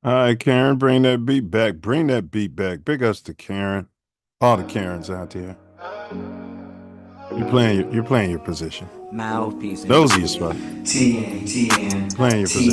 All right, Karen, bring that beat back. Bring that beat back. Big ups to Karen. All the Karens out there. You're playing your position. Mouthpiece Those are your included. spot. TATN, Playing your position.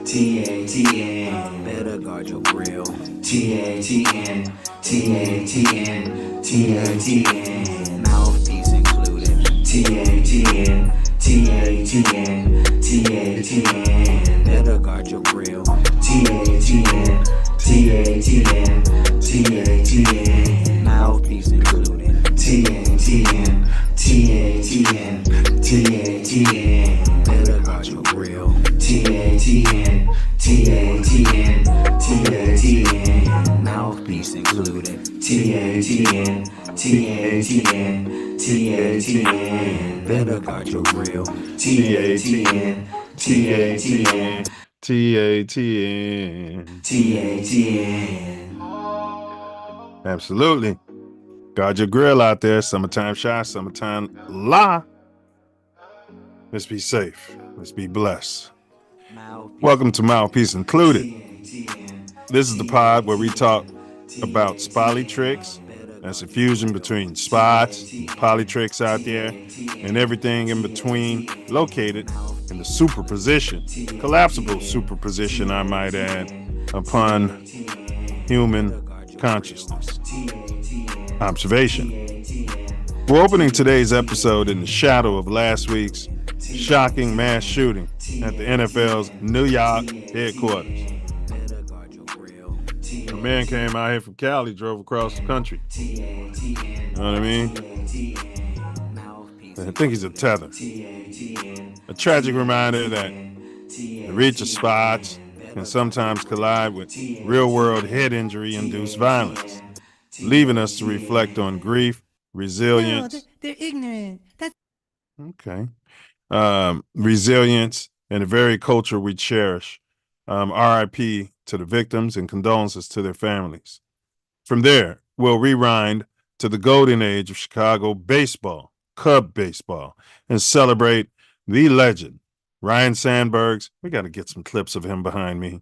TATN, TATN, Better guard your grill. TATN, TATN, TATN, Mouthpiece included. TATN, TATN, TATN, Better guard your grill. TATN, TATN, TATN, Mouthpiece included. TATN, TATN, TATN, Better guard your grill. TATN, TATN, TATN, Mouthpiece included. TATN, TATN, TATN, Better guard your grill. TATN, TATN, TATN. TATN. Absolutely. Guard your grill out there. Summertime shot, summertime la. Let's be safe. Let's be blessed. Mouthpiece. Welcome to Mouthpiece Included. This is the pod where we talk about Spolitricks. That's a fusion between spots, polytricks out there, and everything in between, located in the superposition, collapsible superposition, I might add, upon human consciousness. Observation. We're opening today's episode in the shadow of last week's shocking mass shooting at the NFL's New York headquarters. Better guard your grill. A man came out here from Cali, drove across the country. You know what I mean? Mouthpiece. I think he's a tether. A tragic reminder that the reach of spots can sometimes collide with real-world head injury-induced violence, leaving us to reflect on grief, resilience. No, they're ignorant. That's Okay. Resilience and the very culture we cherish. RIP to the victims and condolences to their families. From there, we'll rewind to the golden age of Chicago baseball, Cub baseball, and celebrate the legend, Ryne Sandberg's. We got to get some clips of him behind me.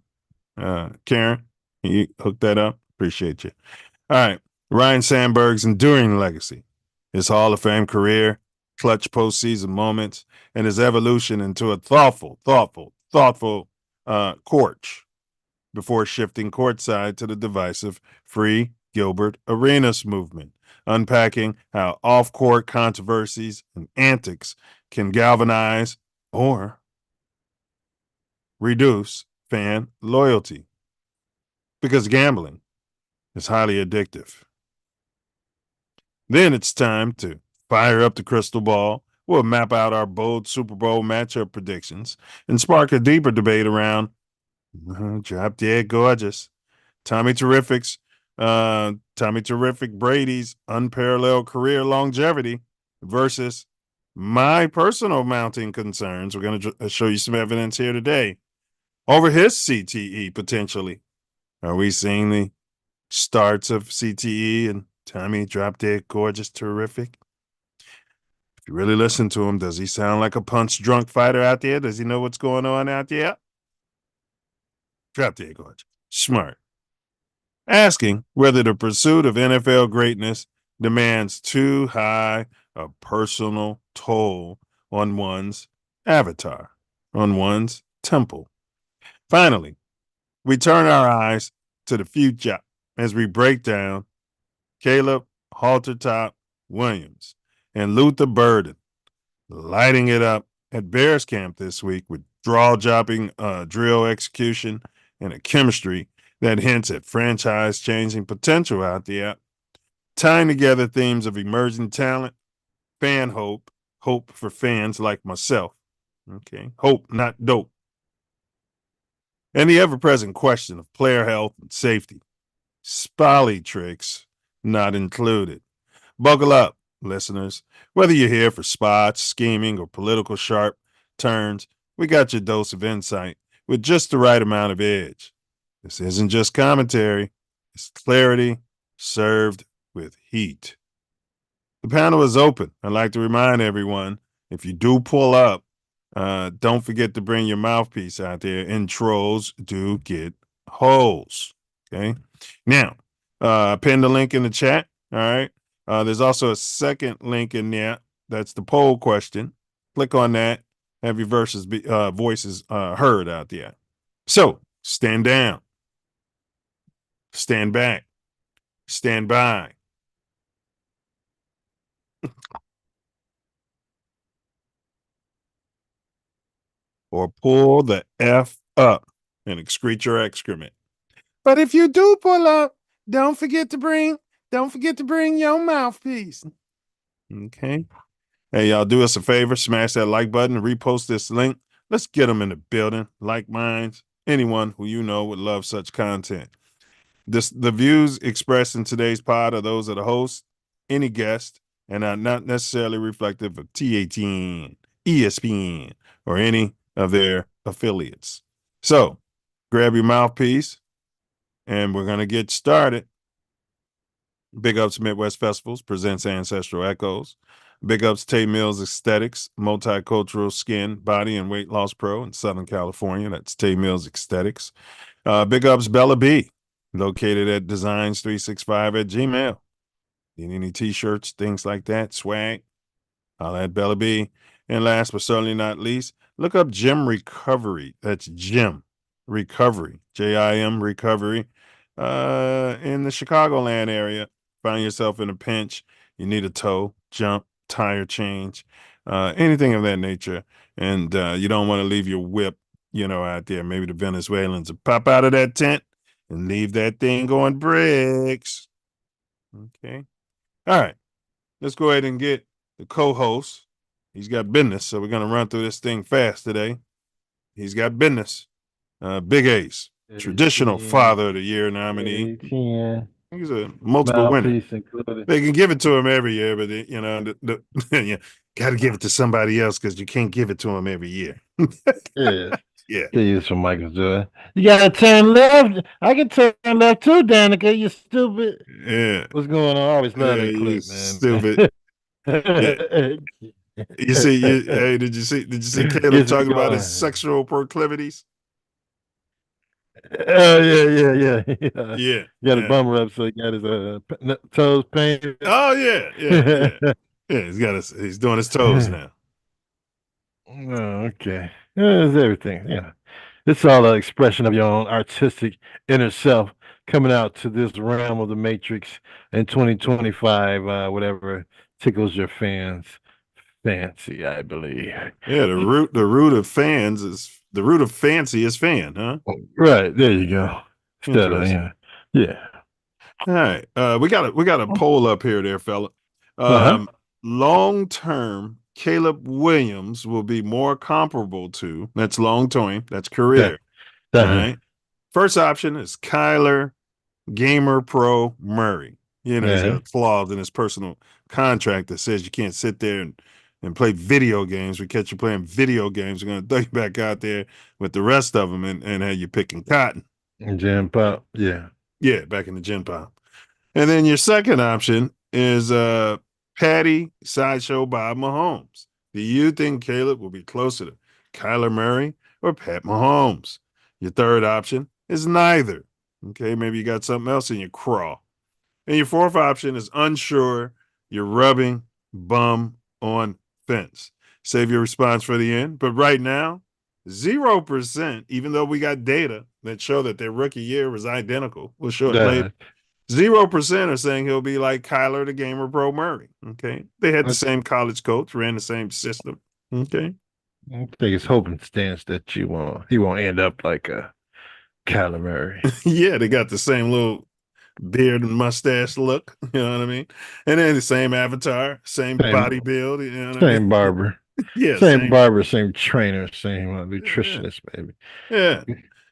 Karen, can you hook that up? Appreciate you. All right. Ryne Sandberg's enduring legacy, his Hall of Fame career, clutch postseason moments, and his evolution into a thoughtful coach before shifting courtside to the divisive Free Gilbert Arenas movement, unpacking how off-court controversies and antics can galvanize or reduce fan loyalty. Because gambling is highly addictive. Then it's time to fire up the crystal ball. We'll map out our bold Super Bowl matchup predictions and spark a deeper debate around Drop Dead Gorgeous, Tommy Terrific Brady's unparalleled career longevity versus my personal mounting concerns. We're going to show you some evidence here today over his CTE potentially. Are we seeing the starts of CTE and Tommy Drop Dead Gorgeous Terrific? If you really listen to him, does he sound like a punch-drunk fighter out there? Does he know what's going on out there? Drop Dead Gorgeous. Smart. Asking whether the pursuit of NFL greatness demands too high a personal toll on one's avatar, on one's temple. Finally, we turn our eyes to the future as we break down Caleb Haltertop Williams and Luther Burden lighting it up at Bears camp this week with draw-dropping drill execution and a chemistry that hints at franchise-changing potential out there, tying together themes of emerging talent, fan hope for fans like myself, okay, hope, not dope, and the ever-present question of player health and safety, Spolitricks not included. Buckle up, listeners. Whether you're here for spots, scheming, or political sharp turns, we got your dose of insight with just the right amount of edge. This isn't just commentary, it's clarity served with heat. The panel is open. I'd like to remind everyone, if you do pull up, Don't forget to bring your mouthpiece out there. Intros do get holes. Okay. Now, pin the link in the chat. All right. There's also a second link in there. That's the poll question. Click on that. Have your voices heard out there. So stand down, stand back, stand by. Or pull the F up and excrete your excrement. But if you do pull up, don't forget to bring your mouthpiece. Okay. Hey, y'all, do us a favor, smash that like button, repost this link. Let's get them in the building. Like minds, anyone who you know would love such content. The views expressed in today's pod are those of the host, any guest, and are not necessarily reflective of TATN, ESPN, or any of their affiliates. So grab your mouthpiece and we're going to get started. Big Ups Midwest Festivals presents Ancestral Echoes. Big Ups Milz Aesthetics, Multicultural Skin, Body, and Weight Loss Pro in Southern California. That's Milz Aesthetics. Big Ups Bella B, located at designs365 at Gmail. Need any t-shirts, things like that, swag, I'll add Bella B. And last but certainly not least, look up Gym Recovery. That's Gym Recovery, Jim Recovery, in the Chicagoland area. Find yourself in a pinch, you need a toe, jump, tire change, anything of that nature, and you don't want to leave your whip, out there. Maybe the Venezuelans will pop out of that tent and leave that thing going bricks. Okay. All right. Let's go ahead and get the co-host. He's got business, so we're going to run through this thing fast today. He's got business. Big Ace, traditional Father of the Year nominee. He's a multiple winner. They can give it to him every year, but you got to give it to somebody else because you can't give it to him every year. Yeah. Yeah. They use some Michael Jordan. You got to turn left. I can turn left too, Danica. You stupid. Yeah. What's going on? I always love that you clip, man. Stupid. You see, hey, did you see Caleb Gets me talking about his going. sexual proclivities? Oh yeah. Yeah. He got a Yeah. bummer up, so he got his toes painted. Oh yeah. Yeah, he's doing his toes now. Oh, okay. It's everything. Yeah. It's all an expression of your own artistic inner self coming out to this realm of the Matrix in 2025, whatever tickles your fans' fancy, I believe. Yeah, the root of fancy is fan, huh? Right, there you go. Instead of, yeah. All right. We got a poll up here there, fella. Long term, Caleb Williams will be more comparable to, that's long term, that's career. All right. First option is Kyler Gamer Pro Murray. He's got a clause in his personal contract that says you can't sit there and play video games. We catch you playing video games, we're going to throw you back out there with the rest of them and have you picking cotton. Gym pop, yeah. Yeah, back in the gym pop. And then your second option is Patty Sideshow Bob Mahomes. Do you think Caleb will be closer to Kyler Murray or Pat Mahomes? Your third option is neither. Okay, maybe you got something else in your craw. And your fourth option is unsure. You're rubbing bum on fence. Save your response for the end. But right now, 0%, even though we got data that show that their rookie year was identical. We'll show it later. 0% are saying he'll be like Kyler the Gamer Pro Murray. Okay. They had the same college coach, ran the same system. Okay. I think it's hoping stance that he won't end up like a Kyler Murray. Yeah, they got the same little beard and mustache look. You know what I mean? And then the same avatar, same body build. You know what I mean? Barber. Yeah. Same barber, same trainer, same nutritionist, maybe. Yeah.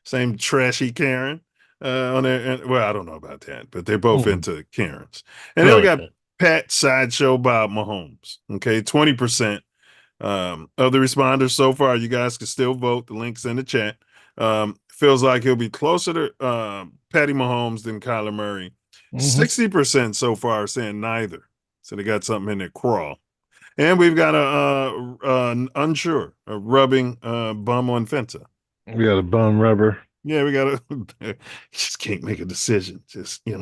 Same trashy Karen. On there, well, I don't know about that, but they're both into Karens. And then we got Pat Sideshow Bob Mahomes. Okay, 20% of the responders so far. You guys can still vote. The link's in the chat. Feels like he'll be closer to Patty Mahomes than Kyler Murray. 60% so far are saying neither. So they got something in their crawl. And we've got an unsure, a rubbing bum on Fenta. We got a bum rubber. Yeah, we got to just can't make a decision. Just, All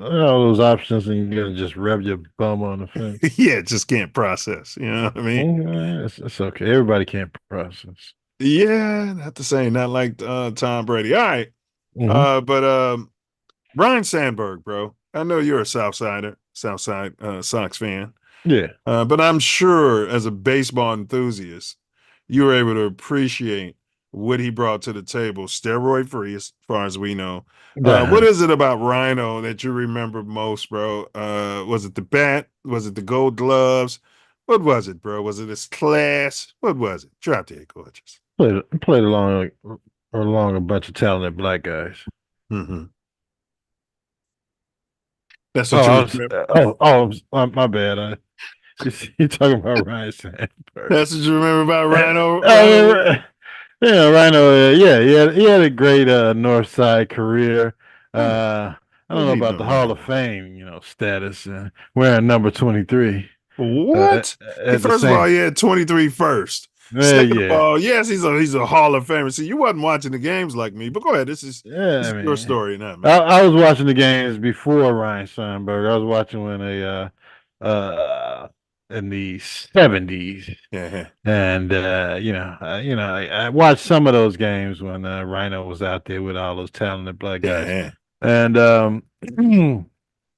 those options, and you're gonna just rub your bum on the fence. yeah, just can't process. You know what I mean? It's okay. Everybody can't process. Yeah, not the same. Not like Tom Brady. All right. Mhm. But Ryan Sandberg, bro. I know you're a Southside Sox fan. Yeah. But I'm sure as a baseball enthusiast, you were able to appreciate what he brought to the table, steroid free, as far as we know. What Uh, is it about Ryno that you remember most, bro? Was it the bat? Was it the gold gloves? What was it, bro? Was it his class? What was it? Drop dead gorgeous. played along a bunch of talented black guys. Mm-hmm. That's Oh, what you remember. my bad. You're talking about Ryan Sandberg. That's what you remember about Ryno. Ryno. Oh, yeah, Ryno. Yeah, he had a great North Side career. I What don't know he about know, the Hall of Ryno? Fame, status. Wearing number 23 uh, What? Hey, at the first of all, same. he had 23 first. Second of Yeah, all, yes, he's a Hall of Famer. See, you wasn't watching the games like me, but go ahead. This is yeah. this I is your mean, story, not I, mine. I was watching the games before Ryan Sandberg. I was watching when in the 70s. Yeah, And I watched some of those games when Ryno was out there with all those talented black guys. yeah. And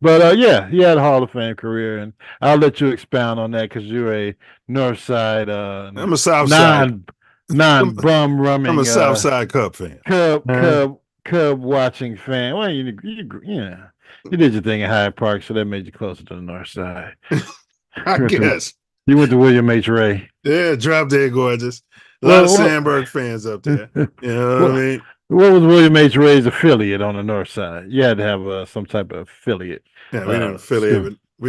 but yeah, he had a Hall of Fame career, and I'll let you expound on that because you're a North Side I'm a South Side. non non I'm, bum I'm a rumming South Side Cub fan. Cub Uh, Cub Cub watching fan. Well, you did your thing in Hyde Park, so that made you closer to the North Side. I guess. You went to William H. Ray. Yeah, drop dead gorgeous. A lot of Well, Sandberg fans up there. You know what I what, mean? what was William H. Ray's affiliate on the North Side? You had to have some type of affiliate. Yeah, School. we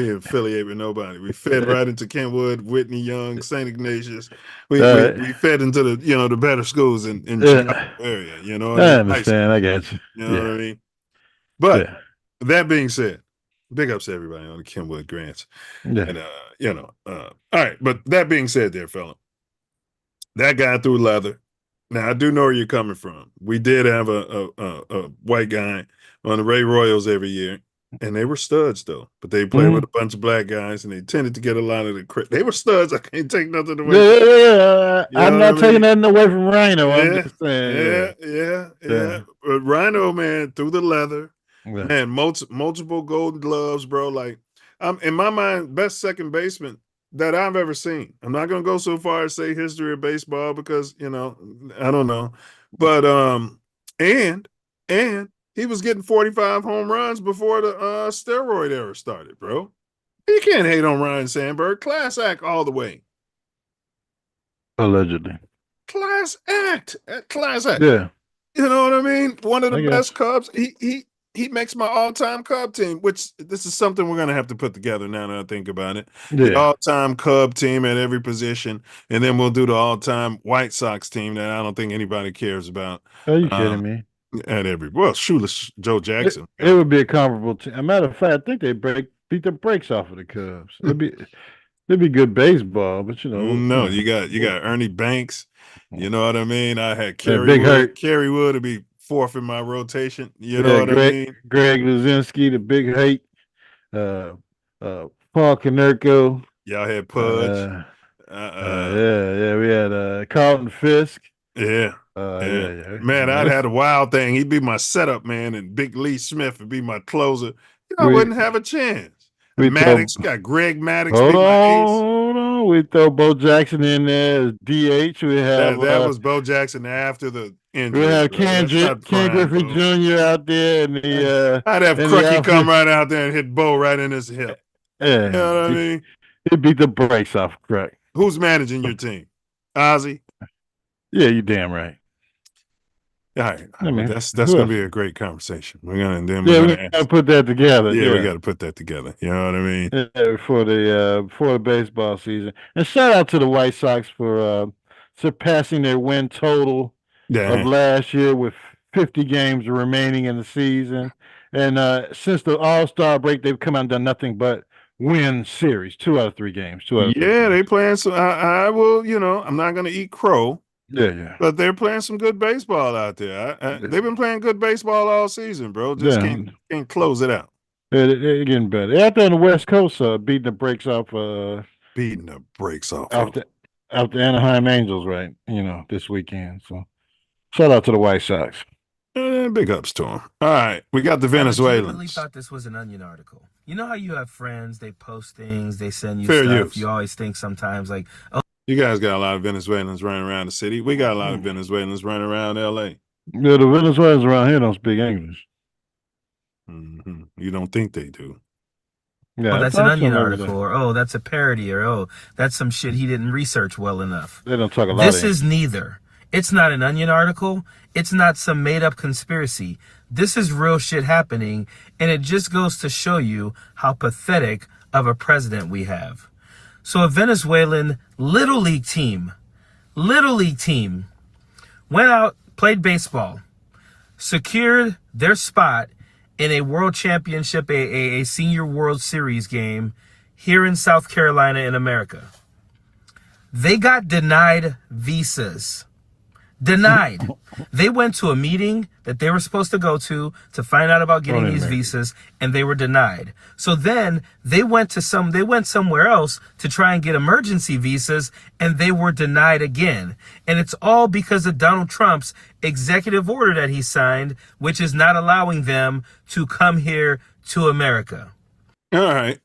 didn't affiliate with nobody. We fed right into Kentwood, Whitney Young, St. Ignatius. We we Uh, we fed into the better schools in Chicago uh, area, you know what I I mean? High school, understand. I got you. you know what Yeah, I mean? But yeah, that being said, big ups to everybody on the Kentwood Grants. yeah. And all right, but that being said there, fella, that guy threw leather. Now I do know where you're coming from. We did have a white guy on the Ray Royals every year, and they were studs though. But they played with Mhm. a bunch of black guys, and they tended to get a lot of the credit. They were studs. I can't take nothing Yeah, away from. yeah, yeah. You I'm know not what I taking mean? nothing away from Rhino. I'm Yeah, just saying, yeah. yeah, But Rhino man threw the leather, yeah. man. Multiple golden gloves, bro. Like I'm in my mind, best second baseman that I've ever seen. I'm not gonna go so far as say history of baseball because I don't know, but and and he was getting 45 home runs before the steroid era started, bro. You can't hate on Ryan Sandberg. Class act all the way. Allegedly. Class act. Class act. Yeah, You know what I mean? One of the I got best Cubs. He makes my all-time Cub team, which this is something we're gonna have to put together now that I think about it. you. The Yeah. all-time Cub team at every position, and then we'll do the all-time White Sox team that I don't think anybody cares about. Are you Uh, kidding me? at every shoeless Joe It, Jackson. it would be a comparable team. A matter of fact, I think they beat the brakes off of the Cubs. It'd be good baseball, but No, you got Ernie Banks. You know what I mean? I had and Big Hurt. Kerry Wood to be fourth in my rotation. You know Yeah, what I mean? Greg Luzinski, the Big Hate, uh, Paul Konerko. Y'all had Pudge. Uh, Uh, yeah. We had Carlton Fisk. Yeah. Yeah. Yeah. Man, I'd had a wild thing. He'd be my setup man, and Big Lee Smith would be my closer. I We wouldn't have a chance. we throw. Maddox got Greg Maddox Hold be my on, ace. hold on. We throw Bo Jackson in there as DH. That was Bo Jackson after the We injury, have bro. That's not Ken prime Griffey Bo. Jr. out there I'd have in the Crucky come outfield. right out there and hit Bo right in his hip. You Yeah, know what I mean? he beat the brakes off Craig. Who's managing your team? Ozzy? Yeah, you damn right. All right. I mean, That's who gonna else? be a great conversation. We're gonna We gotta put that together. we gotta put that together. You know what I mean? Yeah, before the baseball season. And shout out to the White Sox for surpassing their win total of Yeah. last year with 50 games remaining in the season. And since the All-Star break, they've come out and done nothing but win series, 2 out of 3 games, 2 out of 3 Yeah, they games. playing some. I will, I'm not going to eat crow, Yeah, yeah, but they're playing some good baseball out there. They've been playing good baseball all season, bro. Just yeah. can't close it out. Yeah, they're getting better. They're out there on the West Coast, beating the brakes Beating the brakes off off of the off the Anaheim Angels, right? This weekend. So shout out to the White Sox. big ups to them. All right, we got the I legitimately Venezuelans. thought this was an Onion article. You know how you have friends, they post things, they send you Fair stuff. use. You always think sometimes like, oh, You guys got a lot of Venezuelans running around the city. We got a lot of Venezuelans running around L.A. Yeah, the Venezuelans around here don't speak English. You don't think they do? Yeah, I that's an talk to Onion them every article, day. or oh, that's a parody, or oh, that's some shit he didn't research well enough. They don't talk a lot. This of is English. neither. It's not an Onion article. It's not some made up conspiracy. This is real shit happening, and it just goes to show you how pathetic of a president we have. So a Venezuelan Little League team went out, played baseball, secured their spot in a world championship, a senior World Series game here in South Carolina in America. They got denied visas. Denied. They went to a meeting that they were supposed to go to find out about getting these visas, and they were denied. So then they went somewhere else to try and get emergency visas, and they were denied again. And it's all because of Donald Trump's executive order that he signed, which is not allowing them to come here to America. All right.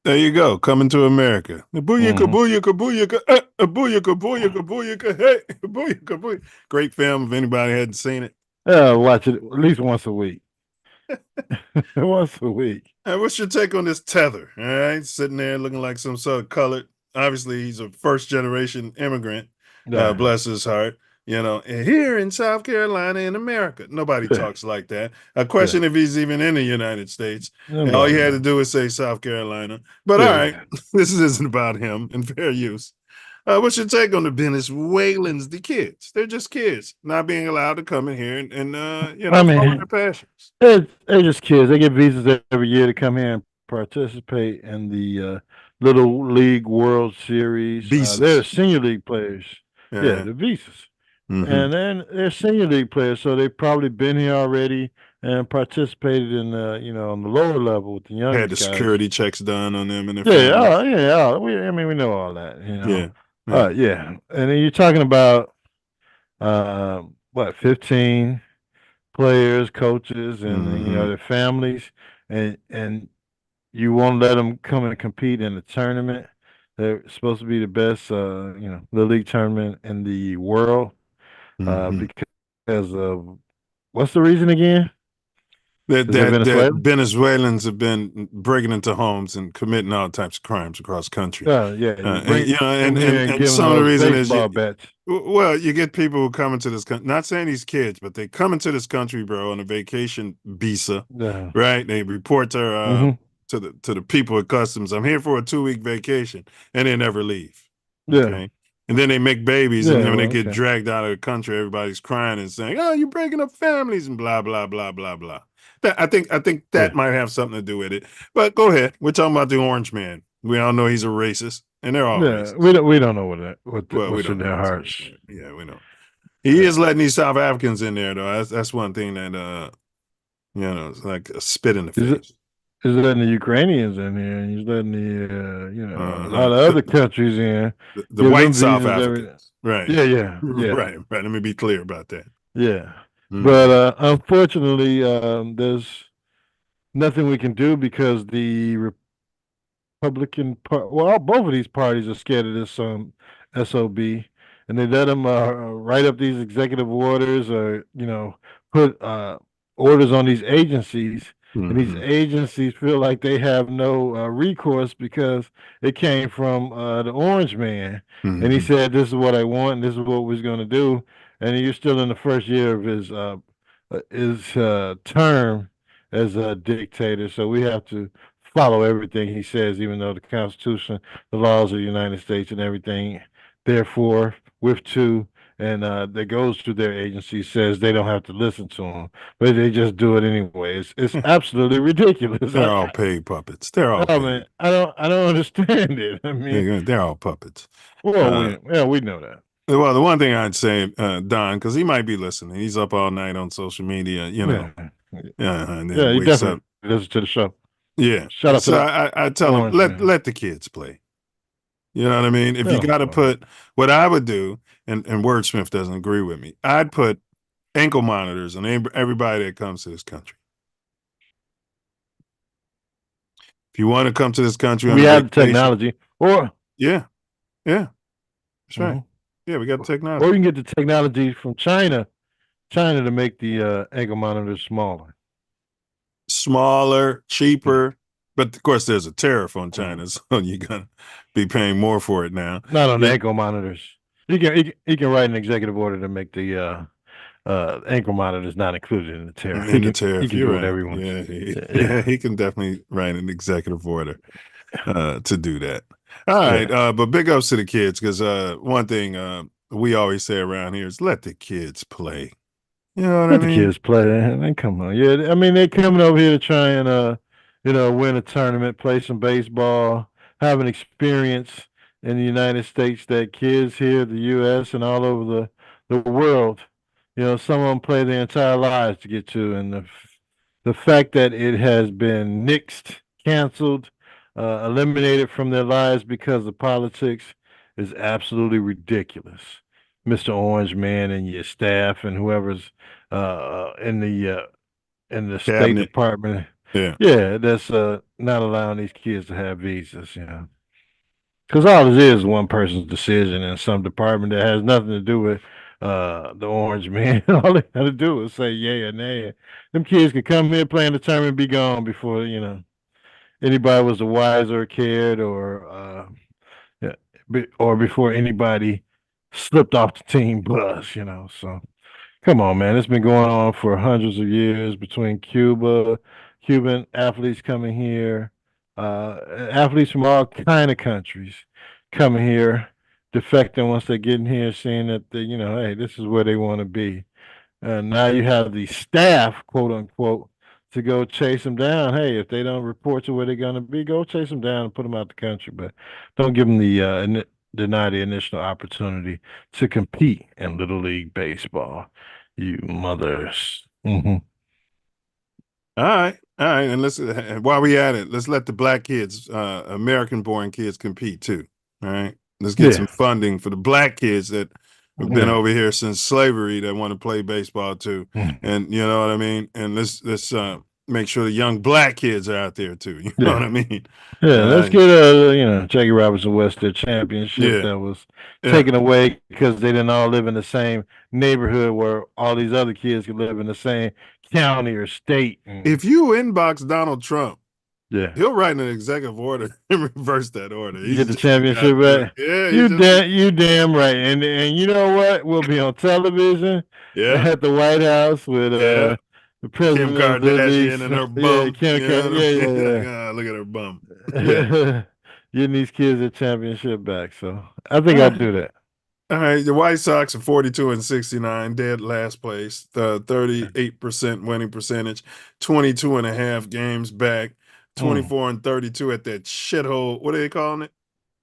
There you go. Coming to America. Booyaka, booyaka, booyaka, booyaka, booyaka, booyaka, hey, booyaka, booyaka. Great film if anybody hadn't seen it. Watch it at least once a week. Once a week. What's your take on this tether? All right. Sitting there looking like some sort of colored. Obviously, he's a first generation immigrant. Yeah. Bless his heart. And here in South Carolina in America, nobody talks like that. I question if he's even in the United States. All he had to do was say South Carolina. But all right, this isn't about him, and fair use. What's your take on the Venezuelans, the kids? They're just kids, not being allowed to come in here and follow their passions. They're just kids. They get visas every year to come here and participate in the Little League World Series. They're senior league players. Yeah, the visas. And then they're senior league players, so they've probably been here already and participated in on the lower level with the young guys. Had the security checks done on them and their families. We know all that. Yeah. And then you're talking about 15 players, coaches, and their families, and you won't let them come and compete in the tournament. They're supposed to be the best, the league tournament in the world. Because of what's the reason again? That Venezuelans have been breaking into homes and committing all types of crimes across the country. And some of the reason is you get people who come into this country, not saying these kids, but they come into this country, bro, on a vacation visa, right? They report to the people at customs, I'm here for a 2-week vacation, and they never leave. Okay. And then they make babies, and then when they get dragged out of the country, everybody's crying and saying, "Oh, you're breaking up families," and blah blah blah blah blah. I think that might have something to do with it. But go ahead. We're talking about the Orange Man. We all know he's a racist, and they're all racist. We don't know what's in their hearts. Yeah, we know. He is letting these South Africans in there, though. That's one thing that it's like a spit in the face. He's letting the Ukrainians in here, and he's letting a lot of other countries in. The white South Africans. Right. Yeah. Right. Let me be clear about that. Yeah. But unfortunately, there's nothing we can do because the Republican both of these parties are scared of this SOB, and they let them write up these executive orders or put orders on these agencies. And these agencies feel like they have no recourse because it came from the Orange Man. And he said, "This is what I want, and this is what we're going to do." And you're still in the first year of his term as a dictator. So we have to follow everything he says, even though the Constitution, the laws of the United States and everything, therefore, with two, and that goes through their agency says they don't have to listen to them, but they just do it anyway. It's absolutely ridiculous. They're all paid puppets. They're all Oh man, paid. I don't understand it. I mean, They're all puppets. well, Uh, we know that. well, the one thing I'd say, Don, because he might be listening. He's up all night on social media, Yeah, and yeah, then he wakes up. definitely listens to the show. Yeah. Shout out to So the I tell him, Orange Man. let the kids play. You know what I mean? If you Yeah, got to put what I would do, and Wordsmith doesn't agree with me, I'd put ankle monitors on everybody that comes to this country. If you want to come to this country on we a have the vacation, technology, or yeah, yeah, that's right. mhm. Yeah, we got Or technology. you can get the technology from China to make the ankle monitors smaller. Smaller, Yeah. cheaper, but of course there's a tariff on Mhm. China, so you're gonna be paying more for it now. Not on the Yeah, ankle monitors. You can write an executive order to make the ankle monitors not included in the tariff. in the He tariff, can you're do whatever right. he wants. Yeah, Yeah. he can definitely write an executive order to do that. All right, Yeah. but big ups to the kids because one thing we always say around here is let the kids play. You know what I Let the mean? kids play. Man, come on. Yeah, I mean they're coming over here to try and win a tournament, play some baseball, have an experience in the United States that kids here, the US and all over the world, some of them play their entire lives to get to. And the fact that it has been nixed, canceled, eliminated from their lives because of politics is absolutely ridiculous. Mr. Orange Man and your staff and whoever's in the State Cabinet. Department. Yeah. Yeah, that's not allowing these kids to have visas. Because all it is one person's decision in some department that has nothing to do with the Orange Man. All they got to do is say yay or nay. Them kids could come here, play in the tournament, and be gone before anybody was the wiser, cared, or yeah, or before anybody slipped off the team bus. So come on, man. It's been going on for hundreds of years between Cuban athletes coming here, athletes from all kind of countries coming here, defecting once they get in here, seeing that hey, this is where they want to be. And now you have the staff, quote unquote, to go chase them down. Hey, if they don't report to where they're going to be, go chase them down and put them out the country. But don't give them deny the initial opportunity to compete in Little League Baseball. You mothers. All right, and let's while we at it, let's let the black kids, American-born kids, compete too. All right, let's get some Yeah. funding for the black kids that have been Yeah. over here since slavery that want to play baseball too, and you know what I mean. And let's make sure the young black kids are out there too. You know what Yeah. I mean? Yeah, let's Uh, get Jackie Robinson West their championship yeah, that was yeah. taken away because they didn't all live in the same neighborhood where all these other kids could live in the same county or state. If you inbox Donald Trump, Yeah, he'll write an executive order and reverse that order. get He's the just got championship to do it. back. Yeah, he You just damn right. And you know what? We'll be on television yeah, at the White House with yeah. the Kim president of the league. Kardashian and her Yeah, bum. Kim, You know what I mean? Like, yeah, look at her bum. Yeah. yeah. Getting these kids a championship back. So I think I'll Ah, do that. all right. The White Sox are 42 and 69, dead last place. 38% winning percentage, 22 and a half games back, Mm. 24 and 32 at that shithole. What are they calling it?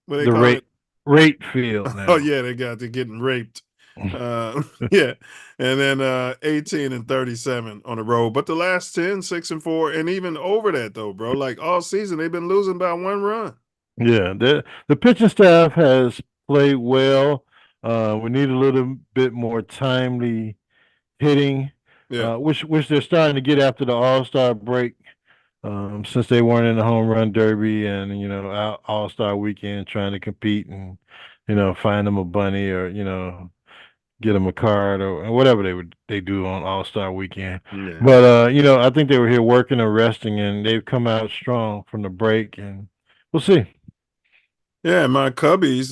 What are they The calling rate field it? Oh, now. yeah, they're getting raped. Yeah. And then 18 and 37 on the road. But the last 10, 6 and 4, and even over that though, bro. Like all season, they've been losing by one run. Yeah, the pitching staff has played well. We need a little bit more timely hitting, Yeah. which they're starting to get after the All-Star break, since they weren't in the home run derby and All-Star weekend trying to compete and find them a bunny or get them a card or whatever they do on All-Star weekend. Yeah. But I think they were here working and resting, and they've come out strong from the break, and we'll see. Yeah, my Cubbies,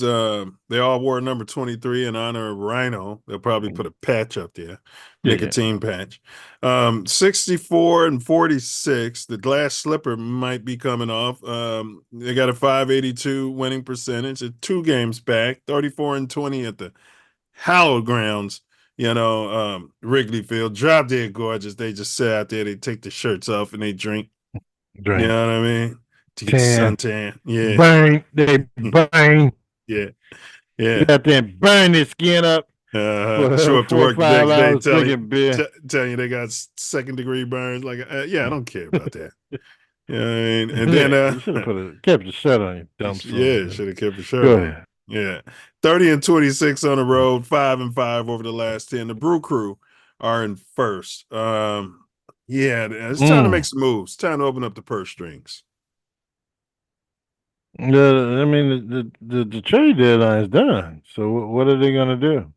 they all wore number 23 in honor of Ryno. They'll probably put a patch up there, Yeah. nicotine patch. 64 and 46. The glass slipper might be coming off. They got a 582 winning percentage, 2 games back, 34 and 20 at the hallowed grounds, Wrigley Field, drop dead gorgeous. They just sit out there, they take the shirts off and they drink. You Drink, know what I mean? To get the tan, suntan. Yeah. burn. They burn. Yeah. Get Yeah. out there and burn their skin up Show for up to 4 or work the 5 next day, hours drinking beer. tell you they got second-degree burns. Like, yeah, I don't care about that. Yeah, I mean, and then Yeah, you should have kept your shirt on, you dumb yeah, son. should have kept the shirt Go on. ahead. Yeah. 30-26 on the road, 5-5 over the last 10. The Brew Crew are in first. Yeah, it's time to make some moves. Time to open up the purse strings. I mean, the trade deadline is done. So what are they gonna do?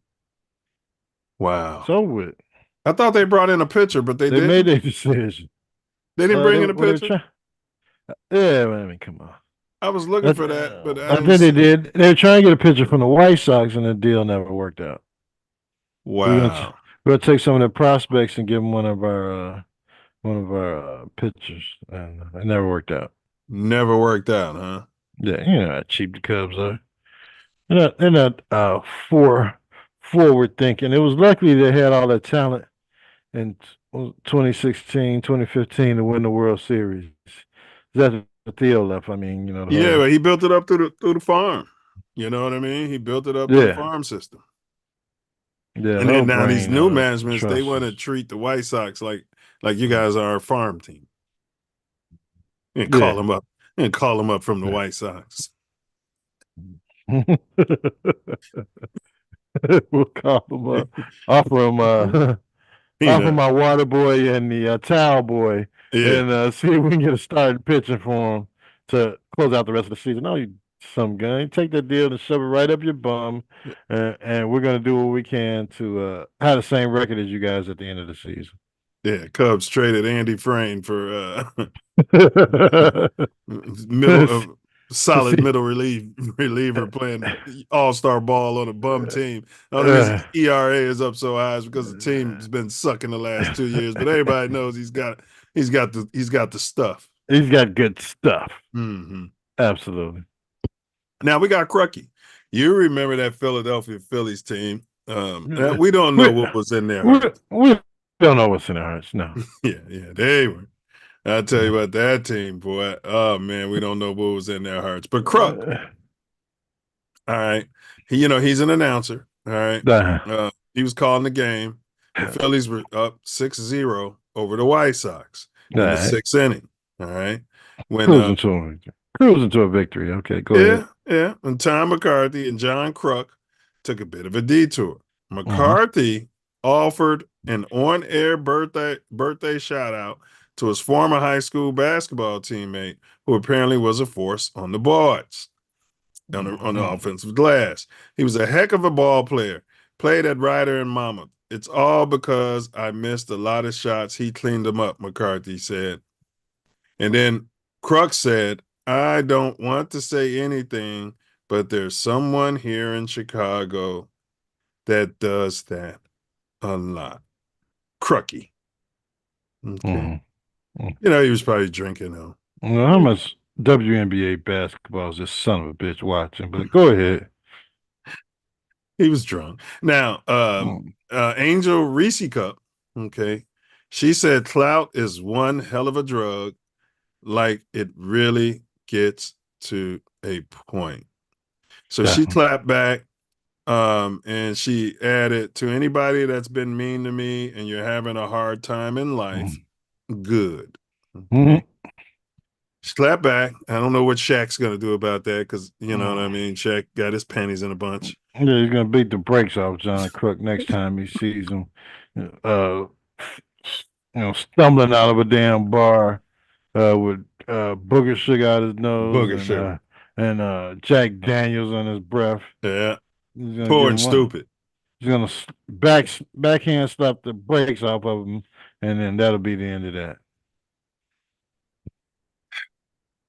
Wow. It's over with. I thought they brought in a pitcher, but they didn't. made their decision. They didn't bring in a What they pitcher. Yeah, I mean, come on. I was looking for that, but I I didn't think they see it. did. They were trying to get a pitcher from the White Sox, and the deal never worked out. Wow. We're gonna take some of the prospects and give them one of our pitchers, and it never worked out. Never worked out, huh? Yeah, you know how cheap the Cubs are. They're not forward thinking. It was lucky they had all that talent in 2016, 2015 to win the World Series. That's what Theo left. I mean, Yeah, but he built it up through the farm. You know what I mean? He built it up through the farm system. Yeah, and then now these new managements, they want to treat the White Sox like you guys are a farm team. And call them up from the White Sox. We'll call them up. Offer my water boy and the towel boy, and see if we can get a starting pitcher for him to close out the rest of the season. No, you some guy, take that deal and shove it right up your bum, and we're gonna do what we can to have the same record as you guys at the end of the season. Yeah, Cubs traded Andy Frame for solid middle reliever playing all-star ball on a bum team. The only reason his ERA is up so high is because the team's been sucking the last 2 years. But everybody knows he's got the stuff. He's got good stuff. Mm-hmm. Absolutely. Now we got Crucky. You remember that Philadelphia Phillies team? We don't know what was in their hearts. We don't know what's in their hearts. No. Yeah, they were. I'll tell you about that team, boy. Oh man, we don't know what was in their hearts. But Kruk, all right, he's an announcer. All right, he was calling the game. The Phillies were up 6-0 over the White Sox in the sixth inning. All right, cruising to a victory. Okay, go ahead. Yeah. And Tom McCarthy and John Kruk took a bit of a detour. McCarthy offered an on-air birthday shout-out to his former high school basketball teammate, who apparently was a force on the boards, on the offensive glass. He was a heck of a ball player, played at Ryder and Monmouth. It's all because I missed a lot of shots. He cleaned them up, McCarthy said. And then Kruk said, I don't want to say anything, but there's someone here in Chicago that does that a lot. Crucky. Okay. He was probably drinking though. Well, how much WNBA basketball is this son of a bitch watching? But go ahead. He was drunk. Now, Angel Reese Cup, okay, she said clout is one hell of a drug, like it really gets to a point. So she clapped back, and she added, to anybody that's been mean to me and you're having a hard time in life, good. Okay. She clapped back. I don't know what Shaq's going to do about that because, you know what I mean? Shaq got his panties in a bunch. Yeah, he's going to beat the brakes off John Kruk next time he sees him, stumbling out of a damn bar with booger sugar out his nose and Jack Daniels on his breath. Yeah. Poor and stupid. He's going to backhand slap the brakes off of him, and then that'll be the end of that.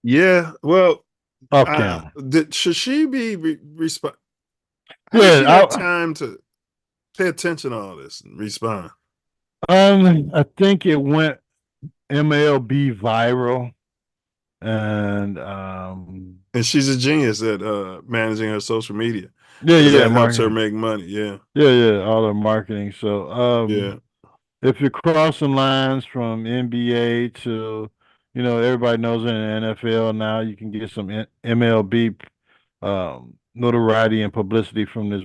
Yeah, well, off camera. Should she be respond? Yeah, she got time to pay attention to all this and respond. I think it went MLB viral, and And she's a genius at managing her social media yeah, because yeah, that helps her marketing. make money. Yeah, Yeah, yeah, all the marketing. So, yeah, if you're crossing lines from NBA to, everybody knows in the NFL now, you can get some MLB notoriety and publicity from this.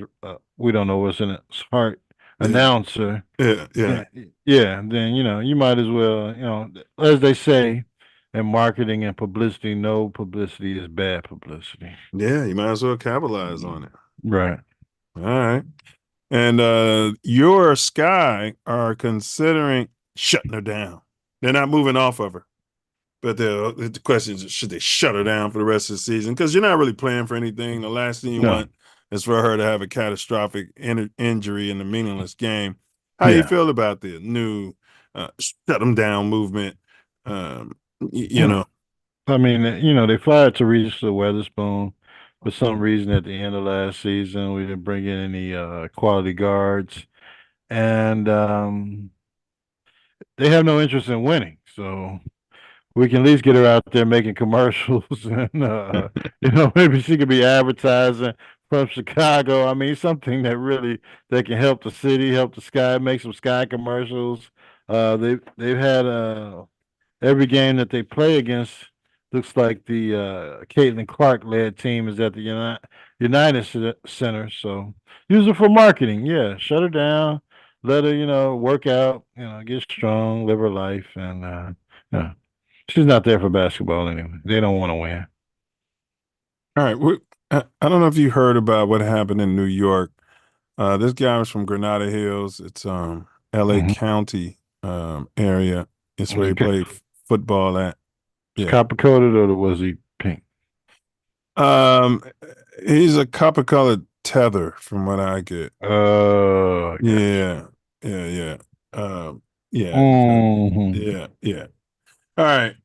We don't know what's in its heart yeah, announcer. yeah, yeah. Yeah, yeah. Then you might as well, as they say in marketing and publicity, no publicity is bad publicity. Yeah, you might as well capitalize on it. Right. All right. And your Sky are considering shutting her down. They're not moving off of her. But the question is, should they shut her down for the rest of the season? Because you're not really playing for anything. The last thing you No. want is for her to have a catastrophic injury in a meaningless game. How you Yeah. feel about the new shut them down movement? You know, I mean, they fired Teresa Weatherspoon for some reason at the end of last season. We didn't bring in any quality guards, and they have no interest in winning. So we can at least get her out there making commercials, and maybe she could be advertising from Chicago. I mean, something that can help the city, help the Sky, make some Sky commercials. They've had every game that they play against looks like the Caitlin Clark led team is at the United Center. So use it for marketing. Yeah, shut her down, let her work out, get strong, live her life, and yeah, she's not there for basketball anyway. They don't want to win. all right. I don't know if you heard about what happened in New York. This guy was from Granada Hills. It's L.A. Mm-hmm. County area. It's where he Okay. played football at. Yeah. Copper coated or was he pink? Um, he's a copper colored tether, from what I get. Gotcha. Yeah, yeah, yeah. Yeah, Mm-hmm. yeah, yeah. All right,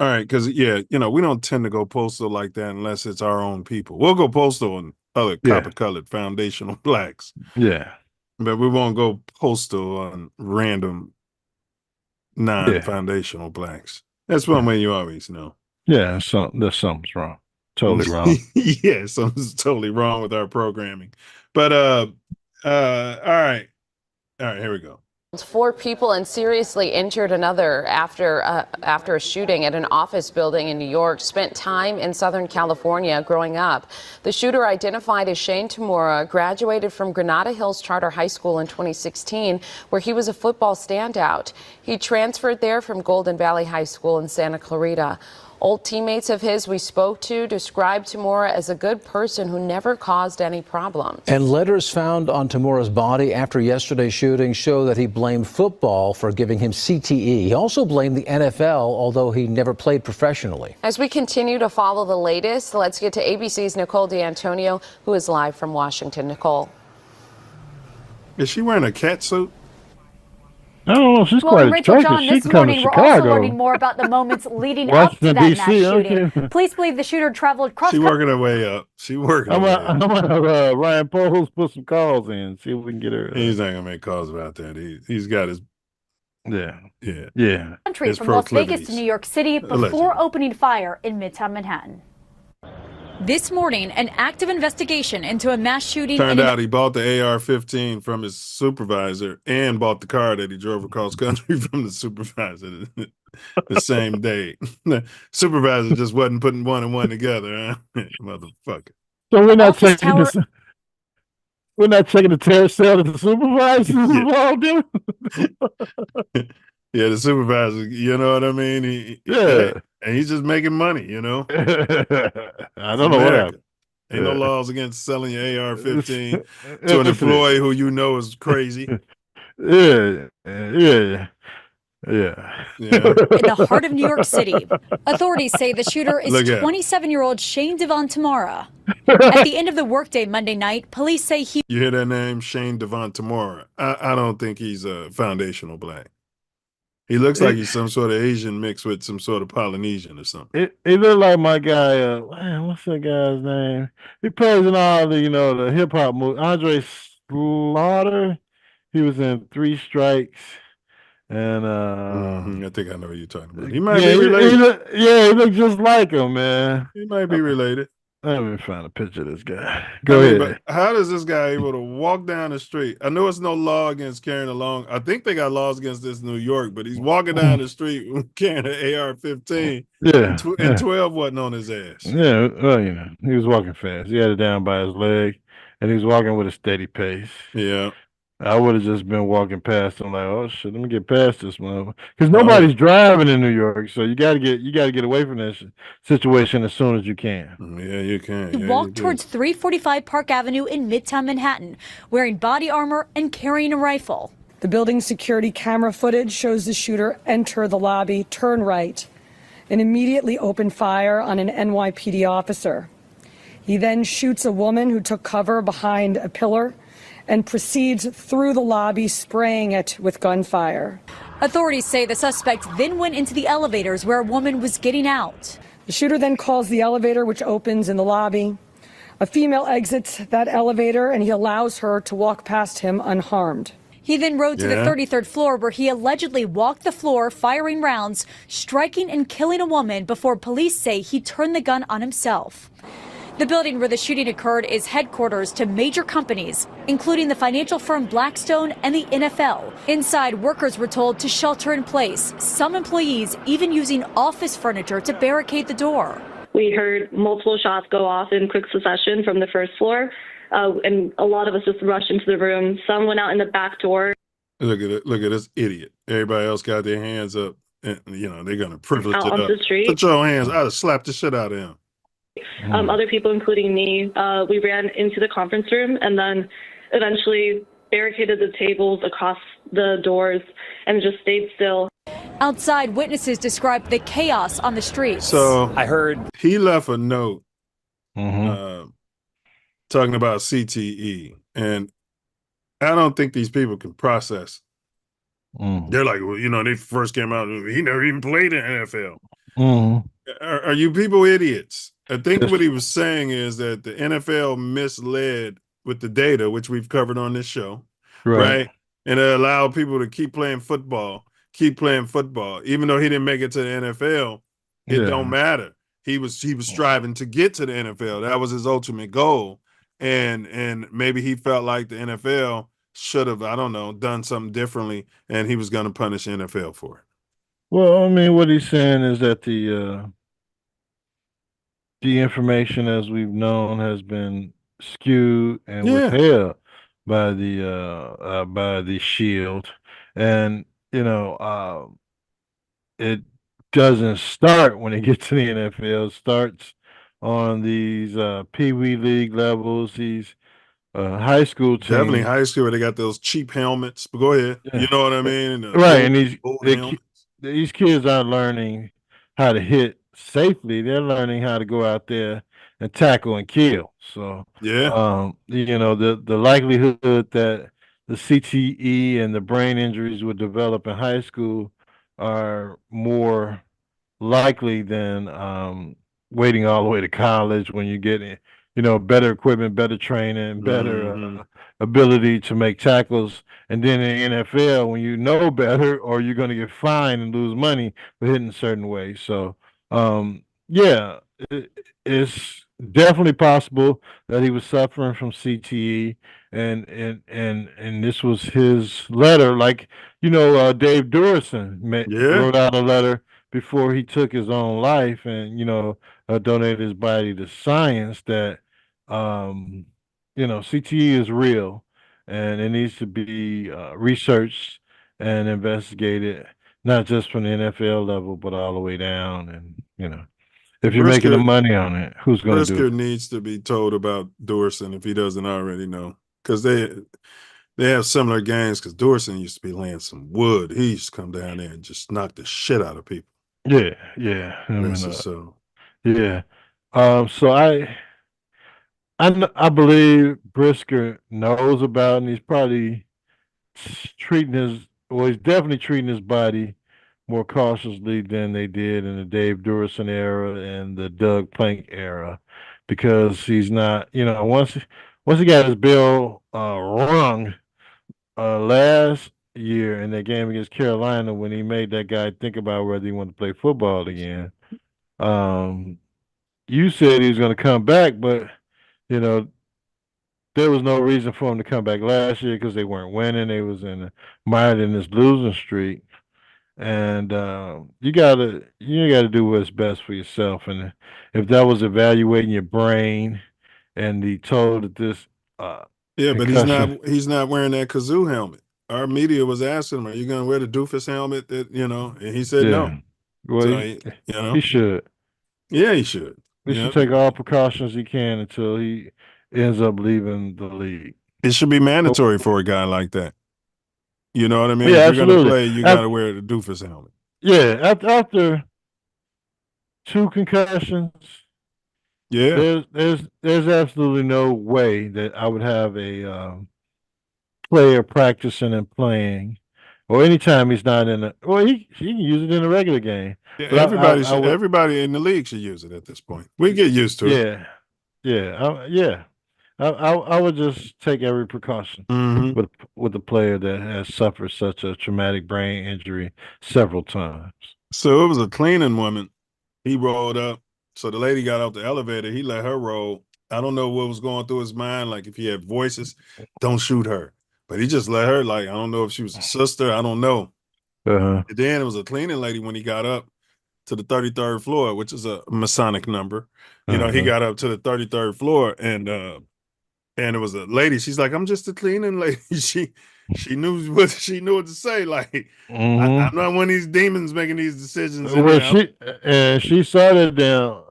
all right. Because we don't tend to go postal like that unless it's our own people. We'll go postal on other Yeah, copper colored foundational blacks, yeah, but we won't go postal on random yeah, non-foundational blacks. That's one way you always know. yeah. So there's something's wrong. Totally wrong. Yeah, something's totally wrong with our programming. But all right, here we go. 4 people and seriously injured another after a shooting at an office building in New York. Spent time in Southern California growing up. The shooter, identified as Shane Tamura, graduated from Granada Hills Charter High School in 2016, where he was a football standout. He transferred there from Golden Valley High School in Santa Clarita. Old teammates of his we spoke to described Tamura as a good person who never caused any problems. And letters found on Tamura's body after yesterday's shooting show that he blamed football for giving him CTE. He also blamed the NFL, although he never played professionally. As we continue to follow the latest, let's get to ABC's Nicole D'Antonio, who is live from Washington. Nicole. Is she wearing a cat suit? I don't know. She's Well, quite and Rachel, attractive. John, She this can come to morning we're also Chicago. learning more about the moments leading up to Washington, that mass D.C., shooting. okay. Police believe the shooter traveled cross She working her way up. She working her I'm way gonna up. have Ryan Poles put some calls in, see if we can get her. He's not gonna make calls about that. He's got his Yeah, yeah. country his from Las Vegas to proclivities. New York City before Allegedly. opening fire in Midtown Manhattan. This morning, an active investigation into a mass shooting Turned in out he bought the AR-15 from his supervisor and bought the car that he drove across country from the supervisor the same day. The supervisor just wasn't putting one and one together, huh? Motherfucker. So we're not office checking tower. this. We're not checking the terrorist cell that the supervisor is involved in. Yeah, the supervisor, you know what I mean? Yeah. And he's just making money, you know? I don't know what happened. Ain't no laws against selling your AR-15 to an Listen. employee who you know is crazy. Yeah. Yeah. in the heart of New York City. Authorities say the shooter is Look at him. 27-year-old Shane Devon Tamara. At the end of the workday Monday night, police say he You hear that name, Shane Devon Tamora? I don't think he's a foundational black. He looks like he's some sort of Asian mixed with some sort of Polynesian or something. It looked like my guy. Man, what's that guy's name? He plays in all the hip hop movies. Andre Slaughter. He was in Three Strikes, And I think I know who you're talking about. He might yeah, be related. he looked just like him, man. He might be related. Let me find a picture of this guy. I Go mean, but ahead. how does this guy able to walk down the street? I know it's no law against carrying a long. I think they got laws against this in New York, but he's walking down the street carrying an AR-15, Yeah, and yeah, 12 wasn't on his ass. yeah. Well, he was walking fast. He had it down by his leg, and he was walking with a steady pace. Yeah. I would have just been walking past him like, oh shit, let me get past this mother, because Oh, nobody's driving in New York, so you got to get away from this situation as soon as you can. yeah, you can. He Yeah, walked you towards 345 Park Avenue in Midtown Manhattan, wearing body armor and carrying a rifle. The building's security camera footage shows the shooter enter the lobby, turn right, and immediately open fire on an NYPD officer. He then shoots a woman who took cover behind a pillar and proceeds through the lobby, spraying it with gunfire. Authorities say the suspect then went into the elevators where a woman was getting out. The shooter then calls the elevator, which opens in the lobby. A female exits that elevator, and he allows her to walk past him unharmed. He then rode to the Yeah. 33rd floor where he allegedly walked the floor, firing rounds, striking and killing a woman before police say he turned the gun on himself. The building where the shooting occurred is headquarters to major companies, including the financial firm Blackstone and the NFL. Inside, workers were told to shelter in place, some employees even using office furniture to barricade the door. We heard multiple shots go off in quick succession from the first floor, and a lot of us just rushed into the room. Some went out in the back door. look at it. Look at this idiot. Everybody else got their hands up, and they're gonna privilege Out it on up. the street. Put your hands. I'd have slapped the shit out of him. Other people, including me, we ran into the conference room and then eventually barricaded the tables across the doors and just stayed still. Outside, witnesses described the chaos on the streets. So I heard he left a note Mm-hmm. talking about CTE, and I don't think these people can process. Mm-hmm. They're like, well, they first came out. He never even played in NFL. Mm-hmm. Are you people idiots? I think Yes. what he was saying is that the NFL misled with the data, which we've covered on this show, right? And it allowed people to keep playing football, even though he didn't make it to the NFL. It Yeah. don't matter. He was striving to get to the NFL. That was his ultimate goal, and maybe he felt like the NFL should have, I don't know, done something differently, and he was going to punish the NFL for it. Well, I mean, what he's saying is that the information as we've known has been skewed and Yeah. withheld by the Shield, and it doesn't start when it gets to the NFL. It starts on these Pee Wee League levels, these high school teams. Definitely high school where they got those cheap helmets. But go ahead. Yeah. You know what I mean? Right, and old they helmets. these kids aren't learning how to hit safely. They're learning how to go out there and tackle and kill. So, Yeah. the likelihood that the CTE and the brain injuries would develop in high school are more likely than waiting all the way to college when you get better equipment, better training, better Mhm. ability to make tackles. And then in the NFL, when you know better, or you're going to get fined and lose money for hitting a certain way. So, yeah, it's definitely possible that he was suffering from CTE, and this was his letter. Like, Dave Durison Yeah. wrote out a letter before he took his own life, and donated his body to science, that CTE is real, and it needs to be researched and investigated, not just from the NFL level, but all the way down. And if you're making the Brisker- money on it, who's going to do Brisker it? needs to be told about Dorson if he doesn't already know, because they have similar games. Because Dorson used to be laying some wood. He used to come down there and just knock the shit out of people. Yeah, yeah. I mean, So yeah. So I believe Brisker knows about it, and he's probably he's definitely treating his body more cautiously than they did in the Dave Durison era and the Doug Plank era, because he's not, once he got his bill rung last year in that game against Carolina when he made that guy think about whether he wanted to play football again. Um, you said he was going to come back, but you know there was no reason for him to come back last year because they weren't winning. They was mired in this losing streak, and you gotta do what's best for yourself. And if that was evaluating your brain, and he told that this Yeah, but concussion, he's not wearing that kazoo helmet. Our media was asking him, "Are you going to wear the doofus helmet?" That and he said no. yeah, well, So he should. yeah, he should. He should take all precautions he can until he ends up leaving the league. It should be Oh, mandatory for a guy like that. You know what I mean? yeah, If you're going to absolutely. play, you got to wear the doofus helmet. Yeah, after two concussions, Yeah, there's absolutely no way that I would have a player practicing and playing, or anytime he's not in a. Well, he can use it in a regular game, yeah. but I would. Everybody in the league should use it at this point. We get used to it. Yeah, yeah. I would just take every precaution Mm-hmm. with the player that has suffered such a traumatic brain injury several times. So it was a cleaning woman. He rolled up. So the lady got off the elevator. He let her roll. I don't know what was going through his mind. Like if he had voices, don't shoot her. But he just let her. Like I don't know if she was a sister. I don't know. Uh-huh. And then it was a cleaning lady when he got up to the 33rd floor, which is a Masonic number. He Uh-huh. got up to the 33rd floor and it was a lady. She's like, I'm just a cleaning lady. She knew what to say. Like, Mm-hmm. I'm not one of these demons making these decisions in Well, there. she started down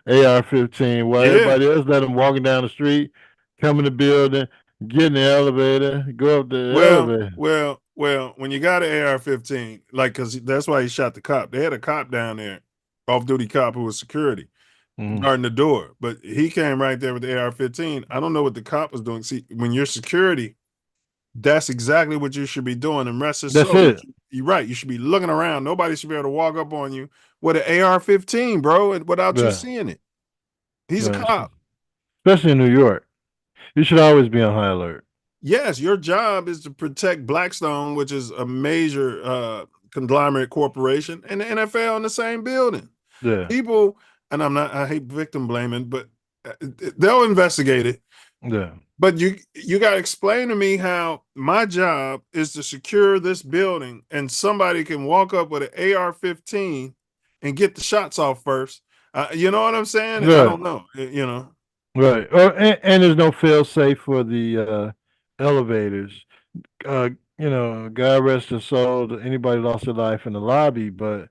AR-15 while Yeah. everybody else let him walking down the street, come in the building, get in the elevator, go up the elevator. Well, when you got an AR-15, like, because that's why he shot the cop. They had a cop down there, off-duty cop who was security, Mhm. guarding the door. But he came right there with the AR-15. I don't know what the cop was doing. See, when you're security, that's exactly what you should be doing. And rest That's so it. you're right. You should be looking around. Nobody should be able to walk up on you with an AR-15, bro, without you Yeah, seeing it. He's a right. cop. Especially in New York. You should always be on high alert. Yes, your job is to protect Blackstone, which is a major conglomerate corporation, and the NFL in the same building. Yeah, People, and I hate victim blaming, but they'll investigate it. yeah. But you got to explain to me how my job is to secure this building, and somebody can walk up with an AR-15 and get the shots off first. You know what I'm saying? I Right, don't know. right. And there's no fail safe for the elevators. God rest his soul. Anybody lost their life in the lobby, but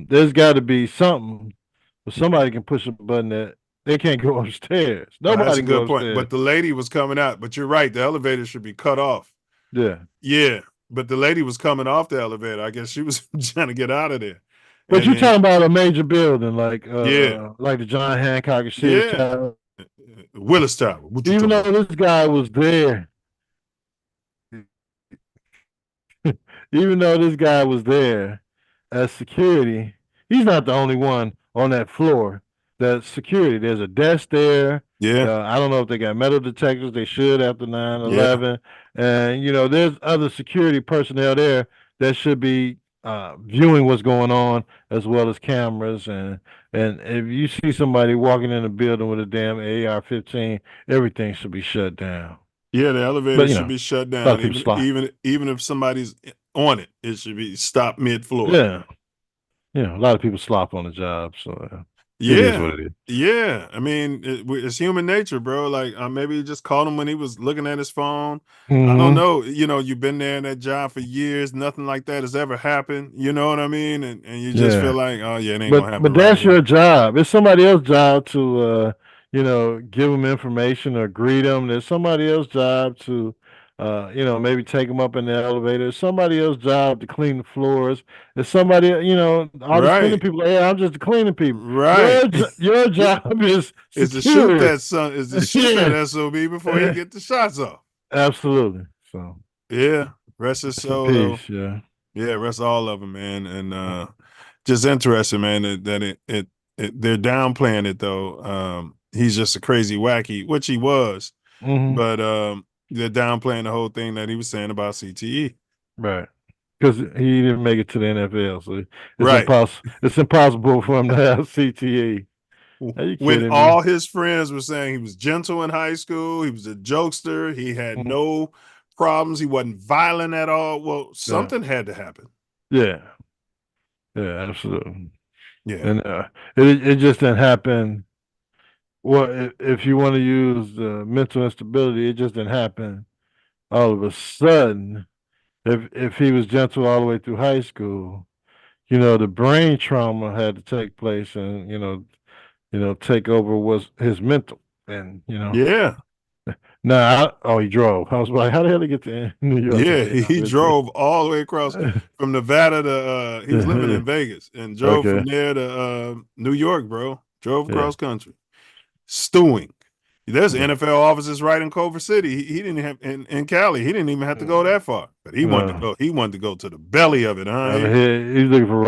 there's got to be something where somebody can push a button that they can't go upstairs. That's Nobody a can go good point. upstairs. But the lady was coming out. But you're right. The elevator should be cut off. Yeah, Yeah. But the lady was coming off the elevator. I guess she was trying to get out of there. but And you're then, talking about a major building yeah, like the John Hancock or Sears yeah. Tower. Willis Tower. What you Even talking though about? this guy was there, even though this guy was there as security, he's not the only one on that floor. That's security. There's a desk there. Yeah. I don't know if they got metal detectors. They should after 9/11. Yeah. And there's other security personnel there that should be viewing what's going on as well as cameras. And if you see somebody walking in a building with a damn AR-15, everything should be shut down. Yeah, the elevator But should be shut a lot of down. people slide. Even if somebody's on it, it should be stopped mid-floor. Yeah. A lot of people slop on the job, so it is Yeah. what it is. Yeah. I mean, it's human nature, bro. Like maybe he just called him when he was looking at his phone. I don't Mhm. know. You've been there in that job for years. Nothing like that has ever happened. You know what I mean? And you just feel Yeah. like, oh yeah, it ain't But gonna happen right that's here. your job. It's somebody else's job to give them information or greet them. There's somebody else's job to maybe take them up in the elevator. It's somebody else's job to clean the floors. It's somebody, all these cleaning Right. people. Hey, I'm just the cleaning people. Right. Your job is Is to shoot security. that Yeah. SOB before he get the shots off. Absolutely. So Yeah. Rest his rest in soul though. peace. Yeah. Yeah, rest all of them, man. And just interesting, man, that they're downplaying it though. He's just a crazy wacky, which he was. Mhm. But They're downplaying the whole thing that he was saying about CTE. Right. Because he didn't make it to the NFL, so it's Right. It's impossible for him to have CTE. Are you When kidding me? all his friends were saying he was gentle in high school, he was a jokester, he had no problems, he wasn't violent at all. Well, Yeah. something had to happen. Yeah. Yeah, absolutely. Yeah. And it just didn't happen. Well, if you want to use mental instability, it just didn't happen all of a sudden. If he was gentle all the way through high school, the brain trauma had to take place, and take over was his mental, and Yeah. he drove. I was like, how the hell did he get to New York if Yeah. he ain't He been to? drove all the way across from Nevada to he was living in Vegas and drove Okay, from there to New York, bro. Drove yeah, across country. Stewing. There's yeah. NFL offices right in Culver City. He didn't have in Cali. He didn't even have to go that far, but he wanted to No, go. He wanted to go to the belly of it, huh? out of here, he's looking for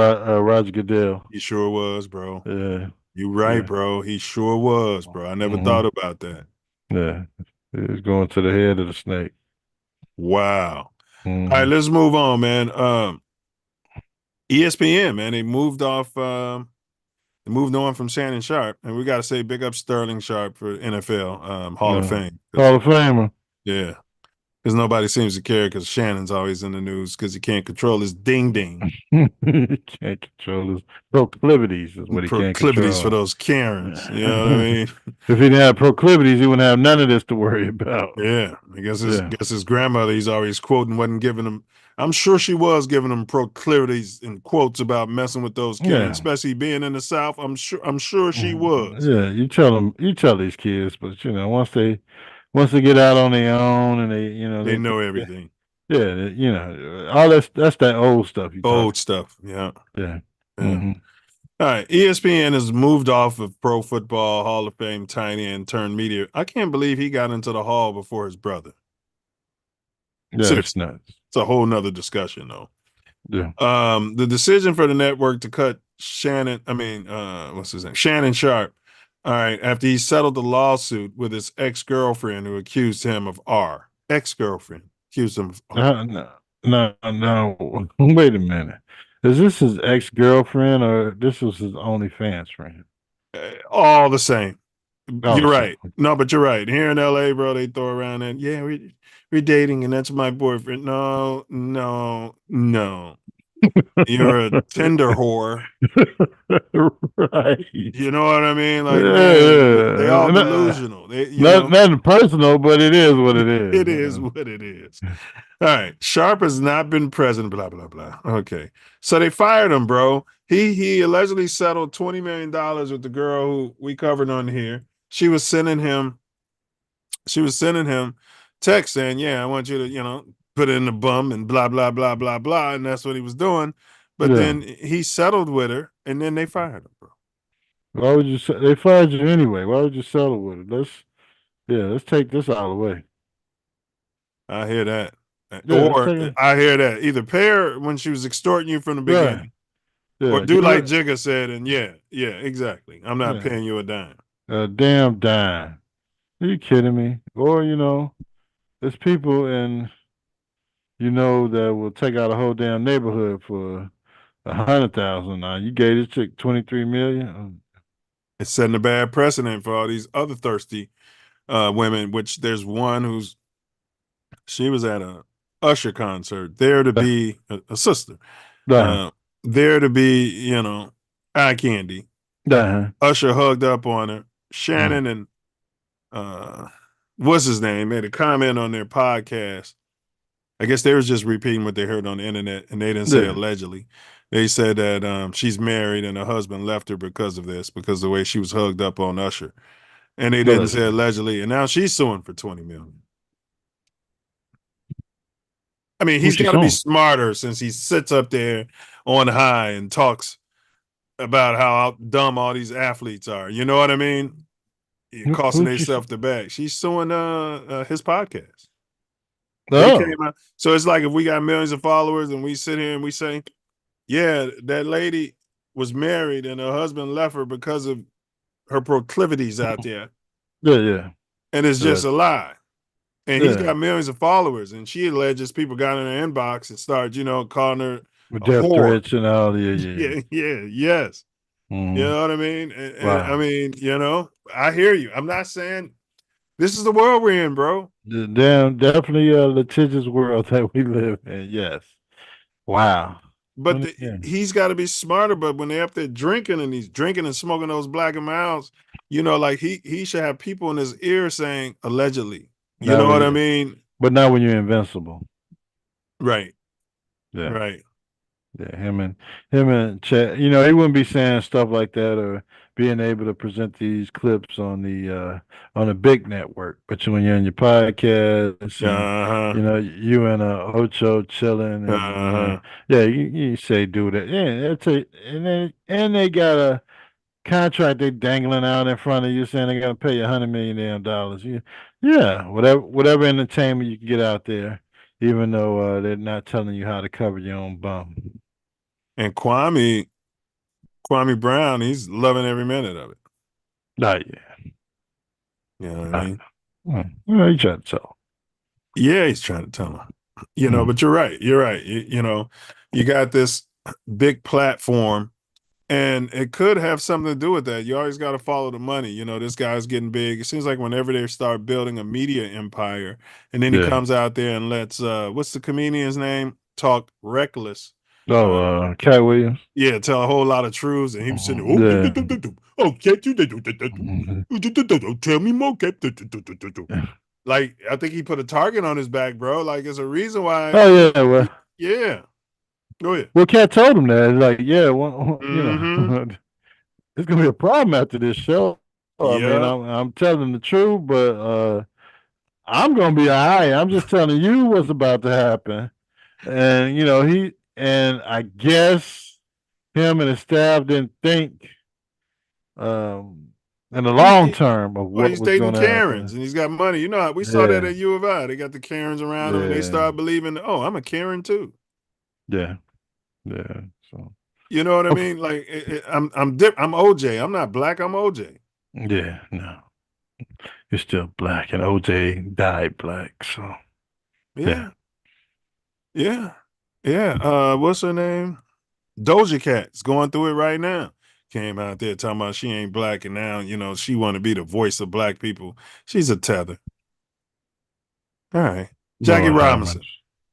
Roger Goodell. He sure was, bro. Yeah, You right, yeah, bro. He sure was, bro. I never hmm thought about that. yeah. He's going to the head of the snake. Wow. All right, Hmm. let's move on, man. ESPN, man, they moved on from Shannon Sharp, and we got to say big up Sterling Sharp for NFL Hall of Fame. Hall of Famer. Yeah, because nobody seems to care because Shannon's always in the news because he can't control his ding ding He can't control his proclivities, is what he can't proclivities for control. those Karens. You know what I mean? If he didn't have proclivities, he wouldn't have none of this to worry about. Yeah, I guess Yeah. his grandmother he's always quoting wasn't giving him. I'm sure she was giving him proclivities and quotes about messing with those Karens, Yeah. especially being in the South. I'm sure she was. Yeah, you tell these kids, but once they get out on their own and They know everything. yeah, all that's that old stuff you talk. Old stuff. Yeah. Yeah. Yeah. Hmm. All right. ESPN has moved off of Pro Football Hall of Fame tight end turned media. I can't believe he got into the hall before his brother. Yeah, it's Seriously. nuts. It's a whole nother discussion, though. Yeah. The decision for the network to cut what's his name? Shannon Sharp. All right, after he settled the lawsuit with his ex-girlfriend who accused him of R. Ex-girlfriend accused him of R. No. Wait a minute. Is this his ex-girlfriend or this was his OnlyFans friend? All the same. All You're the right. same. No, but you're right. Here in LA, bro, they throw around that, yeah, we're dating and that's my boyfriend. No. You're a Tinder whore. Right. You know what I mean? Like, man, they Yeah. all delusional. Nothing personal, but it is what it is. It is what it is. All right. Sharp has not been present, blah, blah, blah. Okay. So they fired him, bro. He allegedly settled $20 million with the girl who we covered on here. She was sending him text saying, yeah, I want you to, put it in the bum and blah, blah, blah, blah, blah. And that's what he was doing. But then he settled with her and then they fired him, bro. Why would you they fired you anyway? Why would you settle with it? Let's take this out of the way. I hear that. Yeah, Or I hear that. Either pay her when she was extorting you from the beginning. Yeah, Or do like Jigga said, and yeah, exactly. I'm not paying you a dime. A damn dime. Are you kidding me? Or, there's people that will take out a whole damn neighborhood for 100,000. Now you gave this chick 23 million. It's setting a bad precedent for all these other thirsty women, which there's one she was at a Usher concert, there to be a sister. There to be, eye candy. Usher hugged up on her. Shannon and what's his name made a comment on their podcast. I guess they was just repeating what they heard on the internet, and they didn't say allegedly. They said that she's married and her husband left her because of this, because the way she was hugged up on Usher. And they didn't say allegedly, and now she's suing for $20 million. I mean, he's got to be smarter since he sits up there on high and talks about how dumb all these athletes are. You know what I mean? Costing themselves the bag. She's suing his podcast. So it's like if we got millions of followers and we sit here and we say, yeah, that lady was married and her husband left her because of her proclivities out there. Yeah. And it's just a lie. and he's got millions of followers. And she alleges people got in her inbox and started, calling her With a death whore. threats and all. Yeah. Yes. Mhm. You know what I mean? And I Wow. mean, I hear you. I'm not saying this is the world we're in, bro. Definitely a litigious world that we live in. Yes. Wow. But Yeah. he's got to be smarter. But when they're up there drinking and he's drinking and smoking those Black and Milds, like he should have people in his ear saying allegedly. You Not know what when I you- mean? But not when you're invincible. Right. Yeah. Right. Yeah, him and Chad, he wouldn't be saying stuff like that or being able to present these clips on the big network. But when you're in your podcast and Uh-huh. you and Ocho chilling and Uh-huh. you say do that. Yeah, and they got a contract they dangling out in front of you saying they're gonna pay you $100 million dollars. Yeah, whatever entertainment you can get out there, even though they're not telling you how to cover your own bum. And Kwame Brown, he's loving every minute of it. Not yeah. You know what I mean? Well, you trying to tell. Yeah, he's trying to tell him. But you're right. You're right. You got this big platform, and it could have something to do with that. You always got to follow the money. This guy's getting big. It seems like whenever they start building a media empire, and then he comes out there and lets what's the comedian's name? Talk reckless. Cat Williams. Yeah, tell a whole lot of truths, and he was sitting there, can't you tell me more? Like, I think he put a target on his back, bro. Like, there's a reason why. Oh yeah, well, yeah. Go ahead. Well, Cat told him that. Like, yeah, well, Mhm. it's gonna be a problem after this show. I mean, Yeah. I'm telling the truth, but I'm gonna be all right. I'm just telling you what's about to happen. And I guess him and his staff didn't think in the long term of what he's was dating going to Karens, happen. and he's got money. We saw that Yeah. at U of I. They got the Karens around him, and they Yeah. start believing, oh, I'm a Karen too. Yeah. So You know what I mean? Like, I'm OJ. I'm not black. I'm OJ. yeah, no, you're still black, and OJ died black. So Yeah. What's her name? Doja Cat's going through it right now. Came out there talking about she ain't black, and now she want to be the voice of black people. She's a tether. All right, Jackie Lord have Robinson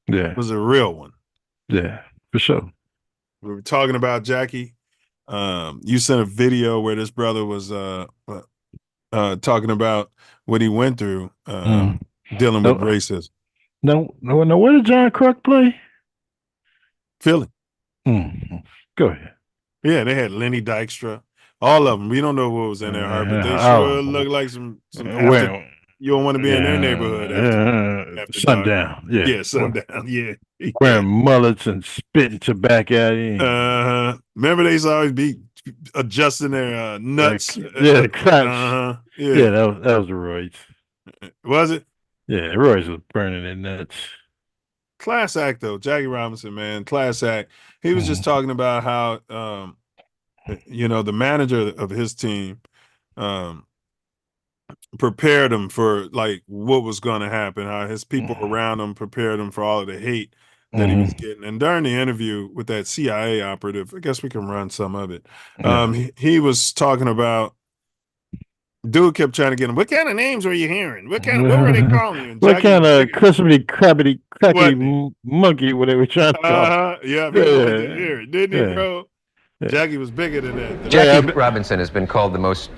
mercy. Yeah, was a real one. yeah, for sure. We were talking about Jackie. You sent a video where this brother was talking about what he went through dealing with racism. No. Where did John Kruk play? Philly. Go ahead. Yeah, they had Lenny Dykstra, all of them. We don't know what was in their heart, but they sure look like some you don't want to be in their neighborhood after sundown. Dark. Yeah, sundown. Yeah. Wearing mullets and spitting tobacco at you. Remember they used to always be adjusting their nuts. The crotch. Yeah, that was the Roy's. Was it? Yeah, Roy's was burning their nuts. Class act though, Jackie Robinson, man, class act. He was just talking about how the manager of his team prepared him for like what was going to happen, how his people around him prepared him for all of the hate that he was getting. And during the interview with that CIA operative, I guess we can run some of it. He was talking about, dude kept trying to get him, what kind of names were you hearing? What were they calling you? And What Jackie kind was of crispity, crabbity, crackety monkey were they trying to call? yeah, didn't he, bro? Jackie was bigger than that. Jackie Robinson has been called the most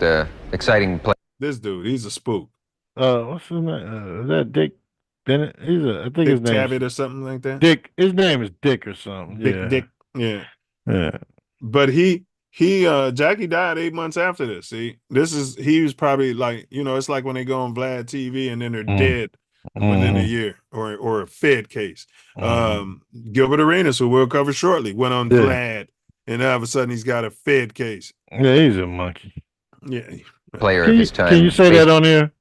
exciting player. This dude, he's a spook. What's his name? Is that Dick Bennett? I think Dick his name Tabbitt or something like that. Dick. His name is Dick or something. Dick. Yeah. But Jackie died 8 months after this. See, he was probably like, it's like when they go on Vlad TV and then they're dead within a year or a Fed case. Gilbert Arenas, who we'll cover shortly, went on Vlad, and all of a sudden he's got a Fed case. Yeah, he's a monkey. Yeah. Player of his time. Can you say that on here?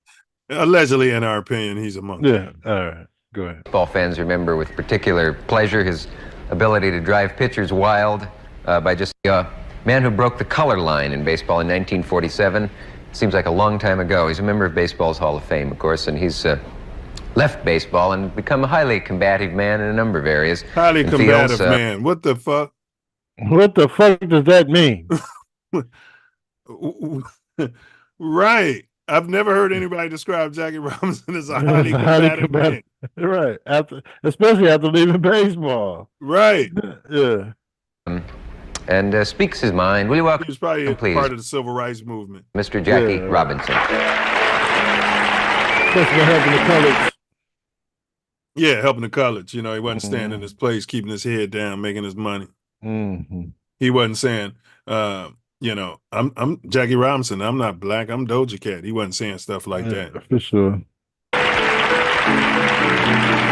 Allegedly, in our opinion, he's a monkey. Yeah. All right. Go ahead. Baseball fans remember with particular pleasure his ability to drive pitchers wild by just a man who broke the color line in baseball in 1947. Seems like a long time ago. He's a member of baseball's Hall of Fame, of course, and he's left baseball and become a highly combative man in a number of areas. Highly and combative feels, man. What the fuck? What the fuck does that mean? Right. I've never heard anybody describe Jackie Robinson as a highly combative man. Right. Especially after leaving baseball. Right. Yeah. And speaks his mind. Will you welcome, He was probably please, part of the civil rights movement. Mr. Jackie Robinson? That's what happened to college. Yeah, helping the college. You know, he wasn't staying in his place, keeping his head down, making his money. He wasn't saying, you know, I'm Jackie Robinson. I'm not black. I'm Doja Cat. He wasn't saying stuff like that. For sure.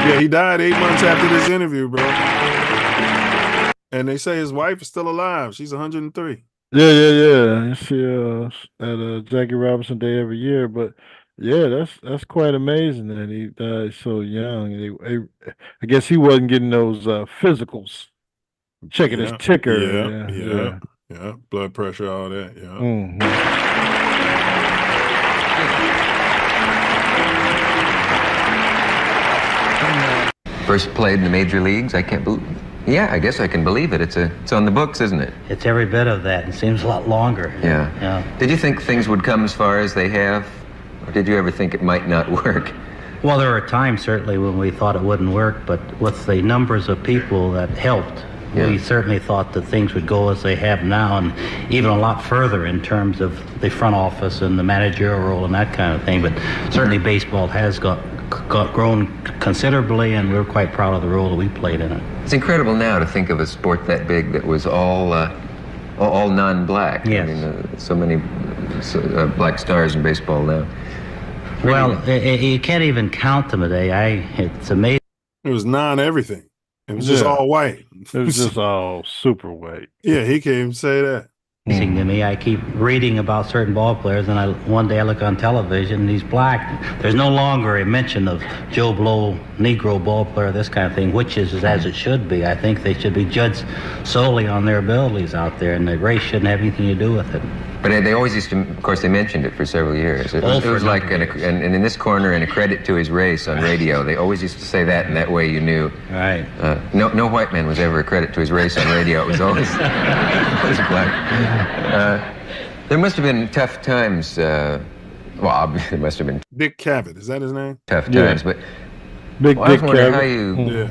Yeah, he died 8 months after this interview, bro. And they say his wife is still alive. She's 103. Yeah. You see at Jackie Robinson Day every year, but yeah, that's quite amazing that he died so young. I guess he wasn't getting those physicals, checking his ticker. Yeah, blood pressure, all that. Yeah. First played in the major leagues. I can't believe. Yeah, I guess I can believe it. It's on the books, isn't it? It's every bit of that. It seems a lot longer. Yeah. Did you think things would come as far as they have, or did you ever think it might not work? Well, there were times certainly when we thought it wouldn't work, but with the numbers of people that helped, we certainly thought that things would go as they have now, and even a lot further in terms of the front office and the managerial role and that kind of thing. But certainly baseball has grown considerably, and we're quite proud of the role that we played in it. It's incredible now to think of a sport that big that was all non-black. Yes. I mean, so many black stars in baseball now. Well, you can't even count them today. It's amazing. It was non-everything. It was just all white. It was just all super white. Yeah, he can't even say that. Amazing to me. I keep reading about certain ball players, and one day I look on television and he's black. There's no longer a mention of Joe Blow, Negro ball player, this kind of thing, which is as it should be. I think they should be judged solely on their abilities out there, and the race shouldn't have anything to do with it. But they always used to, of course, they mentioned it for several years. It was like, and in this corner, and a credit to his race on radio, they always used to say that, and that way you knew. Right. No white man was ever a credit to his race on radio. It was always, always black. There must have been tough times. Well, obviously, there must have been. Dick Cavett, is that his name? Tough times, but Big I was Dick wondering Cavett. how you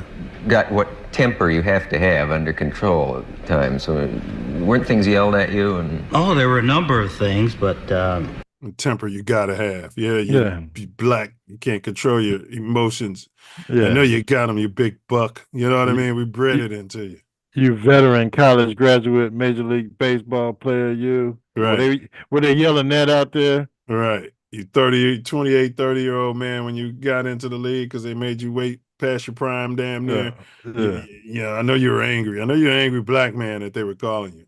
got what temper you have to have under control at the time. So weren't things yelled at you? And Oh, there were a number of things, but The temper you gotta have. You be black. You can't control your emotions. Yeah. I know you got them, you big buck. You know what I mean? We bred it into you. You veteran college graduate, Major League Baseball player, you. Right. Were they yelling that out there? Right. You 28, 30-year-old man when you got into the league because they made you wait past your prime damn near. Yeah, I know you were angry. I know you're an angry black man that they were calling you.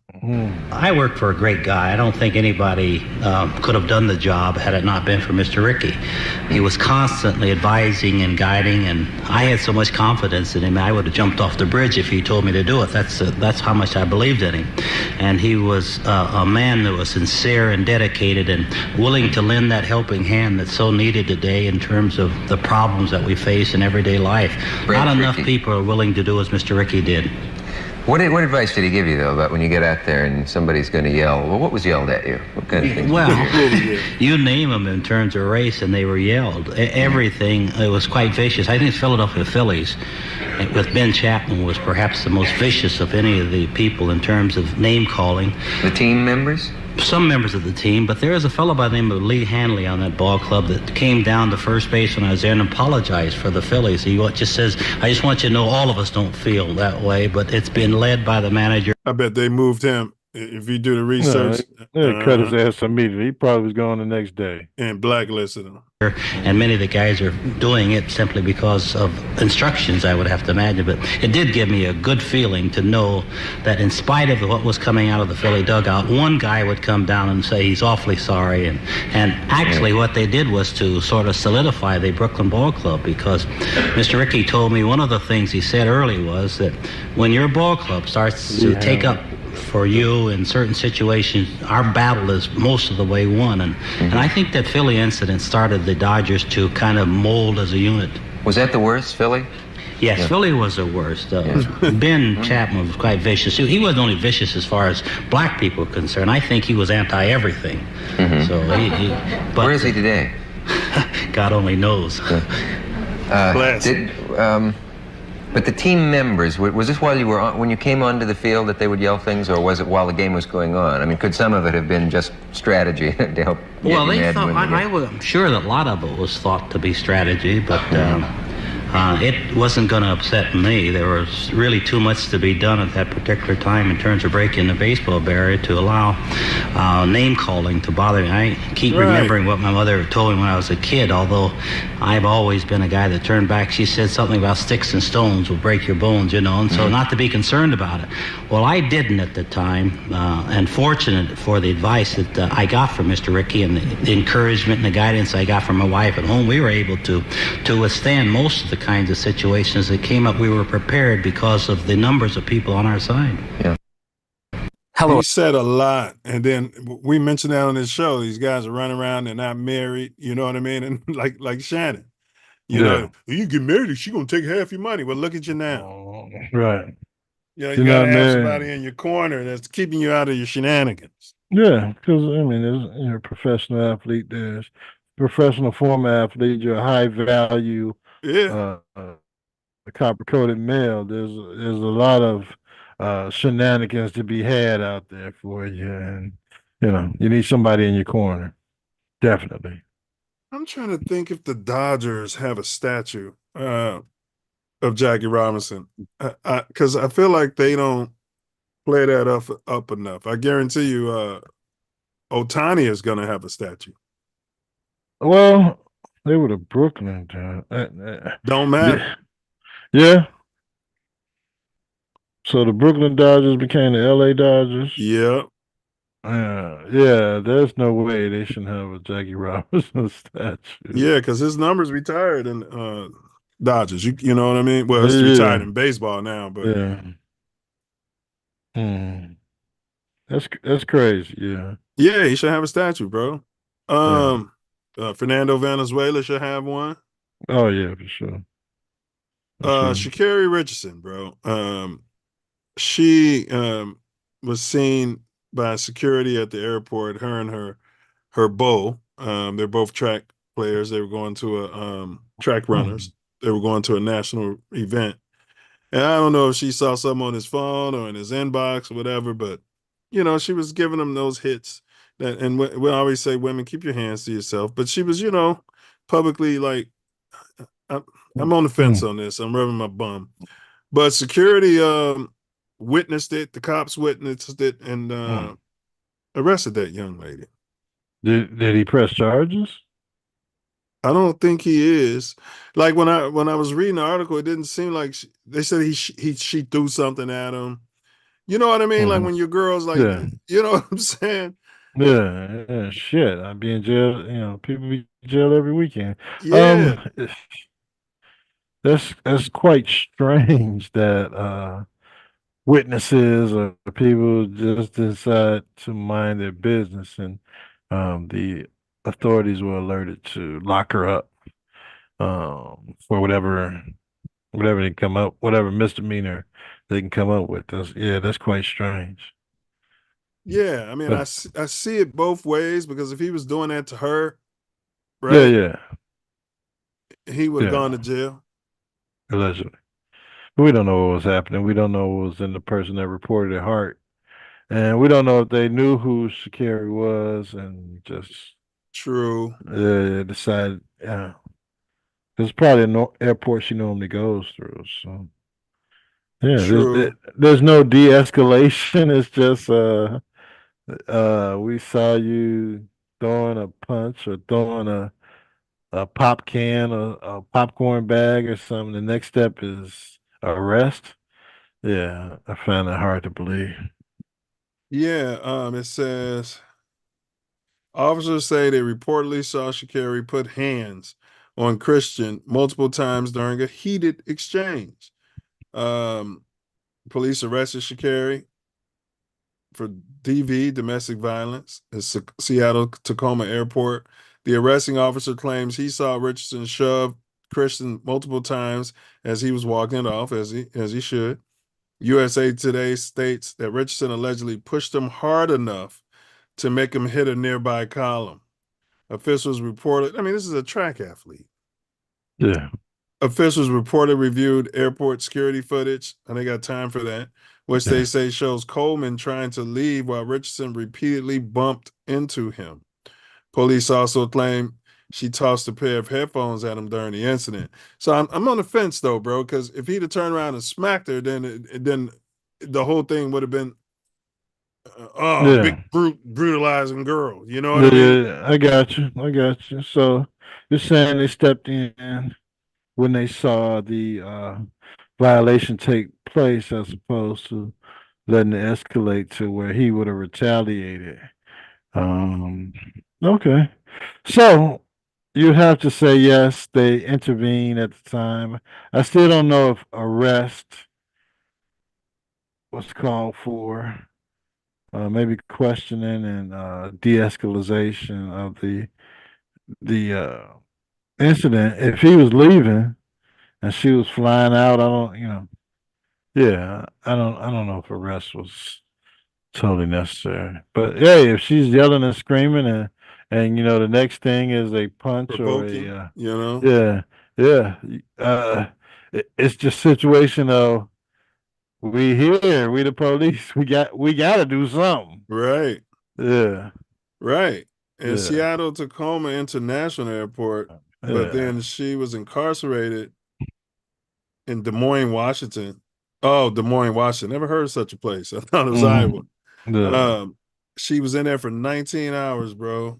I worked for a great guy. I don't think anybody could have done the job had it not been for Mr. Rickey. He was constantly advising and guiding, and I had so much confidence in him, I would have jumped off the bridge if he told me to do it. That's how much I believed in him. And he was a man that was sincere and dedicated and willing to lend that helping hand that's so needed today in terms of the problems that we face in everyday life. Not enough people are willing to do as Mr. Rickey did. what advice did he give you, though, about when you get out there and somebody's going to yell? Well, what was yelled at you? What kind of things? Well, you name them in terms of race, and they were yelled. Everything, it was quite vicious. I think the Philadelphia Phillies, with Ben Chapman, was perhaps the most vicious of any of the people in terms of name calling. The team members? Some members of the team, but there is a fellow by the name of Lee Hanley on that ball club that came down to first base when I was there and apologized for the Phillies. He just says, I just want you to know all of us don't feel that way, but it's been led by the manager. I bet they moved him. If you do the research. They cut his ass immediately. He probably was gone the next day. And blacklisted him. And many of the guys are doing it simply because of instructions, I would have to imagine. But it did give me a good feeling to know that in spite of what was coming out of the Philly dugout, one guy would come down and say he's awfully sorry. And actually what they did was to sort of solidify the Brooklyn Ball Club, because Mr. Rickey told me one of the things he said early was that when your ball club starts to take up for you in certain situations, our battle is most of the way won. And I think that Philly incident started the Dodgers to kind of mold as a unit. Was that the worst, Philly? Yes, Yeah. Philly was the worst. Ben Chapman was quite vicious. He wasn't only vicious as far as black people are concerned. I think he was anti-everything. So but Where is he today? God only knows. But the team members, was this while you were when you came onto the field that they would yell things, or was it while the game was going on? I mean, could some of it have been just strategy to help? Well, they thought. I'm sure that a lot of it was thought to be strategy, but it wasn't going to upset me. There was really too much to be done at that particular time in terms of breaking the baseball barrier to allow name calling to bother me. I keep remembering what my mother told me when I was a kid, although I've always been a guy that turned back. She said something about sticks and stones will break your bones, you know, and so not to be concerned about it. Well, I didn't at the time, and fortunate for the advice that I got from Mr. Rickey and the encouragement and the guidance I got from my wife at home, we were able to withstand most of the kinds of situations that came up. We were prepared because of the numbers of people on our side. Yeah. He said a lot, and then we mentioned that on this show. These guys are running around, they're not married, you know what I mean? And like Shannon, you know, you get married, she gonna take half your money. Well, look at you now. Right. You know, You're you gotta not have married. somebody in your corner that's keeping you out of your shenanigans. Yeah, because I mean, you're a professional athlete. There's professional former athlete. You're a high value, Yeah. copper-coated male. There's a lot of shenanigans to be had out there for you, and you know, you need somebody in your corner. Definitely. I'm trying to think if the Dodgers have a statue of Jackie Robinson, because I feel like they don't play that up enough. I guarantee you, Otani is going to have a statue. Well, they were the Brooklyn. Don't matter. Yeah. So the Brooklyn Dodgers became the LA Dodgers. Yep. Yeah, there's no way they shouldn't have a Jackie Robinson statue. Yeah, because his number's retired in Dodgers. You know what I mean? Well, it's retired in baseball now, but that's crazy. Yeah. Yeah, he should have a statue, bro. Fernando Valenzuela should have one. Oh yeah, for sure. Sha'Carri Richardson, bro. She was seen by security at the airport. Her and her beau. They're both track players. They were going to a track runners. They were going to a national event, and I don't know if she saw something on his phone or in his inbox or whatever, but you know, she was giving him those hits. That, and we always say, women, keep your hands to yourself. But she was, you know, publicly like, I'm on the fence on this. I'm rubbing my bum. But security witnessed it. The cops witnessed it and arrested that young lady. Did he press charges? I don't think he is. Like when I was reading the article, it didn't seem like they said she threw something at him. You know what I mean? Like when your girl's like, you know what I'm saying? Yeah, shit. I'd be in jail. You know, people be in jail every weekend. Yeah. That's quite strange that witnesses or people just decide to mind their business, and the authorities were alerted to lock her up for whatever they come up, whatever misdemeanor they can come up with. That's quite strange. Yeah, I mean, I see it both ways, because if he was doing that to her, right? He would have gone to jail. Allegedly. But we don't know what was happening. We don't know what was in the person that reported it heart. And we don't know if they knew who Sha'Carri was and just decided, it's probably an airport she normally goes through. So there's no de-escalation. It's just we saw you throwing a punch or throwing a pop can or a popcorn bag or something. The next step is arrest. Yeah, I find that hard to believe. Yeah, it says officers say they reportedly saw Sha'Carri put hands on Christian multiple times during a heated exchange. Police arrested Sha'Carri for DV, domestic violence, at Seattle Tacoma Airport. The arresting officer claims he saw Richardson shove Christian multiple times as he was walking it off, as he should. USA Today states that Richardson allegedly pushed him hard enough to make him hit a nearby column. Officials reported, I mean, this is a track athlete. Yeah. Officials reported reviewed airport security footage, and they got time for that, which they say shows Coleman trying to leave while Richardson repeatedly bumped into him. Police also claim she tossed a pair of headphones at him during the incident. So I'm on the fence though, bro, because if he'd have turned around and smacked her, then the whole thing would have been big brutalizing girl. You know what I mean? Yeah, I got you. I got you. So you're saying they stepped in when they saw the violation take place as opposed to letting it escalate to where he would have retaliated. Okay. So you have to say yes, they intervened at the time. I still don't know if arrest was called for. Maybe questioning and de-escalation of the incident. If he was leaving and she was flying out, I don't, yeah, I don't know if arrest was totally necessary. But hey, if she's yelling and screaming and the next thing is a punch or Provoking, a you yeah, it's just situation of we here, we the police, we gotta do something. Right. Yeah. Right. And Yeah. Seattle Tacoma International Airport, but then she was incarcerated in Des Moines, Washington. Oh, Des Moines, Washington. Never heard of such a place. I thought it was Iowa. Yeah. She was in there for 19 hours, bro.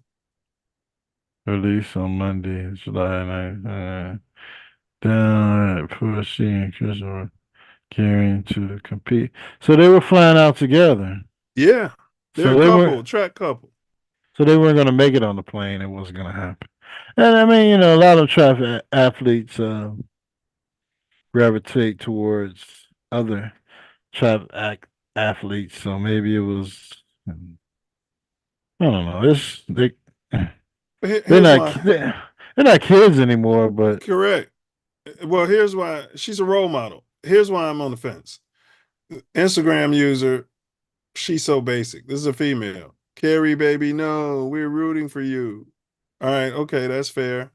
Release on Monday, July 9th. Down at Pussy and Christopher carrying to compete. So they were flying out together. Yeah. They're So a they couple, weren't track couple. so they weren't gonna make it on the plane. It wasn't gonna happen. And I mean, a lot of track athletes gravitate towards other athletes. So maybe it was I don't know. They're Here's not why. they're not kids anymore, but Correct. Well, here's why. She's a role model. Here's why I'm on the fence. Instagram user, she's so basic. This is a female. Carrie, baby, no, we're rooting for you. All right, okay, that's fair.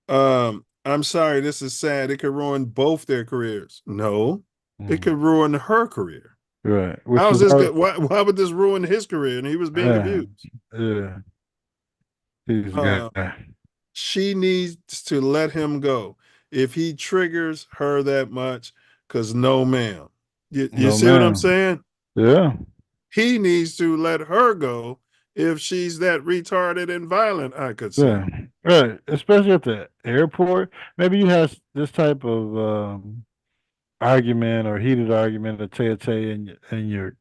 I'm sorry, this is sad. It could ruin both their careers. No, it could ruin her career. right. How is this good? Why would this ruin his career? And he was being abused. Yeah. He's Uh, she needs to let him go if he triggers her that much. Because no, ma'am. You see what I'm saying? Yeah. He needs to let her go if she's that retarded and violent, I could say. Yeah. Right. Especially at the airport. Maybe you have this type of argument or heated argument or tete in your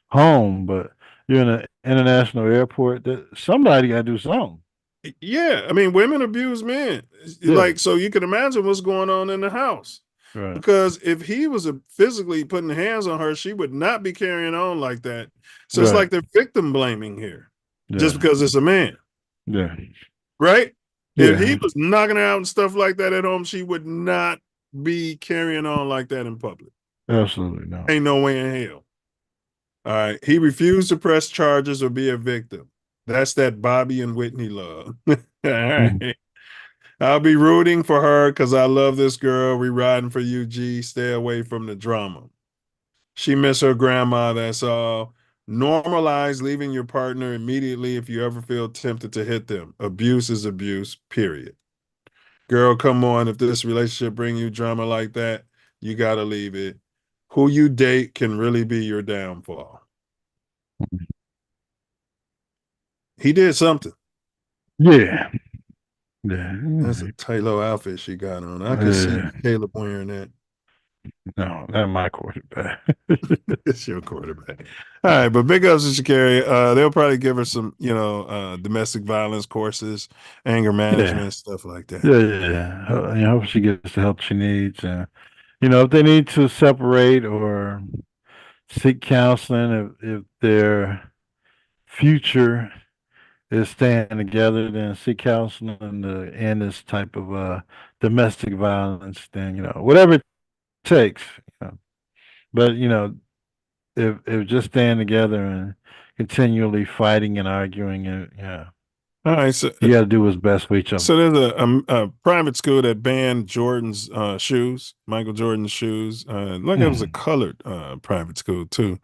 home, but you're in an international airport. That somebody got to do something. Yeah, I mean, women abuse men. Like, so you can imagine what's going on in the house. Right. Because if he was physically putting hands on her, she would not be carrying on like that. So it's Right. like they're victim blaming here just Yeah. because it's a man, Yeah. right? If Yeah. he was knocking her out and stuff like that at home, she would not be carrying on like that in public. Absolutely not. Ain't no way in hell. All right. He refused to press charges or be a victim. That's that Bobby and Whitney love. All right. I'll be rooting for her because I love this girl. We riding for you, G. Stay away from the drama. She miss her grandma, that's all. Normalize leaving your partner immediately if you ever feel tempted to hit them. Abuse is abuse, period. Girl, come on. If this relationship bring you drama like that, you got to leave it. Who you date can really be your downfall. He did something. Yeah. Yeah. That's a tight little outfit she got on. I could see Caleb wearing that. No, not my quarterback. It's your quarterback. All right, but big ups to Shakari. They'll probably give her some, domestic violence courses, anger management, stuff like that. Yeah. I hope she gets the help she needs. If they need to separate or seek counseling, if their future is staying together, then seek counseling to end this type of domestic violence, then whatever it takes. But if just staying together and continually fighting and arguing, All right, so you got to do what's best for each other. so there's a private school that banned Jordan's shoes, Michael Jordan's shoes. Look, it was a colored private school too.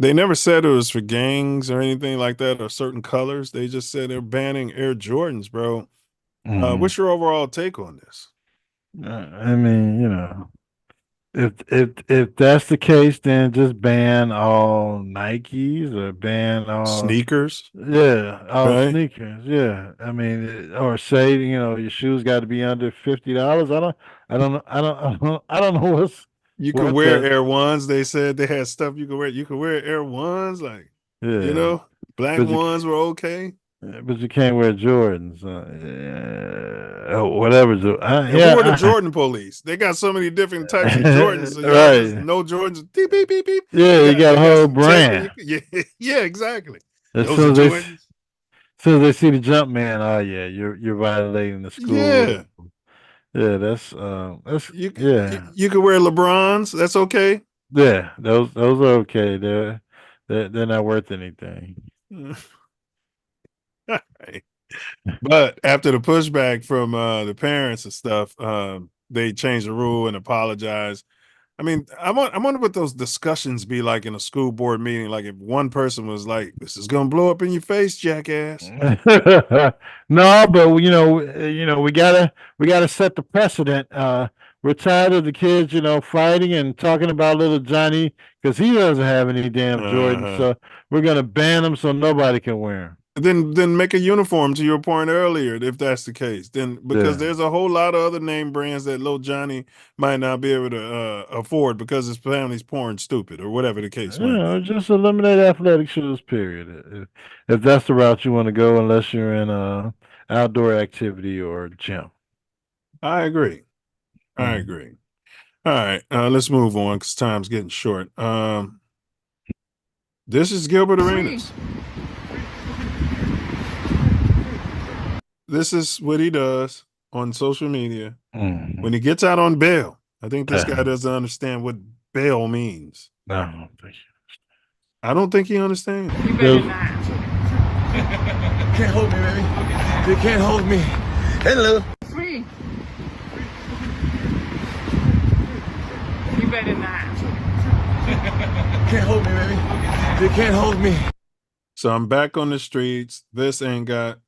They never said it was for gangs or anything like that or certain colors. They just said they're banning Air Jordans, bro. What's your overall take on this? I mean, if that's the case, then just ban all Nikes or ban all Sneakers, all right? sneakers. Yeah, I mean, or say your shoes got to be under $50. I don't know You can what wear the Air Ones. They said they had stuff you could wear. You could wear Air Ones, like yeah, black but you ones were okay. but you can't wear Jordans. Whatever. And who are the Jordan police? They got so many different types of Jordans. So y'all just right. no Jordans. Beep beep beep beep. Yeah, you got They a got whole some tape. brand. Yeah, exactly. As Those are soon as they Jordans. as soon as they see the jump man, oh yeah, you're violating the school. Yeah, Yeah, that's you can wear LeBrons. That's okay. yeah. Those are okay. They're not worth anything. Right. But after the pushback from the parents and stuff, they changed the rule and apologized. I mean, I wonder what those discussions be like in a school board meeting. Like if one person was like, "This is gonna blow up in your face, jackass." No, but we gotta set the precedent. We're tired of the kids, fighting and talking about little Johnny because he doesn't have any damn Jordans. Uh-huh. So we're gonna ban them so nobody can wear them. Then make a uniform to your point earlier, if that's the case. Then because Yeah. there's a whole lot of other name brands that little Johnny might not be able to afford because his family's poor and stupid or whatever the case might be. Just eliminate athletic shoes. Period. If that's the route you want to go, unless you're in outdoor activity or gym. I agree. I Mhm. agree. All right, let's move on because time's getting short. This is Gilbert Arenas. This is what he does on social media when he gets out on bail. I think this guy doesn't understand what bail means. No, I don't think he understands. You better not. Can't hold me, baby. You can't hold me. Hello. Free. You better not. Can't hold me, baby. You can't hold me. So I'm back on the streets. This ain't got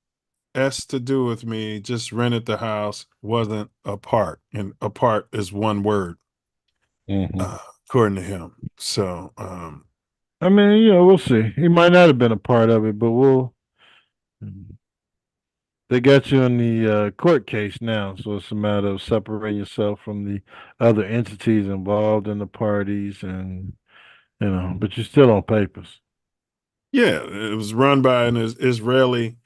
S to do with me. Just rented the house. Wasn't a part, and a part is one word, according to him. So, I mean, we'll see. He might not have been a part of it, but they got you in the court case now, so it's a matter of separating yourself from the other entities involved in the parties, and but you're still on papers. yeah, it was run by an Israeli.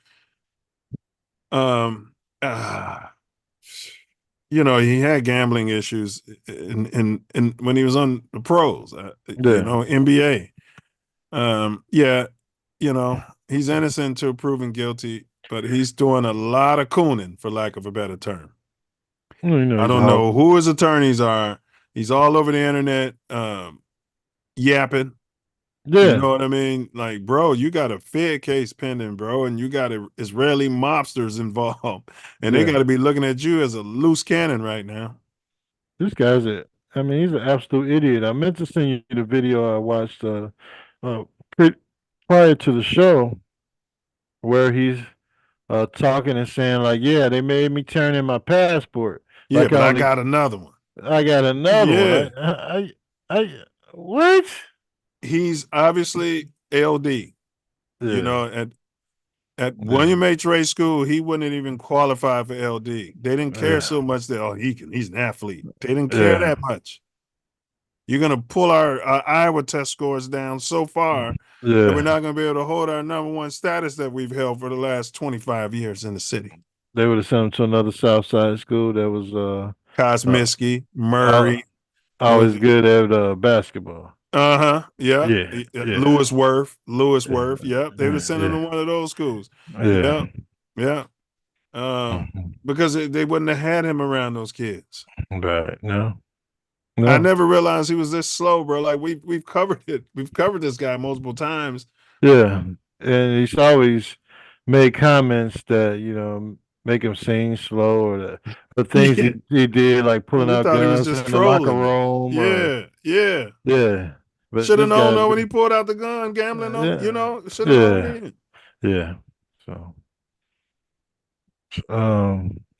He had gambling issues in when he was on the pros, NBA. He's innocent until proven guilty, but he's doing a lot of cooning, for lack of a better term. I don't know who his attorneys are. He's all over the internet, yapping. Yeah. You know what I mean? Like, bro, you got a Fed case pending, bro, and you got Israeli mobsters involved, and they got to be looking at you as a loose cannon right now. This guy's he's an absolute idiot. I meant to send you the video I watched prior to the show where he's talking and saying like, yeah, they made me turn in my passport. Yeah, like but I got another one. I got another one. What? He's obviously LD. Yeah. At William H. Ray School, he wouldn't even qualify for LD. They didn't care so much that he's an athlete. They didn't care that much. You're gonna pull our Iowa test scores down so far that we're not gonna be able to hold our #1 status that we've held for the last 25 years in the city. They would have sent him to another South Side school that was Kosmiski, Murray. Always good at basketball. Yeah. Lewis Worth. Yeah. Yep. They were sending him to one of those schools. Yeah. Yeah. because they wouldn't have had him around those kids. Right. No. I never realized he was this slow, bro. Like we've covered it. We've covered this guy multiple times. Yeah, and he's always made comments that make him sing slow, or the things Yeah. he did, like pulling We out thought he was guns just in the locker trolling. room. Yeah. Yeah. But Should have this known guy, though when he pulled out the gun, gambling on, should have known yeah, then. yeah. So,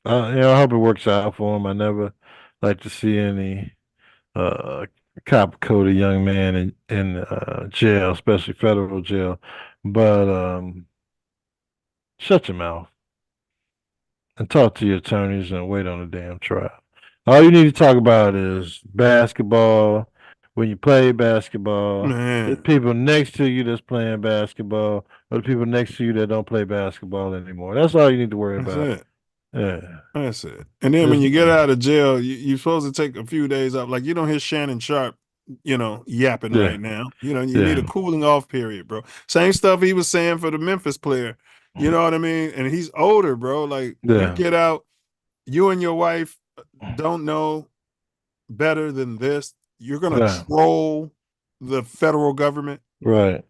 I hope it works out for him. I never like to see any cop code a young man in jail, especially federal jail. But shut your mouth and talk to your attorneys and wait on the damn trial. All you need to talk about is basketball. When you play basketball, the Man, people next to you that's playing basketball, or the people next to you that don't play basketball anymore. That's all you need to worry that's about. it. Yeah. That's it. And then when Just you get out of jail, you're supposed to take a few days off. Like you don't hear Shannon Sharp, yapping yeah. right now. You need Yeah. a cooling off period, bro. Same stuff he was saying for the Memphis player. You know what I mean? And he's older, bro. Like you Yeah. get out, you and your wife don't know better than this. You're gonna Yeah. troll the federal government Right.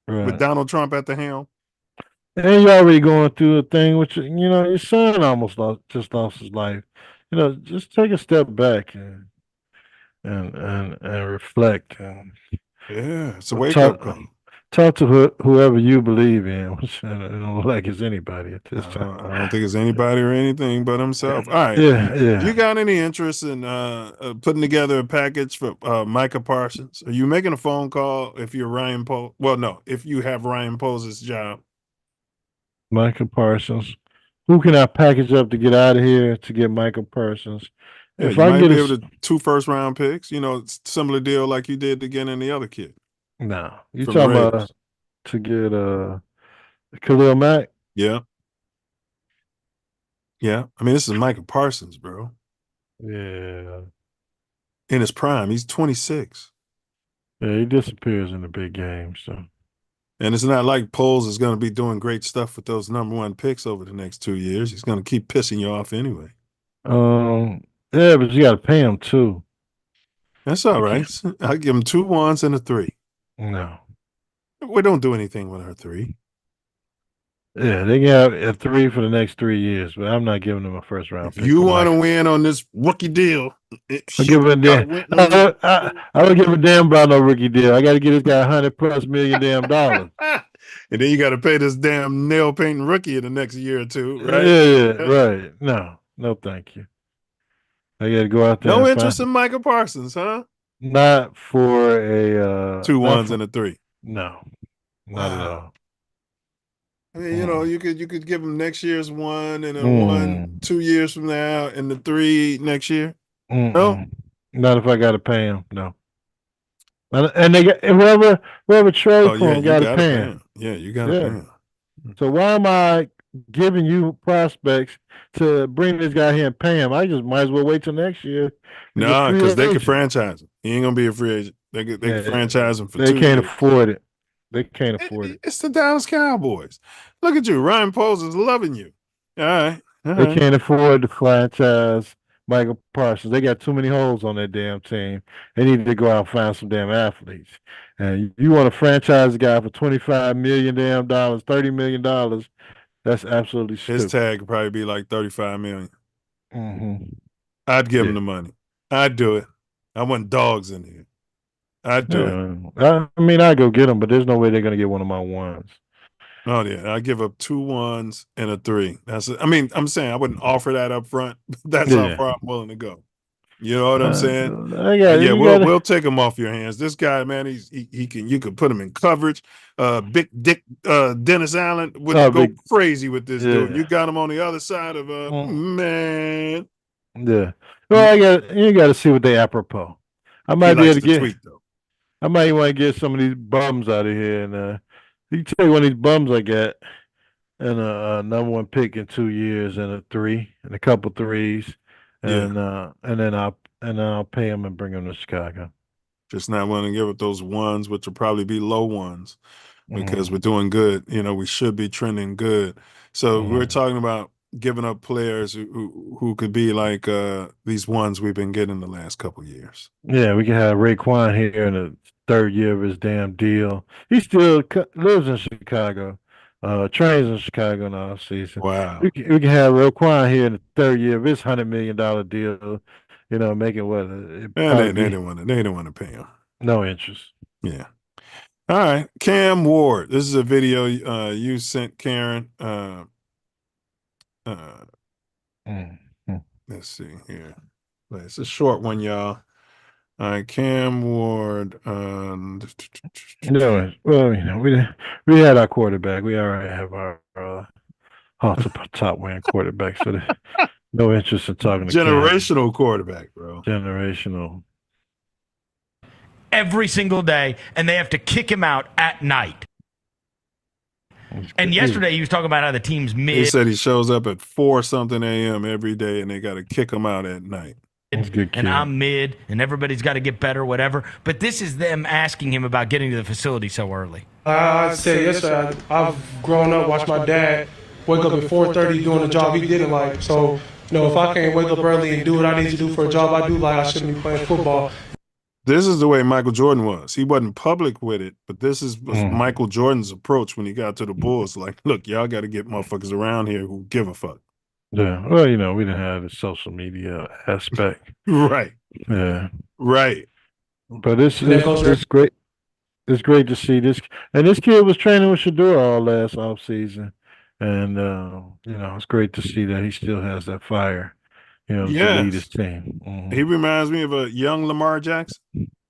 with Right. Donald Trump at the helm. And you're already going through a thing which your son almost just lost his life. Just take a step back and reflect and Yeah, it's a wake talk up call. talk to whoever you believe in, which I don't look like it's anybody at this time. I don't think it's anybody or anything but himself. All right. Yeah, You yeah. got any interest in putting together a package for Micah Parsons? Are you making a phone call if you're Ryan Poe? Well, no, if you have Ryan Poe's job. Michael Parsons. Who can I package up to get out of here to get Michael Parsons? Yeah, If you I can might get be able to 2 first-round picks. It's similar deal like you did to get in the other kid no, you from the talking Raiders. about to get Khalil Mack? Yeah. Yeah. I mean, this is Micah Parsons, bro. Yeah. In his prime. He's 26. Yeah, he disappears in the big game, so. And it's not like Poles is going to be doing great stuff with those number 1 picks over the next 2 years. He's going to keep pissing you off anyway. Yeah, but you got to pay him too. That's all right. I'll give him 2 1s and a 3. No. We don't do anything with our 3. Yeah, they can have a 3 for the next 3 years, but I'm not giving them a first round If pick. you want to win on this rookie deal, I'll give it a damn. I don't give a damn about no rookie deal. I got to get this guy $100+ million damn dollars. And then you got to pay this damn nail painting rookie in the next year or 2, right? Yeah, right. No, thank you. I got to go out there. No interest in Micah Parsons, huh? Not for a 2 1s and a 3. No, not at all. I mean, you could give him next year's 1 and a 1 2 years from now and the 3 next year. No, not if I got to pay him. No. And they got whoever trade for him got to pay him. Yeah, you got to pay him. So why am I giving you prospects to bring this guy here and pay him? I just might as well wait till next year. No, because they could franchise him. He ain't gonna be a free agent. They could franchise him for 2 years. They can't afford it. They can't afford it. It's the Dallas Cowboys. Look at you. Ryan Poles is loving you. All right. They can't afford to franchise Michael Parsons. They got too many holes on their damn team. They need to go out and find some damn athletes. And you want to franchise a guy for $25 million damn dollars, $30 million. That's absolutely stupid. His tag could probably be like $35 million. Mm-hmm. I'd give him the money. I'd do it. I want dogs in here. I'd do it. I mean, I go get them, but there's no way they're gonna get one of my 1s. Oh yeah, I give up 2 1s and a 3. I'm saying I wouldn't offer that up front. That's how far I'm willing to go. You know what I'm saying? We'll take him off your hands. This guy, man, he can. You can put him in coverage. Big Dick Dennis Allen would go crazy with this dude. You got him on the other side of man. Yeah. Well, you got to see what they apropos. I might be able to get. Tweet, though. I might want to get some of these bums out of here, and you take one of these bums I got, and a number 1 pick in 2 years, and a 3, and a couple 3s, and then I'll pay him and bring him to Chicago. Just not willing to give up those 1s, which will probably be low 1s, because we're doing good. We should be trending good. So we're talking about giving up players who could be like these ones we've been getting the last couple years. Yeah, we can have Raekwon here in the third year of his damn deal. He still lives in Chicago, trains in Chicago in the off season. Wow. We can have Raekwon here in the third year of his $100 million deal. You know, making what? They didn't want to pay him. No interest. Yeah. All right, Cam Ward. This is a video you sent Karen. Let's see here. It's a short one, y'all. All right, Cam Ward. No, well, you know, we had our quarterback. We already have our top winning quarterback. So no interest in talking to generational quarterback, bro. Generational. Every single day, and they have to kick him out at night. And yesterday he was talking about how the team's mid. He said he shows up at 4-something a.m. every day, and they got to kick him out at night. And I'm mid, and everybody's got to get better, whatever. But this is them asking him about getting to the facility so early. I said yesterday, I've grown up, watched my dad wake up at 4:30 doing a job he didn't like. So, you know, if I can't wake up early and do what I need to do for a job I do like, I shouldn't be playing football. This is the way Michael Jordan was. He wasn't public with it, but this is Michael Jordan's approach when he got to the Bulls. Like, look, y'all got to get motherfuckers around here who give a fuck. Yeah. Well, you know, we didn't have the social media aspect. Right. Yeah. Right. But it's great. It's great to see this. And this kid was training with Shador all last offseason. And, you know, it's great to see that he still has that fire. You know, to lead his team. He reminds me of a young Lamar Jackson.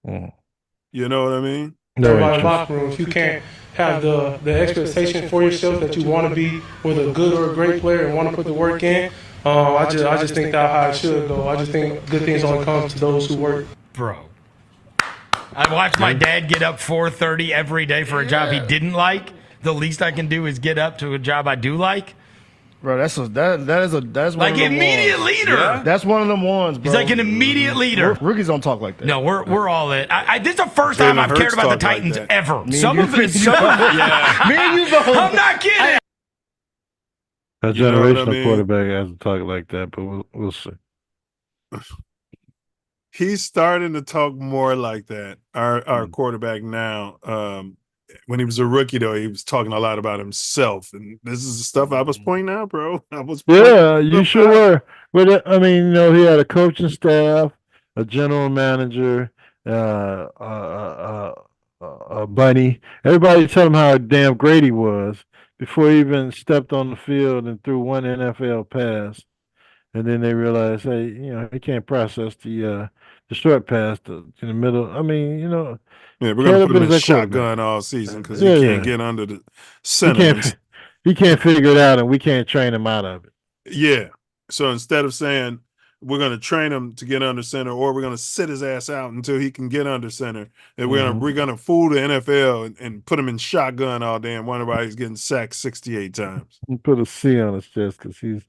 You know what I mean? Everybody in the locker room, if you can't have the expectation for yourself that you want to be with a good or a great player and want to put the work in, I just think that's how it should go. I just think good things only come to those who work. Bro, I watched my dad get up 4:30 every day for a job he didn't like. The least I can do is get up to a job I do like. Bro, that's one like of them immediate ones. leader. Yeah. That's one of them ones, bro. He's like an immediate leader. Rookies don't talk like that. No, we're all in. This is the first time I've cared about the Titans ever. Some of it, yeah. Me and you both. I'm not kidding. A generational quarterback hasn't talked like that, but we'll see. He's starting to talk more like that. Our quarterback now. When he was a rookie, though, he was talking a lot about himself, and this is the stuff I was pointing out, bro. You sure were. But I mean, you know, he had a coaching staff, a general manager, a bunny. Everybody tell him how damn great he was before he even stepped on the field and threw one NFL pass. And then they realized, hey, you know, he can't process the short pass in the middle. I mean, you know. Yeah, we're gonna put him in shotgun all season because he can't get under the center. He can't figure it out, and we can't train him out of it. Yeah. So instead of saying we're gonna train him to get under center, or we're gonna sit his ass out until he can get under center, and we're gonna fool the NFL and put him in shotgun all day and wonder why he's getting sacked 68 times. Put a C on his chest because he's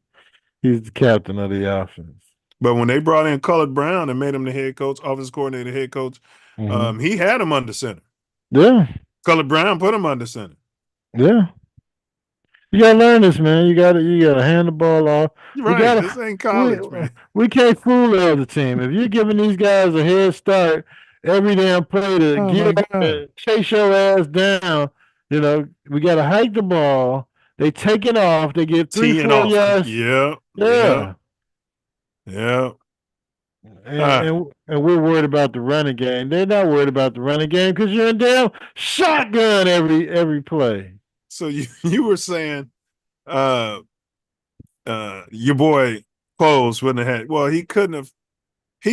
the captain of the offense. But when they brought in Colored Brown and made him the head coach, offense coordinator, head coach. He had him under center. Yeah. Colored Brown put him under center. Yeah. You gotta learn this, man. You gotta hand the ball off. Right. This ain't college, man. We can't fool the other team. If you're giving these guys a head start every damn play to get chase your ass down, you know, we gotta hike the ball. They take it off. They get 3-4 yards. Yeah. And we're worried about the running game. They're not worried about the running game because you're in damn shotgun every play. So you were saying your boy Foles wouldn't have had, well, he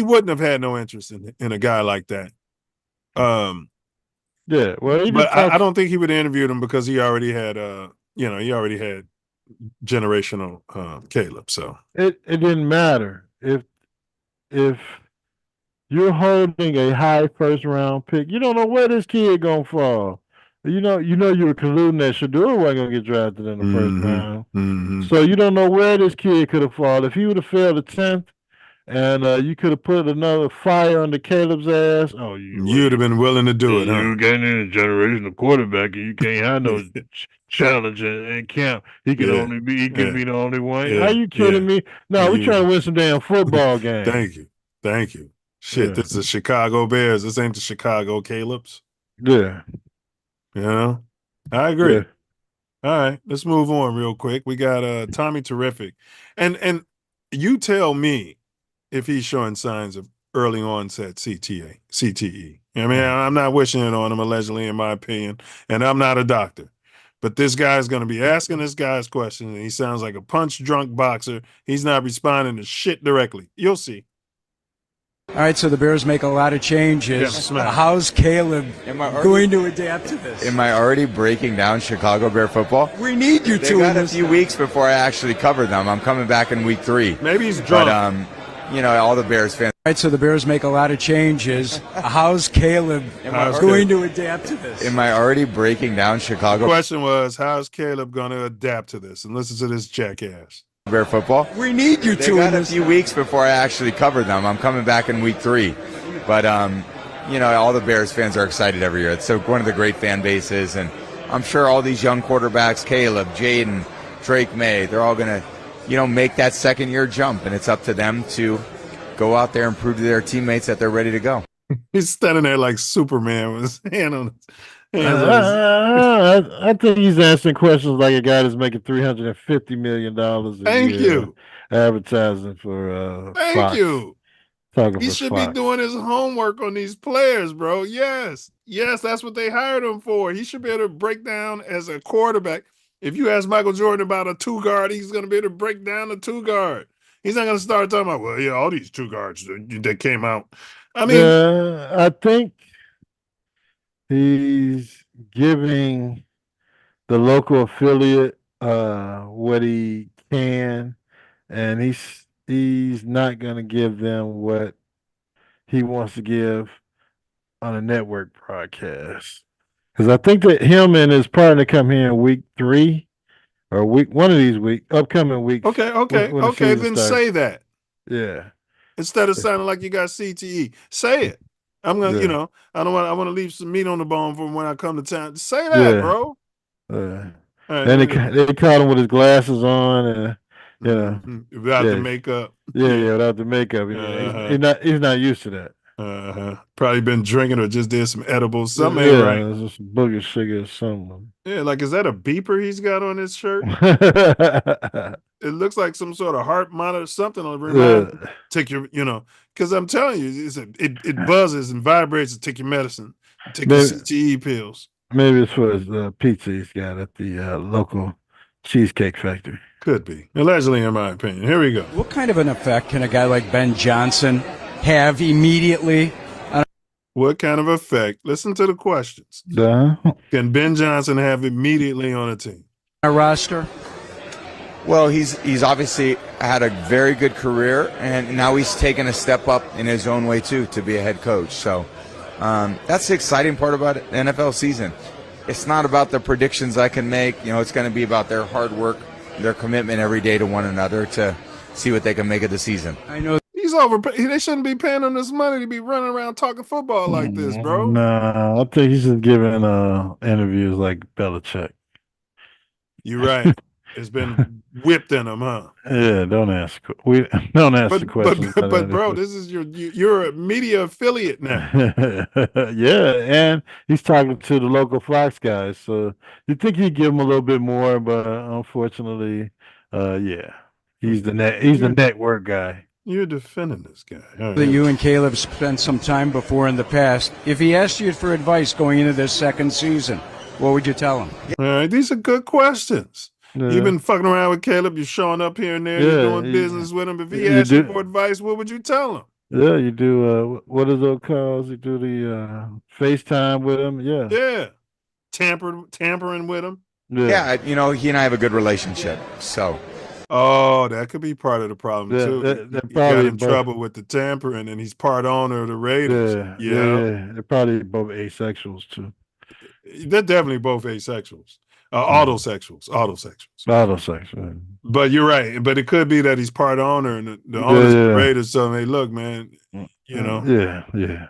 wouldn't have had no interest in a guy like that. Yeah, well, but I don't think he would have interviewed him because he already had generational Caleb. So it didn't matter if you're holding a high first round pick, you don't know where this kid gonna fall. You know you were colluding that Shador wasn't gonna get drafted in the first round. So you don't know where this kid could have fallen. If he would have failed the 10th and you could have put another fire under Caleb's ass. Oh, You'd have been willing to do it, huh? You getting in a generational quarterback, and you can't have no challenge in camp. He can only be. He can be the only one. Are you kidding me? No, we're trying to win some damn football game. Thank you. Shit, this is the Chicago Bears. This ain't the Chicago Caleb's. Yeah. You know, I agree. Yeah. All right, let's move on real quick. We got Tommy Terrific, and you tell me if he's showing signs of early onset CTE. I mean, I'm not wishing it on him, allegedly, in my opinion, and I'm not a doctor. But this guy's going to be asking this guy's questions, and he sounds like a punch-drunk boxer. He's not responding to shit directly. You'll see. All right, so the Bears make a lot of changes. How's Caleb going to adapt to this? Am I already breaking down Chicago Bear football? We need you to. They got a few weeks before I actually cover them. I'm coming back in week 3. Maybe he's drunk. But, you know, all the Bears fans. All right, so the Bears make a lot of changes. How's Caleb going to adapt to this? Am I already breaking down Chicago? The question was, how's Caleb going to adapt to this? And listen to this jackass. Bear football. We need you They to. got a few weeks before I actually cover them. I'm coming back in week 3. But, you know, all the Bears fans are excited every year. It's one of the great fan bases. And I'm sure all these young quarterbacks, Caleb, Jaden, Drake May, they're all going to, you know, make that second-year jump. And it's up to them to go out there and prove to their teammates that they're ready to go. He's standing there like Superman with his hand on his I think he's answering questions like a guy that's making $350 million a Thank year you. advertising for Thank Fox. you. Talking He for should Fox. be doing his homework on these players, bro. Yes, that's what they hired him for. He should be able to break down as a quarterback. If you ask Michael Jordan about a 2 guard, he's going to be able to break down a 2 guard. He's not going to start talking about, well, yeah, all these 2 guards that came out. I mean, I think he's giving the local affiliate what he can, and he's not going to give them what he wants to give on a network broadcast. Because I think that him and his partner come here in week 3 or one of these upcoming weeks. okay, when the season then starts. say that. Yeah. Instead of sounding like you got CTE, say it. I'm gonna, Yeah. you know, I want to leave some meat on the bone for when I come to town. Say that, Yeah. bro. And All right, they here we caught him with his glasses on, and you know, without the makeup. Yeah, without the makeup. He's not used to that. Probably been drinking or just did some edibles. Something ain't Yeah, right. it's just booger sugar or something. Yeah, like is that a beeper he's got on his shirt? It looks like some sort of heart monitor, something to remind take your, you know, because I'm telling you, it buzzes and vibrates to take your medicine, take your CTE pills. Maybe it's for his pizza he's got at the local cheesecake factory. Could be. Allegedly, in my opinion. Here we go. What kind of an effect can a guy like Ben Johnson have immediately? What kind of effect? Listen to the questions. Can Ben Johnson have immediately on a team? A roster? Well, he's obviously had a very good career, and now he's taken a step up in his own way, too, to be a head coach. So that's the exciting part about the NFL season. It's not about the predictions I can make. You know, it's going to be about their hard work, their commitment every day to one another to see what they can make of the season. I know. He's overpaid. They shouldn't be paying him this money to be running around talking football like this, bro. Nah, I think he's just giving interviews like Belichick. You're right. It's been whipped in him, huh? Yeah, don't ask the questions. But bro, this is you're a media affiliate now. Yeah, and he's talking to the local Fox guys, so you think he'd give him a little bit more, but unfortunately, yeah, he's the network guy. You're defending this guy. All That right. you and Caleb spent some time before in the past. If he asked you for advice going into this second season, what would you tell him? All right, these are good questions. Yeah. You've been fucking around with Caleb. You're showing up here and there. You're doing business with him. If he asked you for advice, what would you tell him? Yeah, you do. What are those calls? You do the FaceTime with him. Yeah. Yeah. Tampering with him. Yeah, you know, he and I have a good relationship, so. Oh, that could be part of the problem Yeah, too. they're He got probably in both- trouble with the tampering, and he's part owner of the Raiders. Yeah, they're probably both asexuals too. They're definitely both asexuals, autosexuals. Autosexual. But you're right. But it could be that he's part owner, and the owners of the Raiders tell him, "Hey, look, man, you know, Yeah.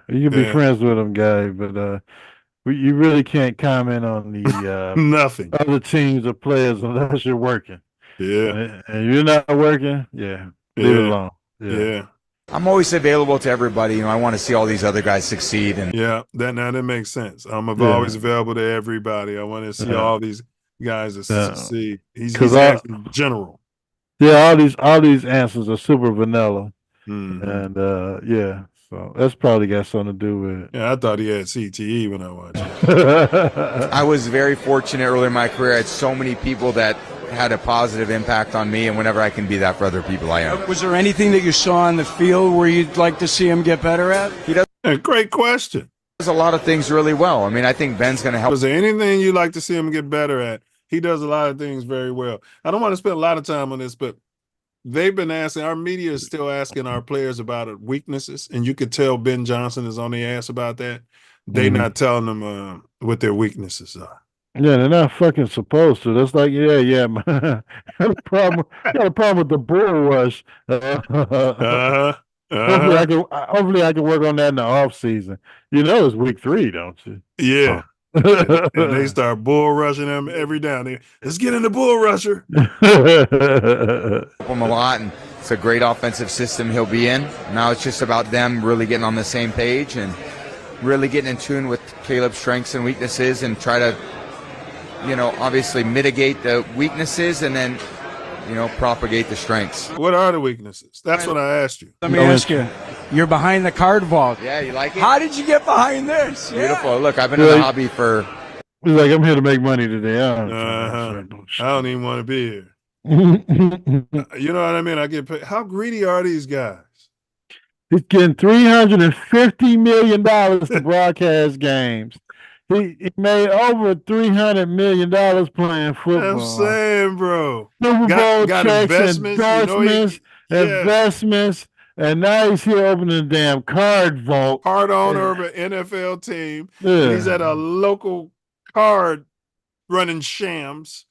You can be friends with them, guy, but you really can't comment on the nothing. other teams or players unless you're working. Yeah. And you're not working, leave it alone. Yeah. I'm always available to everybody. You know, I want to see all these other guys succeed. And that makes sense. I'm always available to everybody. I want to see all these guys that succeed. He's asking general. Yeah, all these answers are super vanilla. And so that's probably got something to do with it. Yeah, I thought he had CTE when I watched it. I was very fortunate early in my career. I had so many people that had a positive impact on me, and whenever I can be that for other people, I am. Was there anything that you saw on the field where you'd like to see him get better at? He does. Great question. Does a lot of things really well. I mean, I think Ben's going to help. Was there anything you'd like to see him get better at? He does a lot of things very well. I don't want to spend a lot of time on this, but they've been asking, our media is still asking our players about weaknesses, and you could tell Ben Johnson is on their ass about that. They're not telling them what their weaknesses are. Yeah, they're not fucking supposed to. That's like, man. got a problem with the bull rush. Hopefully I can work on that in the off season. You know, it's week 3, don't you? Yeah. And they start bull rushing him every down. Let's get in the bull rusher. Help him a lot, and it's a great offensive system he'll be in. Now it's just about them really getting on the same page and really getting in tune with Caleb's strengths and weaknesses, and try to, obviously mitigate the weaknesses and then, propagate the strengths. What are the weaknesses? That's what I asked you. Let me ask you. You're behind the card vault. Yeah, you like it? How did you get behind this? Beautiful. Look, I've been in the hobby for... He's like, I'm here to make money today. I don't even want to be here. You know what I mean? I get paid. How greedy are these guys? He's getting $350 million to broadcast games. He made over $300 million playing football. I'm saying, bro. Super Bowl got checks, investments, investments, and now he's here opening a damn card vault. Part owner of an NFL team. Yeah. He's at a local card running shams.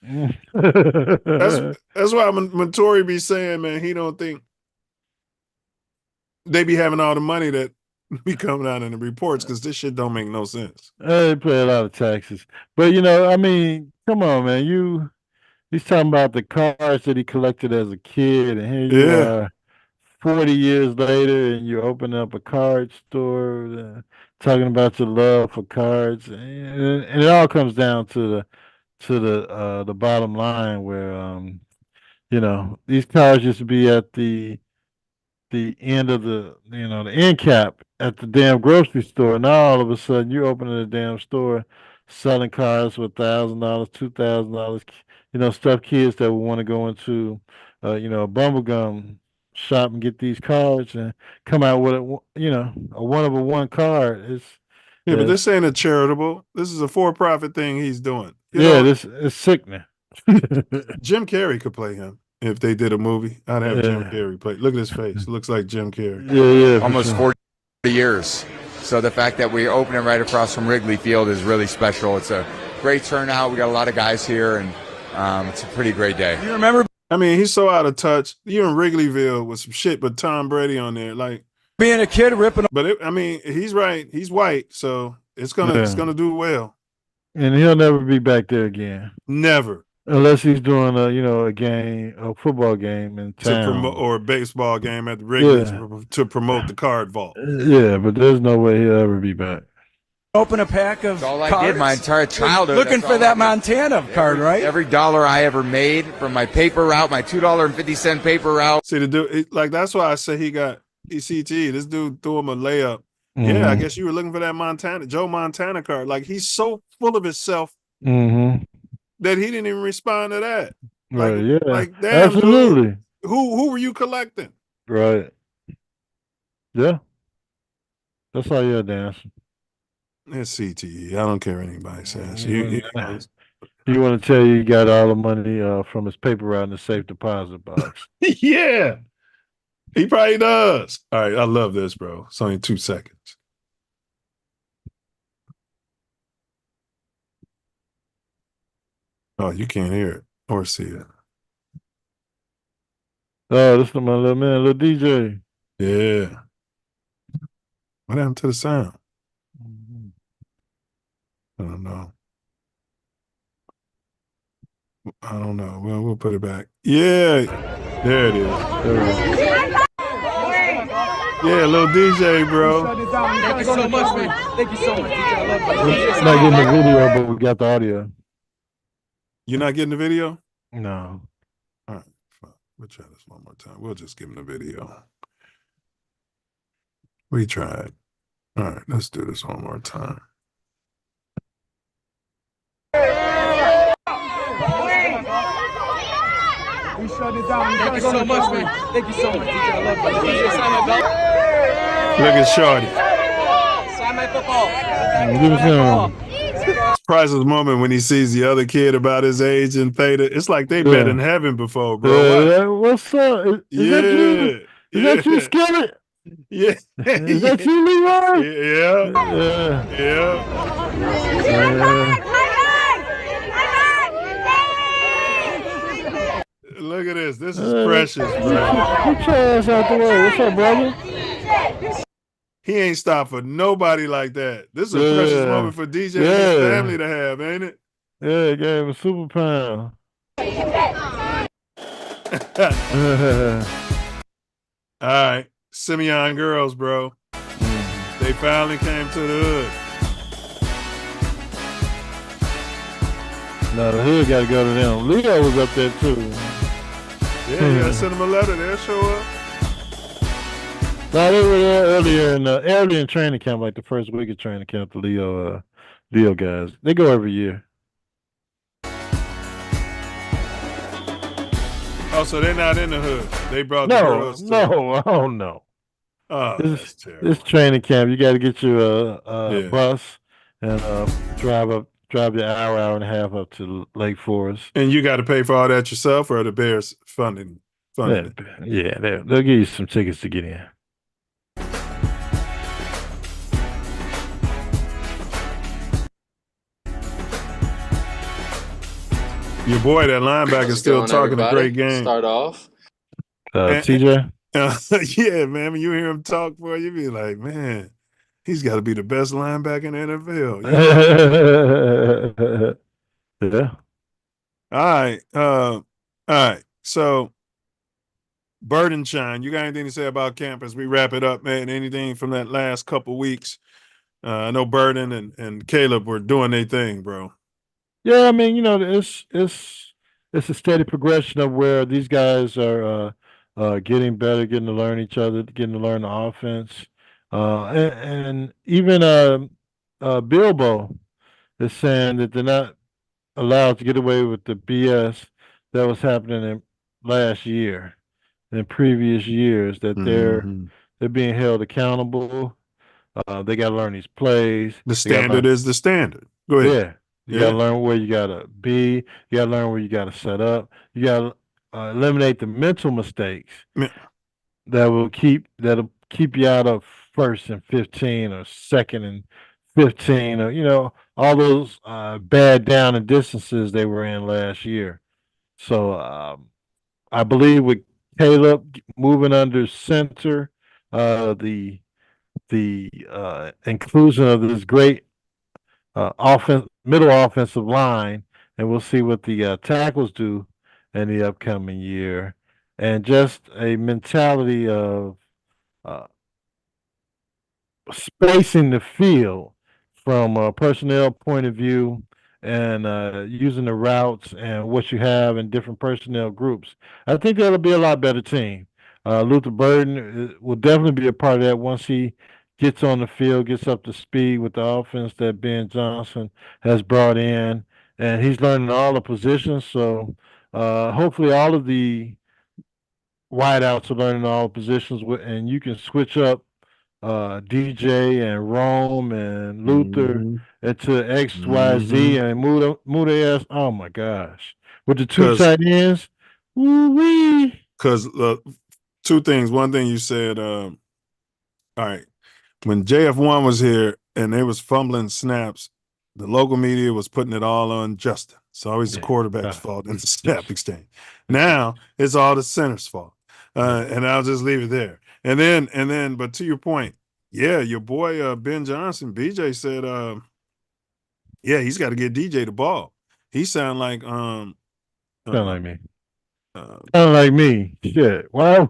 That's why when Tory be saying, man, he don't think they be having all the money that be coming out in the reports, because this shit don't make no sense. They pay a lot of taxes. But, I mean, come on, man. He's talking about the cards that he collected as a kid, and here you are 40 years later, and you open up a card store, talking about your love for cards. And it all comes down to the bottom line, where, these cards used to be at the end of the end cap at the damn grocery store. Now all of a sudden you're opening a damn store selling cars for $1,000, $2,000. Stuff kids that would want to go into a bubblegum shop and get these cards and come out with a one of a one card. But this ain't a charitable. This is a for-profit thing he's doing. This is sickening. Jim Carrey could play him. If they did a movie, I'd have Jim Carrey play. Look at his face. Looks like Jim Carrey. Yeah. Almost 40 years. So the fact that we're opening right across from Wrigley Field is really special. It's a great turnout. We got a lot of guys here, and it's a pretty great day. You remember? I mean, he's so out of touch. You're in Wrigleyville with some shit, but Tom Brady on there, like being a kid ripping. But he's right. He's white, so it's gonna do well. And he'll never be back there again. Never. Unless he's doing a football game in town, or a baseball game at the Wrigley's to promote the card vault. Yeah, but there's no way he'll ever be back. Open a pack of That's all I cards. did my entire childhood. Looking for that Montana card, right? Every dollar I ever made from my paper route, my $2.50 paper route. See, the dude, that's why I say he got ECT. This dude threw him a layup. Mm-hmm. Yeah, I guess you were looking for that Joe Montana card. Like, he's so full of himself. Mm-hmm. That he didn't even respond to that. Right, Like, damn, absolutely. Dude, who were you collecting? Right. Yeah. That's how you're dancing. It's CTE. I don't care what anybody says. You want to tell you got all the money from his paper route in the safe deposit box. Yeah. He probably does. All right, I love this, bro. It's only 2 seconds. Oh, you can't hear it or see it. Oh, this is my little man, little DJ. Yeah. What happened to the sound? I don't know. I don't know. Well, we'll put it back. Yeah. There it is. Yeah, little DJ, bro. Thank you so much, man. Thank you so much, DJ. I love you. We're not getting the video, but we got the audio. You're not getting the video? No. All right. Fine. We'll try this one more time. We'll just give him the video. We tried. All right. Let's do this one more time. We shut it down. Thank you so much, man. Thank you so much, DJ. I love you. Look at Shorty. Sign my football. Give us some. Priceless moment when he sees the other kid about his age and Theta. It's like they met in heaven before, bro. What's up? Is that you? Is that you, Skillet? Yeah. Is that you, Leroy? Look at this. This is precious, bro. Get your ass out the way. What's up, brother? He ain't stopped for nobody like that. This is a precious moment for DJ and his family to have, ain't it? Yeah, gave him a super pound. All right. Simeon girls, bro. They finally came to the hood. No, the hood got to go to them. Leo was up there, too. Yeah, you got to send them a letter. They'll show up. No, they were there earlier in training camp, like the first week of training camp, the Leo guys. They go every year. Oh, so they're not in the hood. They brought the girls to Oh, no. Oh, that's terrible. This training camp, you got to get you a bus and drive your hour and a half up to Lake Forest. And you got to pay for all that yourself, or the Bears funding it? Yeah, they'll give you some tickets to get in. Your boy, that linebacker, is still talking a great game. Start off. TJ? Yeah, man. When you hear him talk, boy, you be like, man, he's got to be the best linebacker in the NFL. Yeah. All right. So, Bird and Shine, you got anything to say about camp as we wrap it up, man? Anything from that last couple weeks? I know Burden and Caleb were doing their thing, bro. Yeah, I mean, it's a steady progression of where these guys are getting better, getting to learn each other, getting to learn the offense, and even Bilbo is saying that they're not allowed to get away with the BS that was happening in last year, in previous years. That they're being held accountable. They got to learn these plays. The standard is the standard. Go ahead. Yeah. You got to learn where you got to be. You got to learn where you got to set up. You got to eliminate the mental mistakes that'll keep you out of 1st and 15 or 2nd and 15 or all those bad down and distances they were in last year. So I believe with Caleb moving under center, the inclusion of this great middle offensive line, and we'll see what the tackles do in the upcoming year, and just a mentality of spacing the field from a personnel point of view, and using the routes and what you have in different personnel groups. I think that'll be a lot better team. Luther Burden will definitely be a part of that once he gets on the field, gets up to speed with the offense that Ben Johnson has brought in, and he's learning all the positions. So hopefully all of the wideouts are learning all the positions, and you can switch up DJ and Rome and Luther into XYZ and move their ass. Oh my gosh. With the two tight ends. Woo-wee. Because two things. One thing you said, all right, when JF1 was here and they was fumbling snaps, the local media was putting it all on Justin. It's always the Yeah. quarterback's fault in the snap exchange. Now it's all the center's fault. And I'll just leave it there. And then, but to your point, yeah, your boy Ben Johnson, BJ said, yeah, he's got to get DJ the ball. He sound like Sound like me. uh, Sound like me. Shit. Why are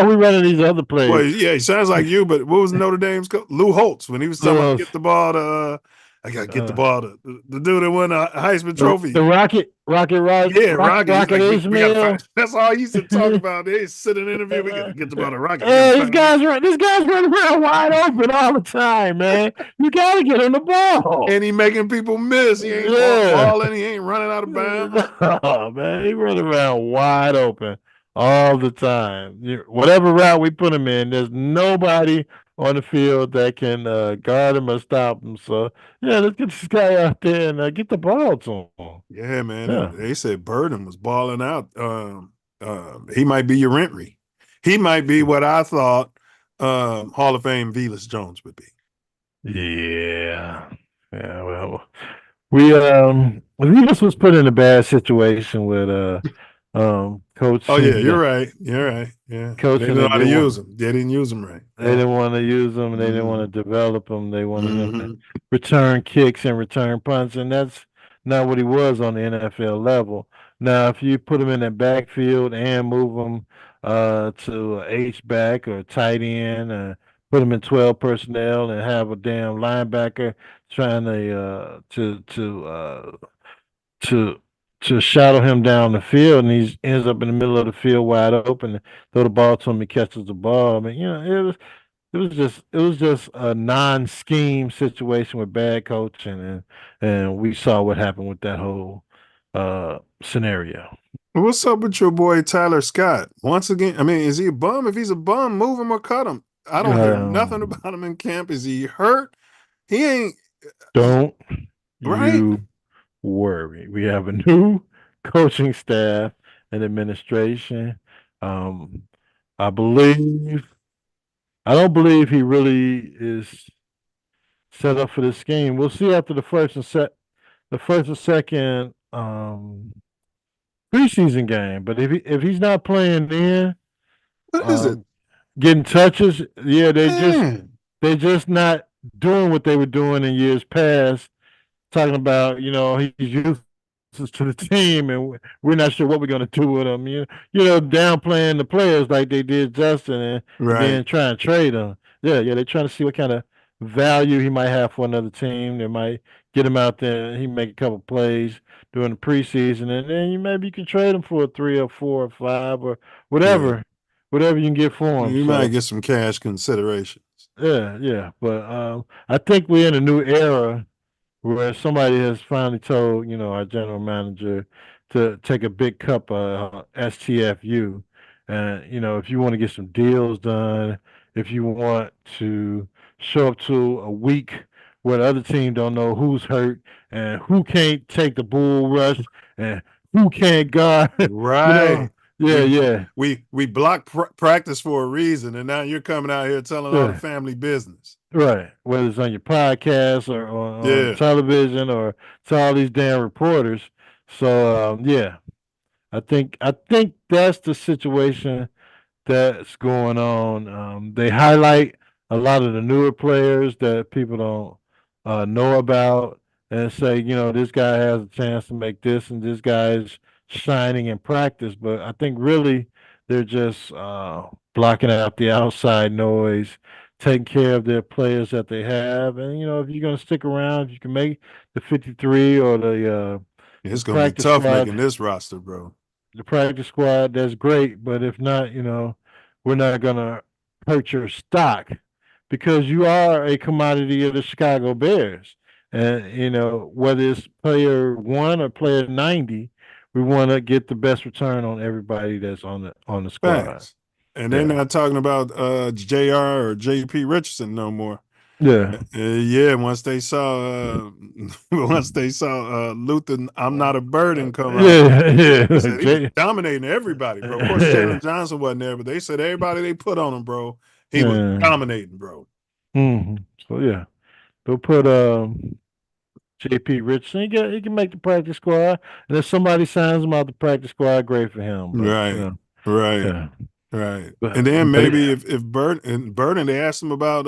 we running these other plays? well, yeah, he sounds like you, but what was Notre Dame's coach? Lou Holtz when he was talking about Lou get the ball to I gotta get the ball to the dude that won the Heisman Trophy. The Rocket, Yeah, Rocket. He's like, we gotta Ismail. find, that's all he used to talk about. They sit in an interview. We gotta get the ball to Rocket. Hey, this guy's running around wide open all the time, man. You gotta get him the ball. And he making people miss. He ain't balling. He ain't running out of bounds. Oh man, he running around wide open all the time. Whatever route we put him in, there's nobody on the field that can guard him or stop him. So yeah, let's get this guy out there and get the ball to him. Yeah, man. Yeah. They said Burden was balling out. He might be your Rentry. He might be what I thought Hall of Fame Velas Jones would be. Yeah. Yeah, well, Vegas was put in a bad situation with coach. Oh yeah, you're right. You're right. Yeah, Coach they didn't know how to use him. They didn't use him right. They didn't want to use them. They didn't want to develop them. They wanted them to return kicks and return punts, and that's not what he was on the NFL level. Now, if you put him in that backfield and move him to a H-back or a tight end, put him in 12 personnel and have a damn linebacker trying to shadow him down the field, and he ends up in the middle of the field wide open. And throw the ball to him, he catches the ball. I mean, it was just a non-scheme situation with bad coaching, and we saw what happened with that whole scenario. What's up with your boy Tyler Scott? Once again, I mean, is he a bum? If he's a bum, move him or cut him. I don't hear nothing about him in camp. Is he hurt? He ain't. Don't right? you worry. We have a new coaching staff and administration. I don't believe he really is set up for this game. We'll see after the first and second preseason game. But if he's not playing then, what is it? Getting touches, yeah, they're just not doing what they were doing in years past. Talking about, he's useless to the team, and we're not sure what we're going to do with him. Downplaying the players like they did Justin, and then trying to trade him. Yeah, they're trying to see what kind of value he might have for another team. They might get him out there, and he make a couple plays during the preseason, and then maybe you can trade him for a 3 or 4 or 5 or whatever you can get for him. You might get some cash considerations. Yeah, but I think we're in a new era where somebody has finally told, our general manager to take a big cup of STFU. And, if you want to get some deals done, if you want to show up to a week where the other team don't know who's hurt and who can't take the bull rush and who can't guard. Right. Yeah. We block practice for a reason, and now you're coming out here telling all the family business. Right, whether it's on your podcast or on television or to all these damn reporters. So I think that's the situation that's going on. They highlight a lot of the newer players that people don't know about, and say, this guy has a chance to make this, and this guy is shining in practice. But I think really they're just blocking out the outside noise, taking care of their players that they have. And, if you're going to stick around, if you can make the 53 or the it's going to be tough making this roster, bro. The practice squad, that's great. But if not, we're not going to hurt your stock, because you are a commodity of the Chicago Bears. And, whether it's player 1 or player 90, we want to get the best return on everybody that's on the squad. Facts. And they're not talking about JR or JP Richardson no more. Yeah. Once they saw Luther, I'm not a burden come out. Yeah. They said he was dominating everybody, bro. Of course, Jalen Johnson wasn't there, but they said everybody they put on him, bro, he was dominating, bro. So yeah, they'll put JP Richardson. He can make the practice squad, and if somebody signs him out the practice squad, great for him. But Right, right, yeah. right. But, And then but maybe if Burden, they asked him about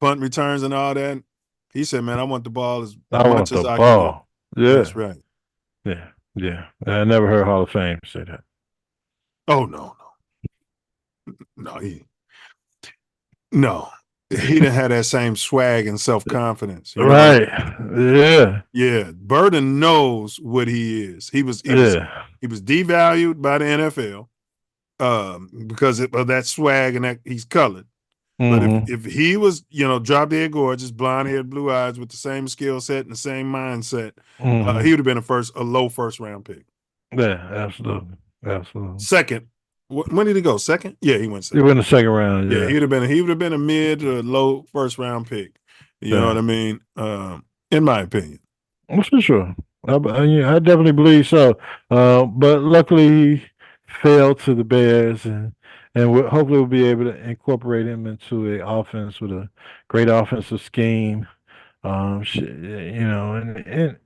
punt returns and all that. He said, "Man, I want the ball as I much want as the I can get." ball. Yeah, That's right. yeah. I never heard Hall of Fame say that. Oh no, no, no. He didn't have that same swag and self confidence. You know what Right. I mean? Yeah. Yeah. Burden knows what he is. He was Yeah. devalued by the NFL because of that swag and that he's colored. But Mm-hmm. if he was, drop dead gorgeous, blonde haired, blue eyes with the same skill set and the same mindset, Mm-hmm. he would have been a low first round pick. Yeah, absolutely. Absolutely. Second. When did he go? Second? Yeah, he went He second. went the second round. Yeah, Yeah. he would have been a mid or low first round pick. You know what I mean? In my opinion. That's for sure. I definitely believe so. But luckily he fell to the Bears, and hopefully we'll be able to incorporate him into a offense with a great offensive scheme. And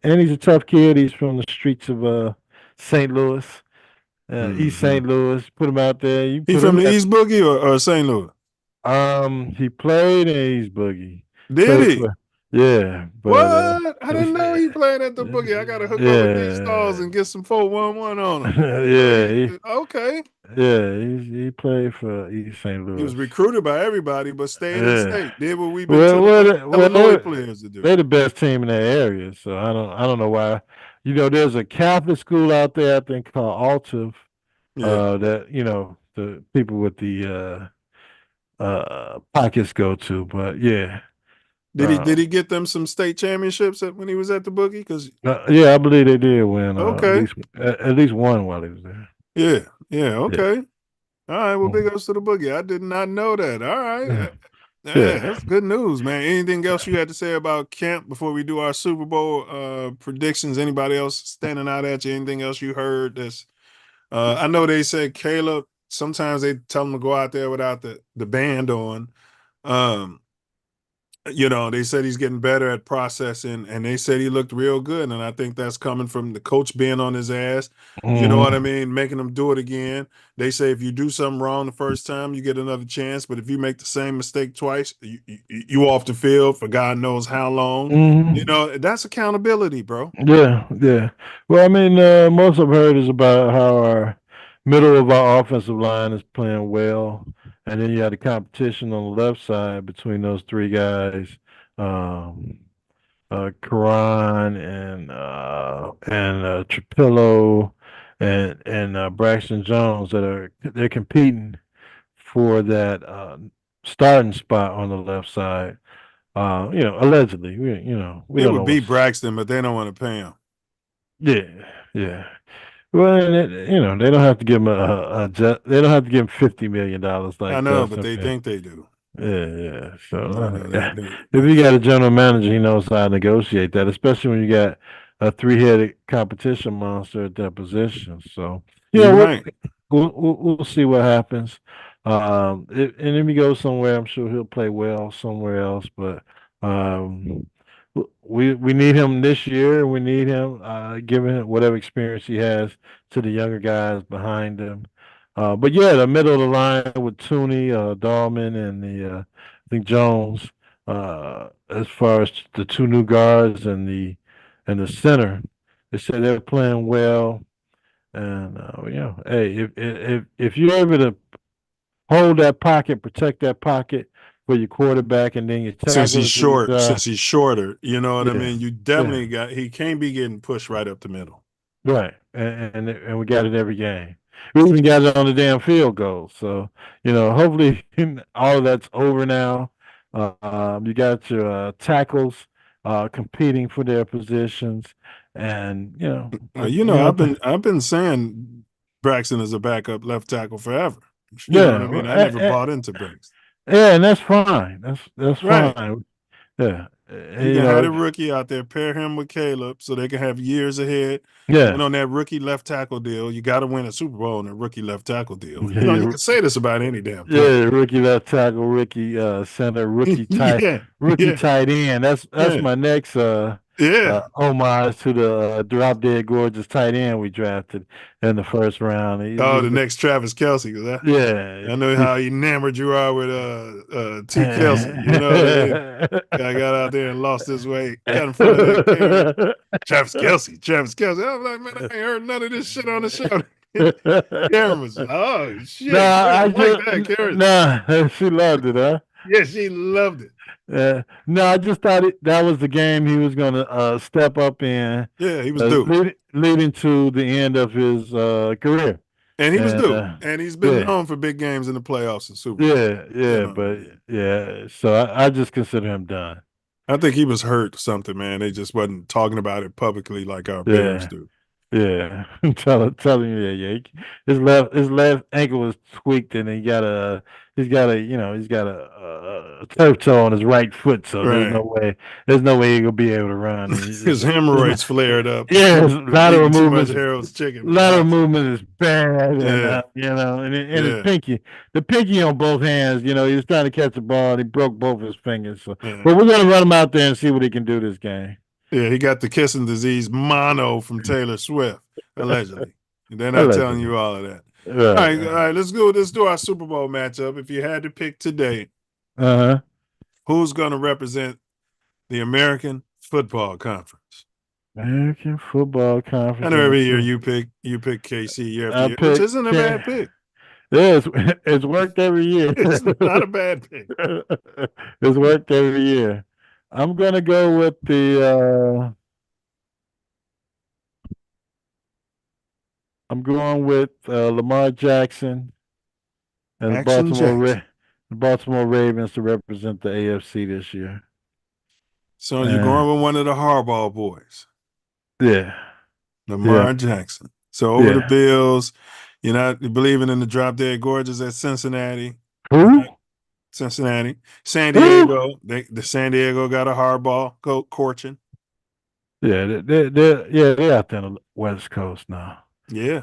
he's a tough kid. He's from the streets of St. Louis, East St. Louis. Put him out there. You He put from him the at, East Boogie or St. Louis? He played in East Boogie. Did he? Yeah, but What? I didn't know he played at the Boogie. I gotta hook up with these stars and get some 411 on him. Okay. He played for East St. He was Louis. recruited by everybody, but stayed in Yeah. state. Did what we've been telling Illinois players to do. They're the best team in that area, so I don't know why. There's a Catholic school out there, I think, called Altiv. Yeah. That the people with the pockets go to, but yeah. Did he get them some state championships when he was at the Boogie? Because yeah, I believe they did win. Okay. At least one while he was there. yeah, okay. All right, well, big ups to the Boogie. I did not know that. All right. Yeah. That's good news, man. Anything else you had to say about camp before we do our Super Bowl predictions? Anybody else standing out at you? Anything else you heard that's I know they said Caleb, sometimes they tell him to go out there without the band on. They said he's getting better at processing, and they said he looked real good. And I think that's coming from the coach being on his ass. You know what I mean? Making him do it again. They say if you do something wrong the first time, you get another chance. But if you make the same mistake twice, you off the field for God knows how long. That's accountability, bro. Yeah. Well, I mean, most I've heard is about how our middle of our offensive line is playing well, and then you had the competition on the left side between those three guys, Karan and Trapillo and Braxton Jones they're competing for that starting spot on the left side. Allegedly, we don't would know beat Braxton, but they don't want to pay him. Yeah. Well, they don't have to give him they don't have to give him $50 million like I know, us, but they think they do. Yeah. So they- if you got a general manager, he knows how to negotiate that, especially when you got a three-headed competition monster at that position. So right. we'll see what happens. And if he goes somewhere, I'm sure he'll play well somewhere else. But we need him this year. We need him, given whatever experience he has, to the younger guys behind him. But yeah, the middle of the line with Tooney, Dahlman, and I think Jones. As far as the two new guards and the center, they said they're playing well. And hey, if you're able to hold that pocket, protect that pocket for your quarterback, and then you since he's shorter, you know what I Yeah. mean? You definitely he can't be getting pushed right up the middle. Right, and we got it every game. We even got it on the damn field goal. So hopefully all of that's over now. You got your tackles competing for their positions, and I've been saying Braxton is a backup left tackle forever. You know what I mean? I never bought into Braxton. Yeah, and that's fine. That's Right. fine. Yeah, You can have a rookie out there, pair him with Caleb, so they can have years ahead. Yeah. And on that rookie left tackle deal, you got to win a Super Bowl on a rookie left tackle deal. Yeah. You can say this about any damn player. Yeah, rookie left tackle, rookie center, rookie tight, Yeah. rookie Yeah. tight end. That's Yeah. my next Yeah. homage to the drop dead gorgeous tight end we drafted in the first round. Oh, the next Travis Kelce. 'Cause Yeah. I know how enamored you are with T. Kelsey. You know what I mean? Guy got out there and lost his way. Got in front of that camera. Travis Kelce. I was like, man, I ain't heard none of this shit on the show. Karen was like, oh shit. Nah, Karen. nah, she loved it, huh? Yeah, she loved it. No, I just thought that was the game he was going to step up in. Yeah, he was due. Leading to the end of his career. And he was due. And he's been known for big games in the playoffs and Super Bowl. So I just consider him done. I think he was hurt or something, man. They just wasn't talking about it publicly like our Bears do. Yeah, telling you, his left ankle was tweaked, and he's got a turf toe on his right foot, so there's no way he'll be able to run. His hemorrhoids flared up. Yeah, lateral movement. Harold's chicken. Lateral movement is bad, Yeah. and his pinky, the pinky on both hands. He was trying to catch the ball, and he broke both his fingers. So, but we're gonna run him out there and see what he can do this game. Yeah, he got the kissing disease mono from Taylor Swift, allegedly. And they're not telling you all of that. All right, let's go. Let's do our Super Bowl matchup. If you had to pick today, who's going to represent the American Football Conference? American Football Conference. I know every year you pick KC year after year, which isn't a bad pick. Yeah, it's worked every year. It's not a bad pick. It's worked every year. I'm gonna go with the. I'm going with Lamar Jackson and the Baltimore Ravens to represent the AFC this year. So you're going with one of the Harbaugh boys. Yeah. Lamar Jackson. So over the Bills, you're not believing in the drop dead gorgeous at Cincinnati. Who? Cincinnati. San Diego. The San Diego got a Harbaugh coaching. Yeah, they're out there on the West Coast now. Yeah.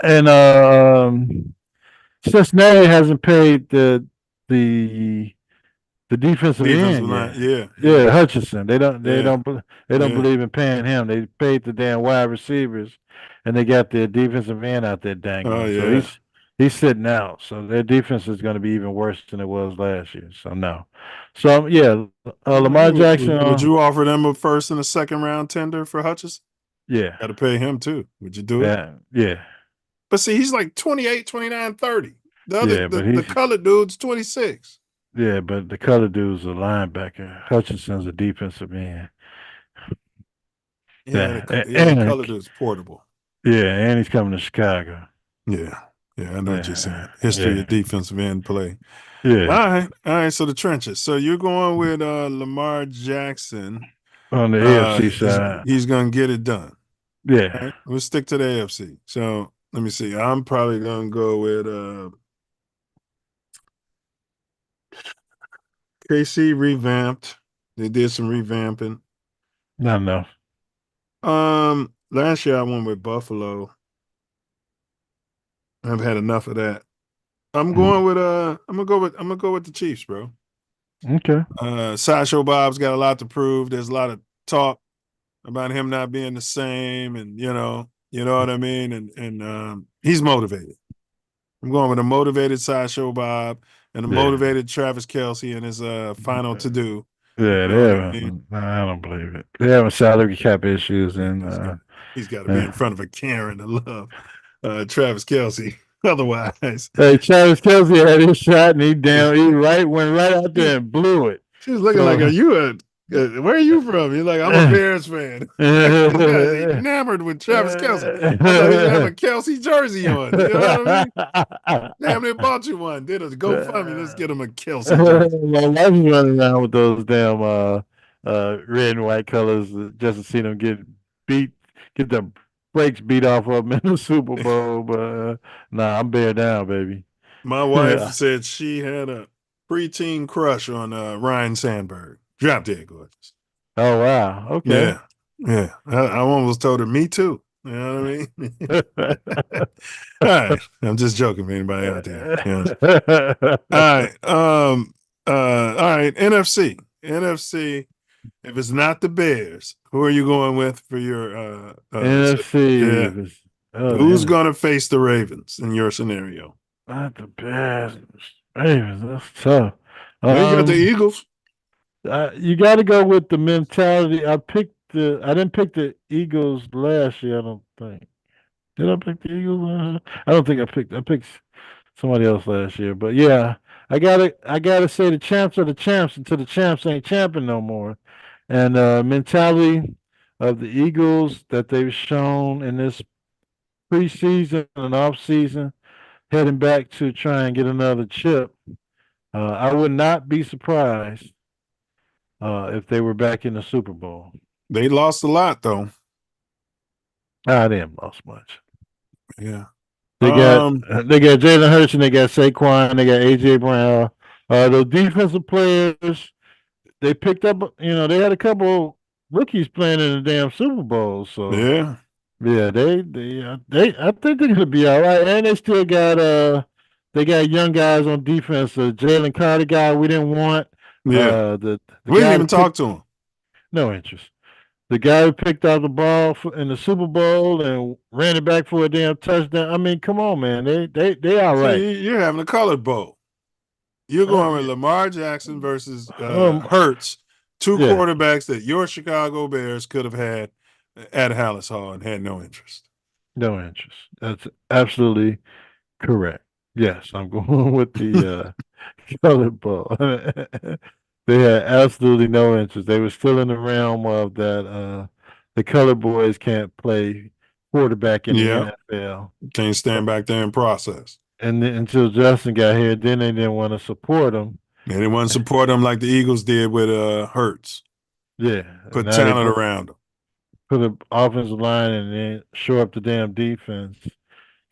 And Cincinnati hasn't paid the defensive end yet. Yeah, Hutchinson. They don't believe in paying him. They paid the damn wide receivers, and they got their defensive end out there dangling. Oh yeah. So he's sitting out. So their defense is going to be even worse than it was last year. So no. So Lamar Jackson. Would you offer them a first and a second round tender for Hutchinson? Yeah. Got to pay him too. Would you do it? Yeah. But see, he's like 28, 29, 30. The other, the colored dude's 26. Yeah, but the colored dude's a linebacker. Hutchinson's a defensive end. The colored dude's portable. Yeah, and he's coming to Chicago. Yeah, I know what you're saying. History of defensive end play. Yeah. All right. So the trenches. So you're going with Lamar Jackson on the AFC side. He's going to get it done. Yeah. Right? We'll stick to the AFC. So let me see. I'm probably going to go with KC revamped. They did some revamping. Not enough. Last year I went with Buffalo. I've had enough of that. I'm going with I'm gonna go with the Chiefs, bro. Okay. Sideshow Bob's got a lot to prove. There's a lot of talk about him not being the same, and you know what I mean, and he's motivated. I'm going with a motivated Sideshow Bob and a motivated Travis Kelce in his final to do. Yeah, I don't believe it. They have salary cap issues, and he's got to be in front of a Karen to love Travis Kelce. Otherwise, hey, Travis Kelce had his shot, and he went right out there and blew it. She was looking like, "Are you where are you from?" He's like, "I'm a Bears fan." This guy's enamored with Travis Kelce. I thought he have a Kelce jersey on. You know what I mean? Damn, they bought you one. Did a GoFundMe. Let's get him a Kelce jersey. My wife was running around with those damn red and white colors just to see them get the brakes beat off of them in the Super Bowl. But nah, I'm bear down, baby. My wife said she had a preteen crush on Ryan Sandberg. Drop dead gorgeous. Oh wow. Okay. Yeah. I almost told her me too. You know what I mean? All right. I'm just joking for anybody out there. All right. All right. NFC. If it's not the Bears, who are you going with for your NFC. yeah. If it's, oh, Who's the going to face the Ravens in your scenario? Not the Bears. Ravens. That's tough. Well, you got the Eagles. You got to go with the mentality. I didn't pick the Eagles last year. I don't think. Did I pick the Eagles? I don't think I picked somebody else last year. But yeah, I gotta say the champs are the champs until the champs ain't champion no more. And mentality of the Eagles that they've shown in this preseason and off season, heading back to try and get another chip. I would not be surprised if they were back in the Super Bowl. They lost a lot though. They didn't lost much. Yeah. They got Jalen Hurts and they got Saquon, they got AJ Brown. Those defensive players, they picked up. They had a couple rookies playing in the damn Super Bowl. So yeah, I think they're gonna be all right. And they still got they got young guys on defense. The Jalen Carter guy we didn't want. Yeah, the we didn't guy even talk to him. No interest. The guy who picked out the ball in the Super Bowl and ran it back for a damn touchdown. I mean, come on, man. They all right. See, you're having a colored bowl. You're going with Lamar Jackson versus Hurts, two quarterbacks that your Chicago Bears could have had at Hallis Hall and had no interest. No interest. That's absolutely correct. Yes, I'm going with the colored ball. They had absolutely no interest. They were still in the realm of that the colored boys can't play quarterback in the NFL. Can't stand back there and process. And then, until Justin got here, then they didn't want to support him. They didn't want to support him like the Eagles did with Hurts. Yeah. Put talent around him. Put an offensive line and then shore up the damn defense.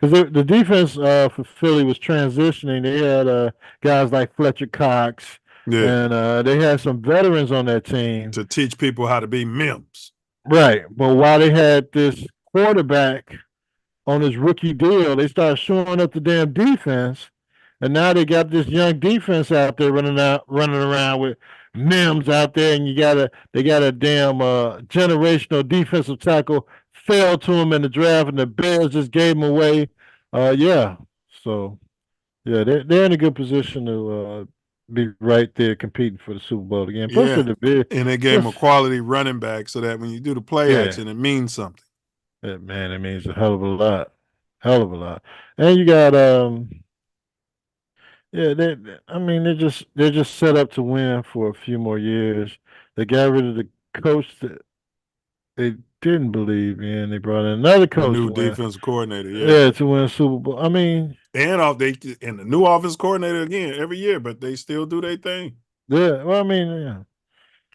Because the defense for Philly was transitioning. They had guys like Fletcher Cox. Yeah. And they had some veterans on that team. To teach people how to be Milz. Right. But while they had this quarterback on his rookie deal, they started showing up the damn defense. And now they got this young defense out there running around with Milz out there, and they got a damn generational defensive tackle fell to him in the draft, and the Bears just gave him away. So they're in a good position to be right there competing for the Super Bowl again. Plus the Bears, and they gave him a quality running back so that when you do the play action, it means something. Man, it means a hell of a lot. Hell of a lot. And you got they're just set up to win for a few more years. They got rid of the coach that they didn't believe in. They brought in another coach, new defensive coordinator. To win a Super Bowl. I mean, and the new offense coordinator again every year, but they still do their thing. Yeah, well, I mean,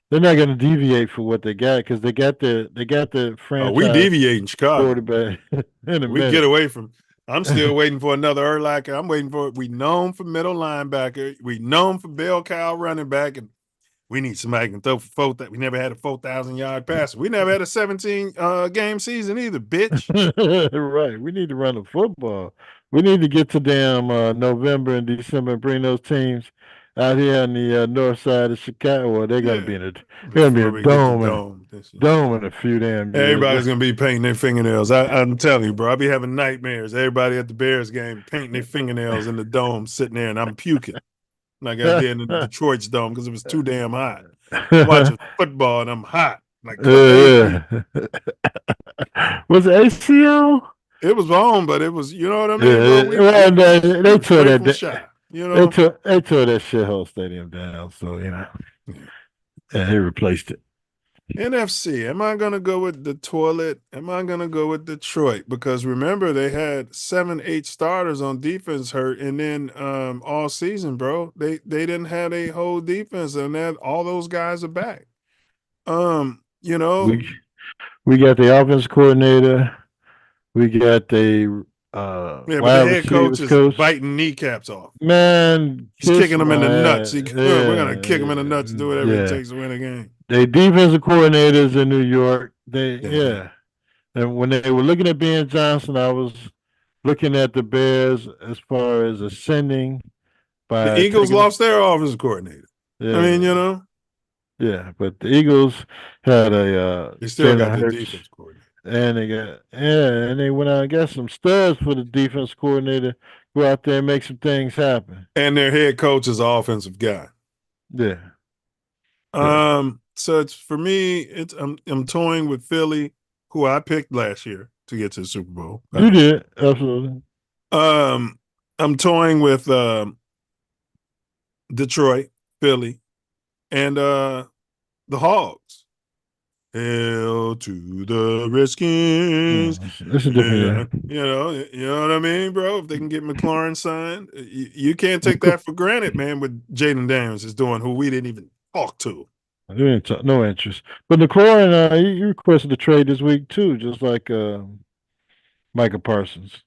they're not going to deviate for what they got because they got the franchise. We deviate in Chicago. Quarterback we get away from. I'm still waiting for another Urlacher. I'm waiting for. We known for middle linebacker. We known for bell cow running back, and we need somebody who can throw for 4,000. We never had a 4,000-yard passer. We never had a 17 game season either, bitch. Right. We need to run the football. We need to get to damn November and December and bring those teams out here on the north side of Chicago. Well, they're going to be in a dome in a few damn years. Everybody's going to be painting their fingernails. I'm telling you, bro. I'll be having nightmares. Everybody at the Bears game painting their fingernails in the dome, sitting there, and I'm puking. Like I did in the Detroit's dome because it was too damn hot. I'm watching football and I'm hot. Like, was it ACL? It was on, but it was, you know what I mean? They tore that shot. You know, they tore that shithole stadium down. So they replaced it. NFC. Am I gonna go with the toilet? Am I gonna go with Detroit? Because remember, they had 7-8 starters on defense hurt, and then all season, bro, they didn't have a whole defense, and then all those guys are back. We got the offense coordinator. We got the but the head coach is biting kneecaps off. Man, he's kicking them in the nuts. We're gonna kick him in the nuts and do whatever it takes to win a game. They defensive coordinators in New York. And when they were looking at Ben Johnson, I was looking at the Bears as far as ascending. The Eagles lost their offensive coordinator. I mean, Yeah, but the Eagles had a They still got Jalen the Hurts, defense coordinator. and they went out and got some studs for the defense coordinator. Go out there and make some things happen. And their head coach is an offensive guy. Yeah. So it's for me, I'm toying with Philly, who I picked last year to get to the Super Bowl. You did, absolutely. I'm toying with Detroit, Philly, and the Hogs. Hail to the Redskins. It's a different You know what I mean, bro? If they can get McLaurin signed, you can't take that for granted, man, with Jaden Daniels is doing who we didn't even talk to. No interest. But McLaurin, he requested a trade this week too, just like Micah Parsons.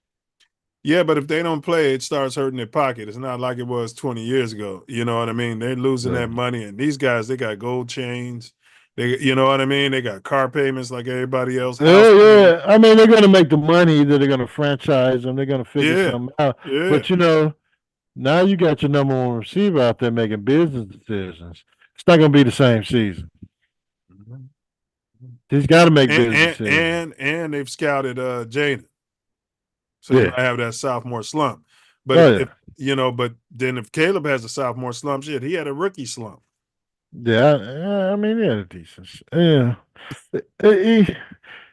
Yeah, but if they don't play, it starts hurting their pocket. It's not like it was 20 years ago. You know what I mean? They're losing that money. And these guys, they got gold chains. You know what I mean? They got car payments like everybody else. Yeah. I mean, they're going to make the money. Either they're going to franchise them. They're going to figure something out. Yeah. But, now you got your number one receiver out there making business decisions. It's not going to be the same season. He's got to make business decisions. And they've scouted Jaden. So Yeah. you might have that sophomore slump. But but then if Caleb has a sophomore slump, shit, he had a rookie slump. Yeah, I mean, he had a decent. Yeah. He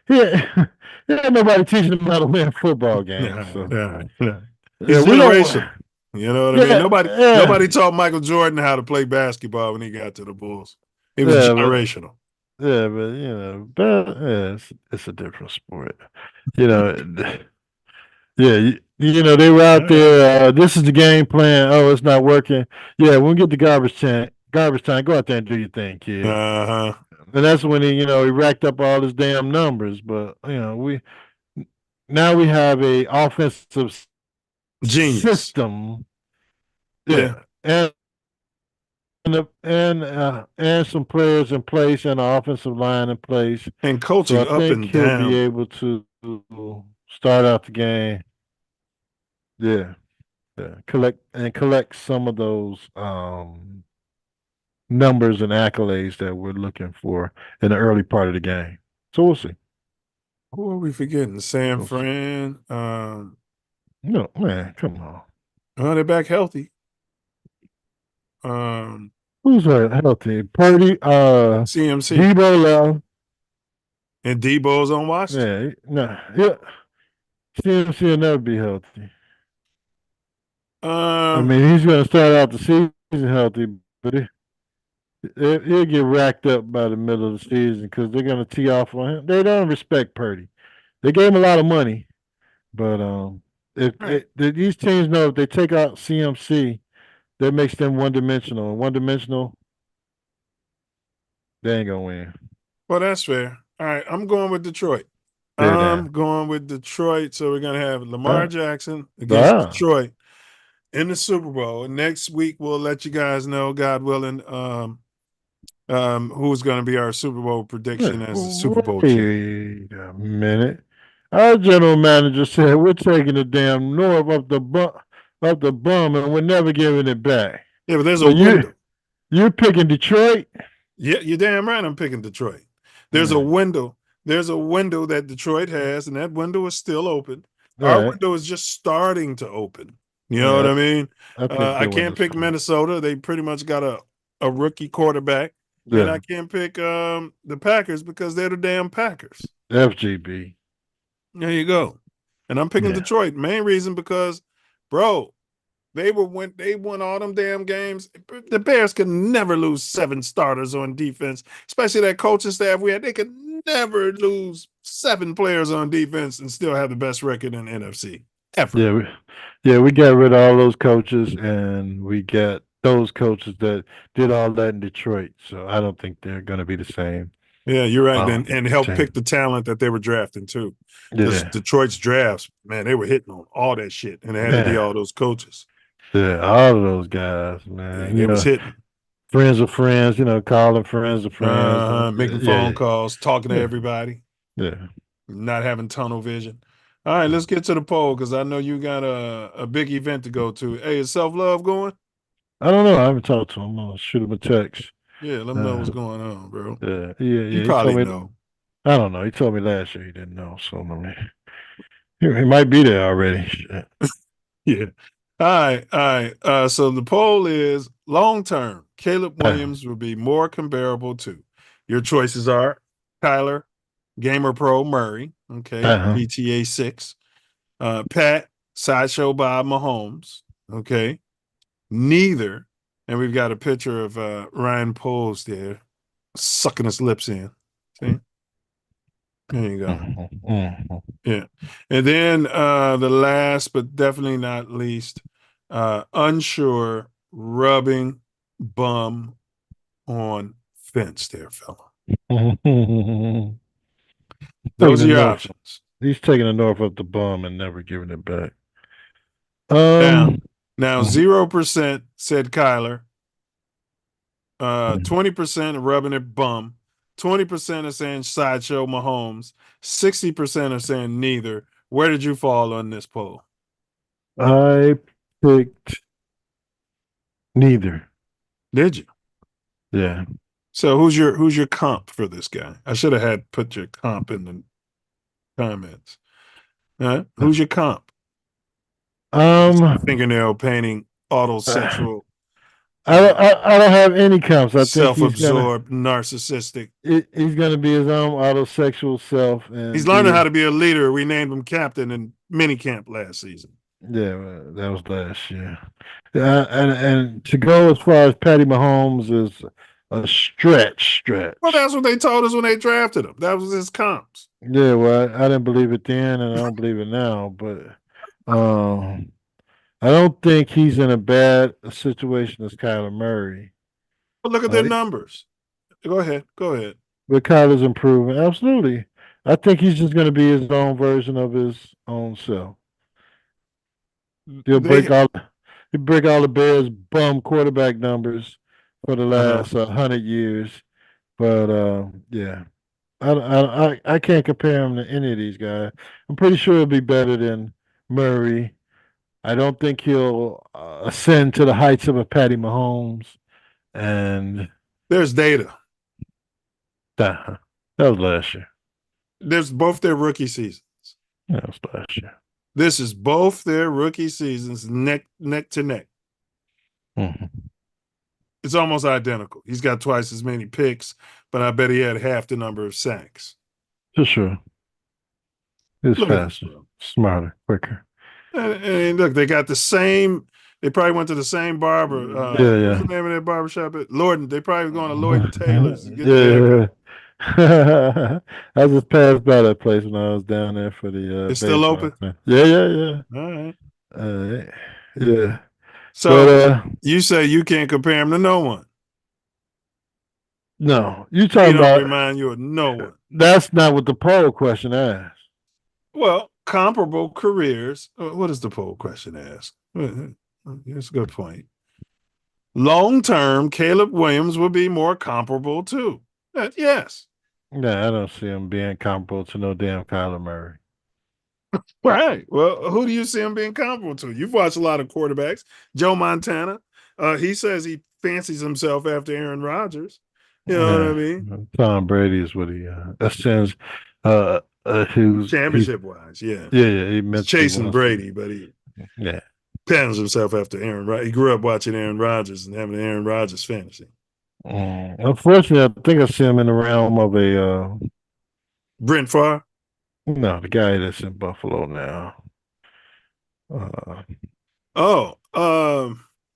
had nobody teaching him how to win a football game. He's generational. You know what I mean? Nobody taught Michael Jordan how to play basketball when he got to the Bulls. He was generational. It's a different sport. They were out there. This is the game plan. Oh, it's not working. Yeah, when we get the garbage time, go out there and do your thing, kid. And that's when he racked up all his damn numbers. But we have a offensive genius system. Yeah. And some players in place and an offensive line in place. And coaching up and down. He'll be able to start out the game. Yeah. Collect some of those numbers and accolades that we're looking for in the early part of the game. So we'll see. Who are we forgetting? San Fran. No, man, come on. Oh, they're back healthy. Who's healthy? Purdy, CMC. Debo left. And Debo's on Washington. CMC will never be healthy. I Um, mean, he's going to start out the season healthy, but he'll get racked up by the middle of the season because they're going to tee off on him. They don't respect Purdy. They gave him a lot of money, but these teams know if they take out CMC, that makes them one-dimensional. And one-dimensional, they ain't going to win. Well, that's fair. All right, I'm going with Detroit. Going with Detroit. So we're going to have Lamar Jackson against Detroit in the Super Bowl. Next week, we'll let you guys know, God willing, who's going to be our Super Bowl prediction as the Super Bowl champion. Wait a minute. Our general manager said we're taking the damn North up the bum, and we're never giving it back. Yeah, but there's a window. You're picking Detroit? Yeah, you're damn right. I'm picking Detroit. There's a window. There's a window that Detroit has, and that window is still open. Our window is just starting to open. You know what I mean? I can't pick Minnesota. They pretty much got a rookie quarterback. Yeah. And I can't pick the Packers because they're the damn Packers. FGB. There you go. And I'm picking Detroit. Main reason because, bro, they won all them damn games. The Bears could never lose 7 starters on defense, especially that coaching staff we had. They could never lose 7 players on defense and still have the best record in the NFC ever. We got rid of all those coaches, and we got those coaches that did all that in Detroit. So I don't think they're going to be the same. Yeah, you're right. And help pick the talent that they were drafting too. Because Detroit's drafts, man, they were hitting on all that shit, and they had to be all those coaches. Yeah, all of those guys, man. It was hitting. Friends of friends, calling friends of friends. Making phone calls, talking to everybody. Yeah. Not having tunnel vision. All right, let's get to the poll because I know you got a big event to go to. Hey, is Self Love going? I don't know. I haven't talked to him. I'll shoot him a text. Yeah, let him know what's going on, bro. Yeah. He He told probably me. know. I don't know. He told me last year he didn't know. So let me. He might be there already. Shit. Yeah. All right, all right. So the poll is long term. Caleb Williams will be more comparable to. Your choices are Kyler, Gamer Pro Murray, okay, GTA 6, Pat, Sideshow Bob Mahomes, okay, neither, and we've got a picture of Ryan Poles there sucking his lips in. See? There you go. Yeah. And then the last but definitely not least, unsure rubbing bum on fence there, fella. Those are your options. He's taking the north of the bum and never giving it back. Now 0% said Kyler. 20% are rubbing their bum. 20% are saying Sideshow Mahomes. 60% are saying neither. Where did you fall on this poll? I picked neither. Did you? Yeah. So who's your comp for this guy? I should have had put your comp in the comments. Who's your comp? Fingernail painting, autosexual, I don't have any comps. I think he's self-absorbed, narcissistic. He's gonna be his own autosexual self, and He's learning how to be a leader. We named him captain in minicamp last season. Yeah, that was last year. And to go as far as Patty Mahomes is a stretch. Well, that's what they told us when they drafted him. That was his comps. Yeah, well, I didn't believe it then, and I don't believe it now. But I don't think he's in a bad situation as Kyler Murray. But look at their numbers. Go ahead. But Kyler's improving. Absolutely. I think he's just going to be his own version of his own self. He'll break all the Bears' bum quarterback numbers for the last 100 years. But yeah, I can't compare him to any of these guys. I'm pretty sure he'll be better than Murray. I don't think he'll ascend to the heights of a Patty Mahomes. And there's data. That was last year. There's both their rookie seasons. That was last year. This is both their rookie seasons, neck to neck. Mm-hmm. It's almost identical. He's got twice as many picks, but I bet he had half the number of sacks. For sure. He's faster, smarter, quicker. And look, they got the same. They probably went to the same barber. What's the name of that barbershop? Lord, they probably going to Lloyd and Taylor's. I just passed by that place when I was down there for the. It's still open. Yeah. All right. Yeah. So you say you can't compare him to no one. No, you talking about remind you of no one. That's not what the poll question asked. Well, comparable careers. What does the poll question ask? That's a good point. Long term, Caleb Williams will be more comparable too. Yes. Yeah, I don't see him being comparable to no damn Kyler Murray. Right. Well, who do you see him being comparable to? You've watched a lot of quarterbacks. Joe Montana. He says he fancies himself after Aaron Rodgers. You know what I mean? Tom Brady is what he ascends. Who's championship wise, yeah. He's chasing Brady, but he patterns himself after Aaron Rodgers. He grew up watching Aaron Rodgers and having an Aaron Rodgers fantasy. Unfortunately, I think I see him in the realm of a Brent Favre. No, the guy that's in Buffalo now.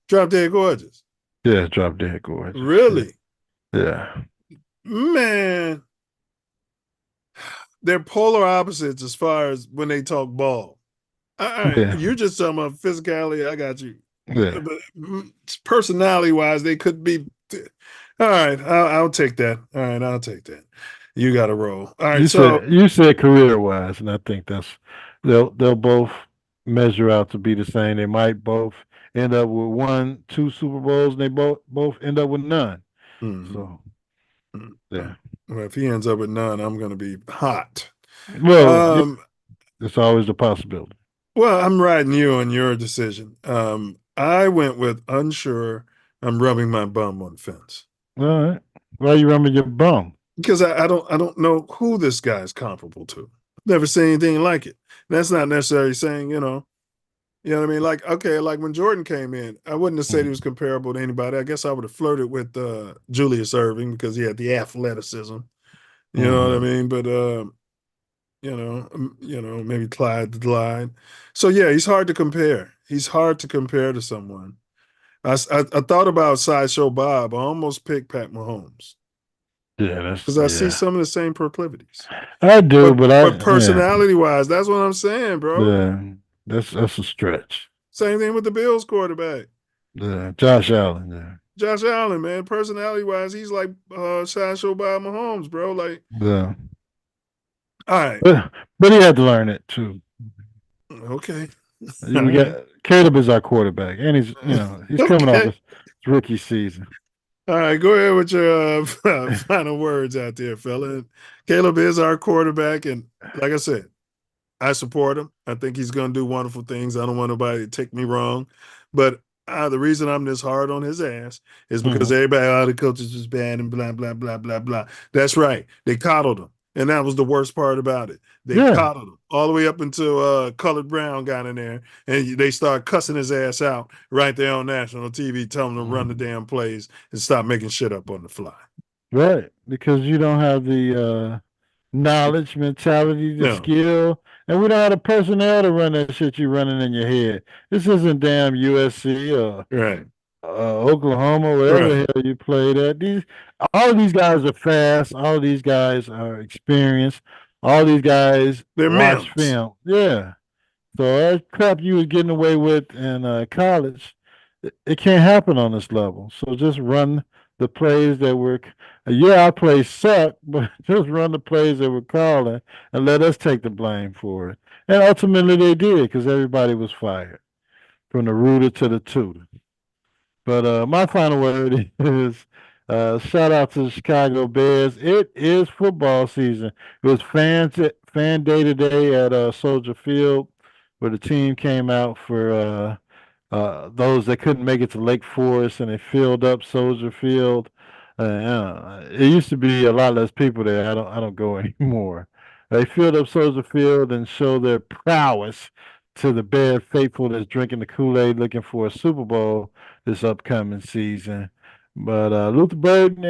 Drop Dead Gorgeous. Yeah, Drop Dead Gorgeous. Really? Yeah. Man, they're polar opposites as far as when they talk ball. You're just talking about physicality. I got you. Yeah. But personality-wise, they could be. All right, I'll take that. All right, I'll take that. You got to roll. All right, you said career-wise, and I think they'll both measure out to be the same. They might both end up with 2 Super Bowls, and they both end up with none. Mm-hmm. So, yeah. Well, if he ends up with none, I'm going to be hot. Well, it's always a possibility. Well, I'm riding you on your decision. I went with unsure. I'm rubbing my bum on the fence. All right. Why you rubbing your bum? Because I don't know who this guy's comparable to. Never seen anything like it. That's not necessarily saying, you know what I mean? Like, okay, like when Jordan came in, I wouldn't have said he was comparable to anybody. I guess I would have flirted with Julius Erving because he had the athleticism. You know what I mean? But maybe Clyde the Glide. So yeah, he's hard to compare. He's hard to compare to someone. I thought about Sideshow Bob. I almost picked Pat Mahomes Yeah, because I see some of the same proclivities. I do, But personality wise, that's what I'm saying, bro. Yeah, that's a stretch. Same thing with the Bills quarterback. Yeah, Josh Allen. Yeah. Josh Allen, man, personality wise, he's like Sideshow Bob Mahomes, bro. Like, Yeah. all right. But he had to learn it too. Okay. We got Caleb is our quarterback, and he's coming off his rookie season. All right, go ahead with your final words out there, fella. Caleb is our quarterback, and like I said, I support him. I think he's going to do wonderful things. I don't want nobody to take me wrong, but the reason I'm this hard on his ass is because everybody, the coaches was bad and blah blah blah blah blah. That's right. They coddled him, and that was the worst part about it. They coddled him all the way up until Colored Brown got in there, and they started cussing his ass out right there on national TV, telling him to run the damn plays and stop making shit up on the fly. Right, because you don't have the knowledge, mentality, the skill, and we don't have the personnel to run that shit you running in your head. This isn't damn USC or Oklahoma, whatever the hell you played at. All of these guys are fast. All of these guys are experienced. All these guys watch film. Yeah. So that crap you was getting away with in college, it can't happen on this level. So just run the plays that were. Yeah, our plays suck, but just run the plays that we're calling and let us take the blame for it. And ultimately they did because everybody was fired from the rooter to the tutor. But my final word is shout out to the Chicago Bears. It is football season. It was fan day today at Soldier Field where the team came out for those that couldn't make it to Lake Forest and they filled up Soldier Field. It used to be a lot less people there. I don't go anymore. They filled up Soldier Field and showed their prowess to the Bear faithful that's drinking the Kool-Aid looking for a Super Bowl this upcoming season. But Luther Burden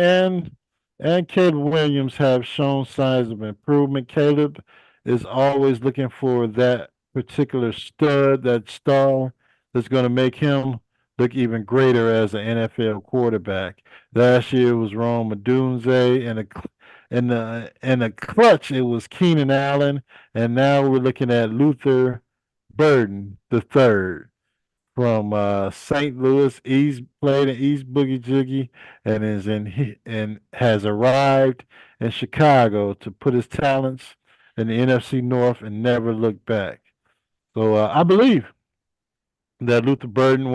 and Caleb Williams have shown signs of improvement. Caleb is always looking for that particular stud, that star that's going to make him look even greater as an NFL quarterback. Last year it was Rome Odunze, and the clutch it was Keenan Allen, and now we're looking at Luther Burden the third from St. Louis. He's played in East Boogie Joogie and has arrived in Chicago to put his talents in the NFC North and never look back. So I believe that Luther Burden,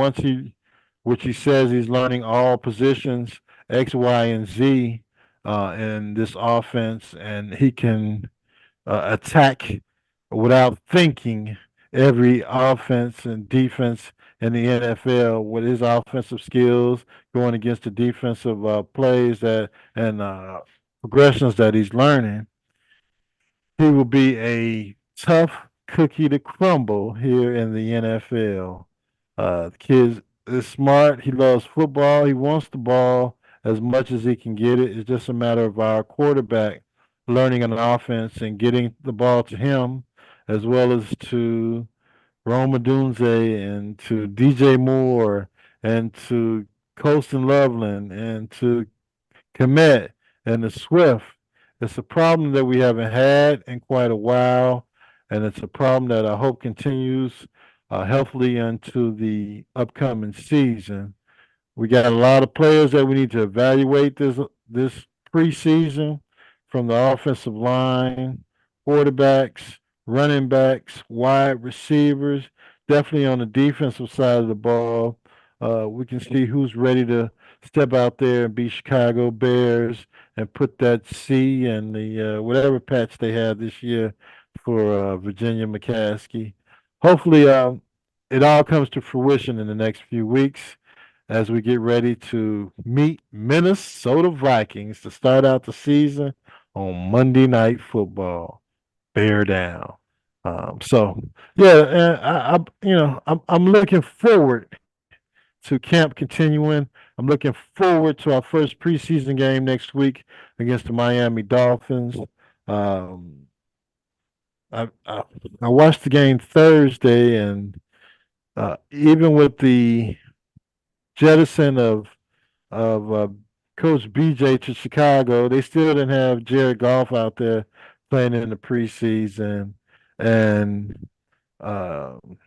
which he says he's learning all positions, X, Y, and Z in this offense, and he can attack without thinking every offense and defense in the NFL with his offensive skills going against the defensive plays and progressions that he's learning. He will be a tough cookie to crumble here in the NFL. The kid is smart. He loves football. He wants the ball as much as he can get it. It's just a matter of our quarterback learning an offense and getting the ball to him, as well as to Rome Odunze and to DJ Moore and to Colston Loveland and to Komet and the Swift. It's a problem that we haven't had in quite a while, and it's a problem that I hope continues healthily into the upcoming season. We got a lot of players that we need to evaluate this preseason, from the offensive line, quarterbacks, running backs, wide receivers. Definitely on the defensive side of the ball, we can see who's ready to step out there and be Chicago Bears and put that C and the whatever patch they have this year for Virginia McCaskey. Hopefully, it all comes to fruition in the next few weeks. as we get ready to meet Minnesota Vikings to start out the season on Monday Night Football. Bear down. So yeah, I'm looking forward to camp continuing. I'm looking forward to our first preseason game next week against the Miami Dolphins. Um, I watched the game Thursday, and even with the jettison of Coach BJ to Chicago, they still didn't have Jared Goff out there playing in the preseason, and um,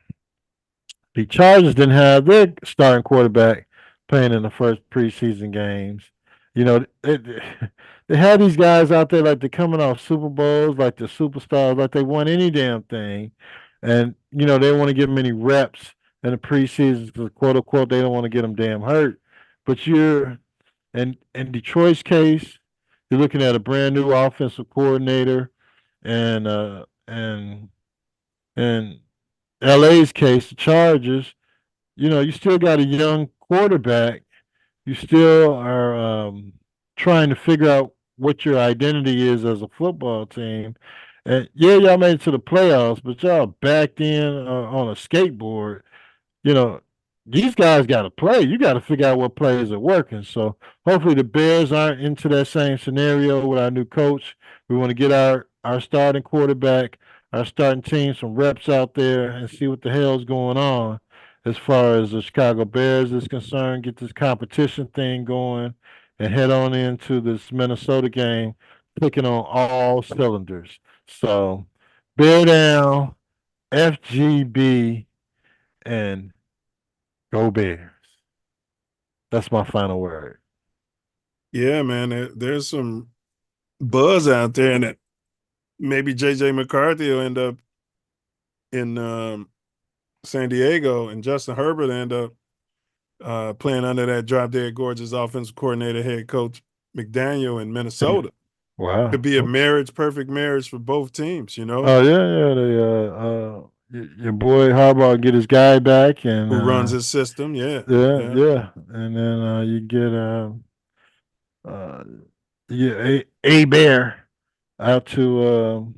the Chargers didn't have their starting quarterback playing in the first preseason games. You know, they had these guys out there like they're coming off Super Bowls, like the superstars, like they won any damn thing. And, they want to give them any reps in the preseason because, quote unquote, they don't want to get them damn hurt. But in Detroit's case, you're looking at a brand new offensive coordinator, and in LA's case, the Chargers, you still got a young quarterback. You still are trying to figure out what your identity is as a football team. And yeah, y'all made it to the playoffs, but y'all backed in on a skateboard. you know, these guys got to play. You got to figure out what plays are working. So hopefully the Bears aren't into that same scenario with our new coach. We want to get our starting quarterback, our starting team, some reps out there and see what the hell's going on as far as the Chicago Bears is concerned. Get this competition thing going and head on into this Minnesota game, clicking on all cylinders. So bear down, FGB, and go Bears. That's my final word. Yeah, man. There's some buzz out there, and that maybe JJ McCarthy will end up in San Diego, and Justin Herbert end up playing under that drop dead gorgeous offensive coordinator head coach McDaniel in Minnesota. Wow. Could be a perfect marriage for both teams, Oh yeah. Your boy Harbaugh get his guy back, and who runs his system. yeah. Yeah. And then you get a Bear out to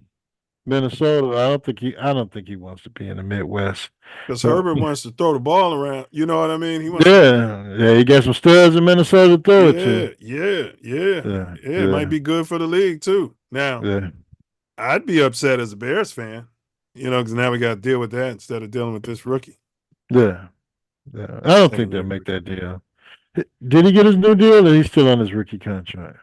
Minnesota. I don't think he wants to be in the Midwest. Because So, Herbert wants to throw the ball around. You know what I mean? He wants yeah, he got some studs in Minnesota to throw it to. Yeah. It might be good for the league too. Now, Yeah. I'd be upset as a Bears fan, because now we got to deal with that instead of dealing with this rookie. Yeah. I don't think they'll make that deal. Did he get his new deal, or he's still on his rookie contract?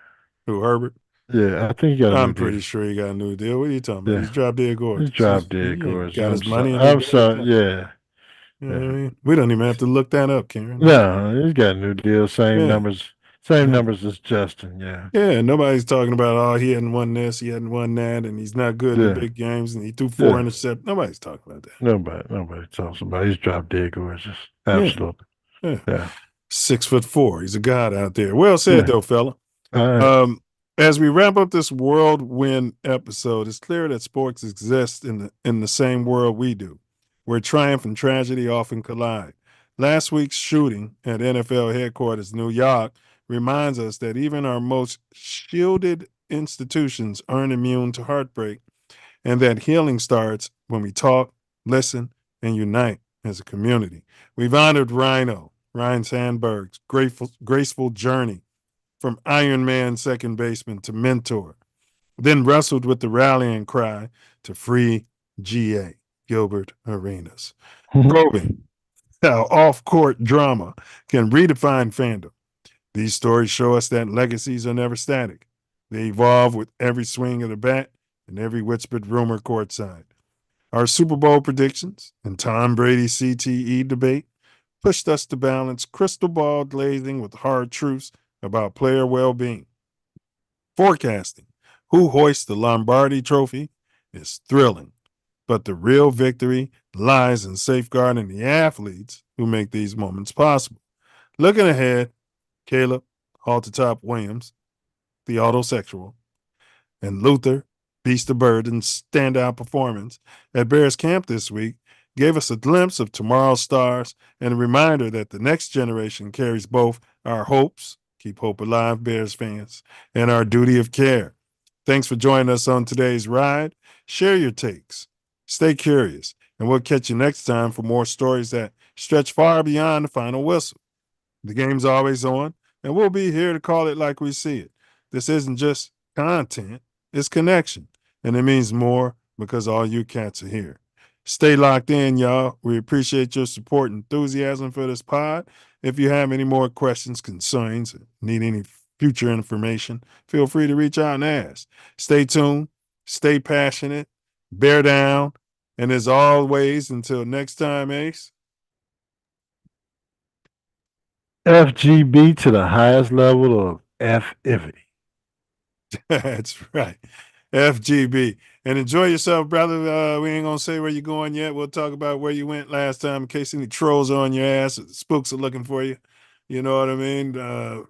Who, Herbert? Yeah, I think he got a new I'm deal. pretty sure he got a new deal. What are you talking about? Yeah. He's drop dead gorgeous. He's drop dead gorgeous. Got his money. I'm sorry. Yeah. You know what I mean? We don't even have to look that up, Karen. No, he's got a new deal. Same Yeah. numbers. Same numbers as Justin. Yeah. Yeah, nobody's talking about, he hadn't won this, he hadn't won that, and he's not good in Yeah. the big games, and he threw 4 Yeah. interceptions. Nobody's talking about that. Nobody talks about it. He's drop dead gorgeous. Absolutely. Yeah. 6'4". He's a god out there. Well said, though, fella. All right. As we wrap up this whirlwind episode, it's clear that sports exists in the same world we do, where triumph and tragedy often collide. Last week's shooting at NFL headquarters, New York, reminds us that even our most shielded institutions aren't immune to heartbreak, and that healing starts when we talk, listen, and unite as a community. We've honored Ryno, Ryan Sandberg's graceful journey from Iron Man second baseman to mentor, then wrestled with the rallying cry to free GA, Gilbert Arenas. Probing how off-court drama can redefine fandom. These stories show us that legacies are never static. They evolve with every swing of the bat and every whispered rumor courtside. Our Super Bowl predictions and Tom Brady's CTE debate pushed us to balance crystal ball glazing with hard truths about player well-being. Forecasting who hoists the Lombardi Trophy is thrilling, but the real victory lies in safeguarding the athletes who make these moments possible. Looking ahead, Caleb Haltertop Williams, the autosexual, and Luther Beast of Burden's standout performance at Bears camp this week gave us a glimpse of tomorrow's stars and a reminder that the next generation carries both our hopes, keep hope alive, Bears fans, and our duty of care. Thanks for joining us on today's ride. Share your takes. Stay curious, and we'll catch you next time for more stories that stretch far beyond the final whistle. The game's always on, and we'll be here to call it like we see it. This isn't just content, it's connection, and it means more because all you cats are here. Stay locked in, y'all. We appreciate your support and enthusiasm for this pod. If you have any more questions, concerns, or need any future information, feel free to reach out and ask. Stay tuned, stay passionate, bear down, and as always, until next time, Ace. FGB to the highest level of F-ivity. That's right. FGB. And enjoy yourself, brother. We ain't going to say where you're going yet. We'll talk about where you went last time in case any trolls are on your ass. Or spooks are looking for you. You know what I mean?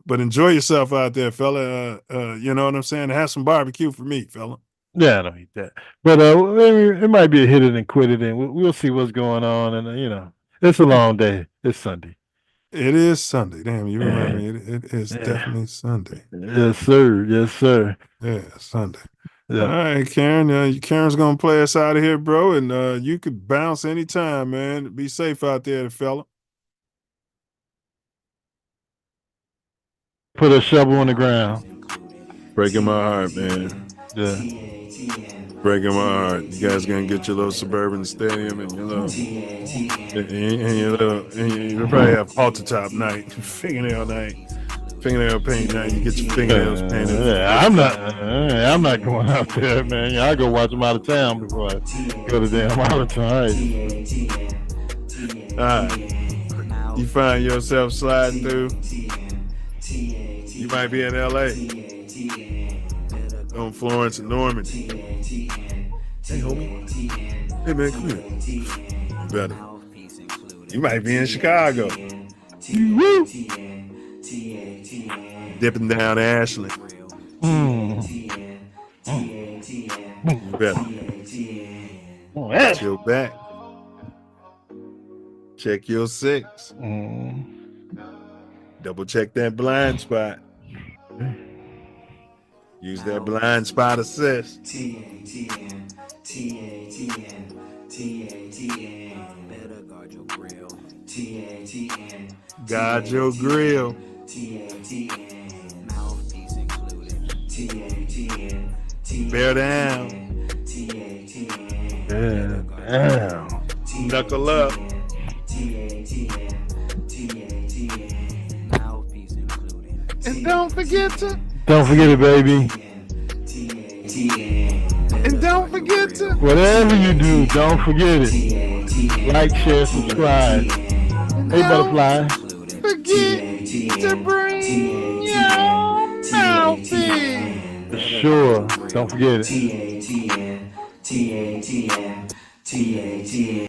But enjoy yourself out there, fella. You know what I'm saying? Have some barbecue for me, fella. Yeah, I don't eat that. But it might be a hit it and quit it, and we'll see what's going on. And, it's a long day. It's Sunday. It is Sunday. Damn, you remember me. It is definitely Sunday. Yes, sir. Yes, sir. Yeah, Sunday. Yeah. All right, Karen. Karen's going to play us out of here, bro. And you could bounce anytime, man. Be safe out there, fella. Put a shovel in the ground. Breaking my heart, man. Yeah. Breaking my heart. You guys gonna get your little suburban stadium and your little and you probably have halter top night, fingernail paint night. You get your fingernails painted. Yeah, I'm not going out there, man. I go watch them out of town before I go to damn out of town. All right. You find yourself sliding through. You might be in LA. On Florence and Normandy. Hey, homie. Hey, man, come here. You better. You might be in Chicago. Woo! Dipping down Ashland. You better. Watch your back. Check your six. Double check that blind spot. Use that blind spot assist. TATN. Better guard your grill. TATN. Guard your grill. TATN. Mouthpiece included. TATN. Bear down. TATN. Damn. Knuckle up. Mouthpiece included. And don't forget it, baby. And don't forget to. Whatever you do, don't forget it. Like, share, subscribe. Hey, butterfly. Forget to bring your mouthpiece. Sure. Don't forget it. TATN.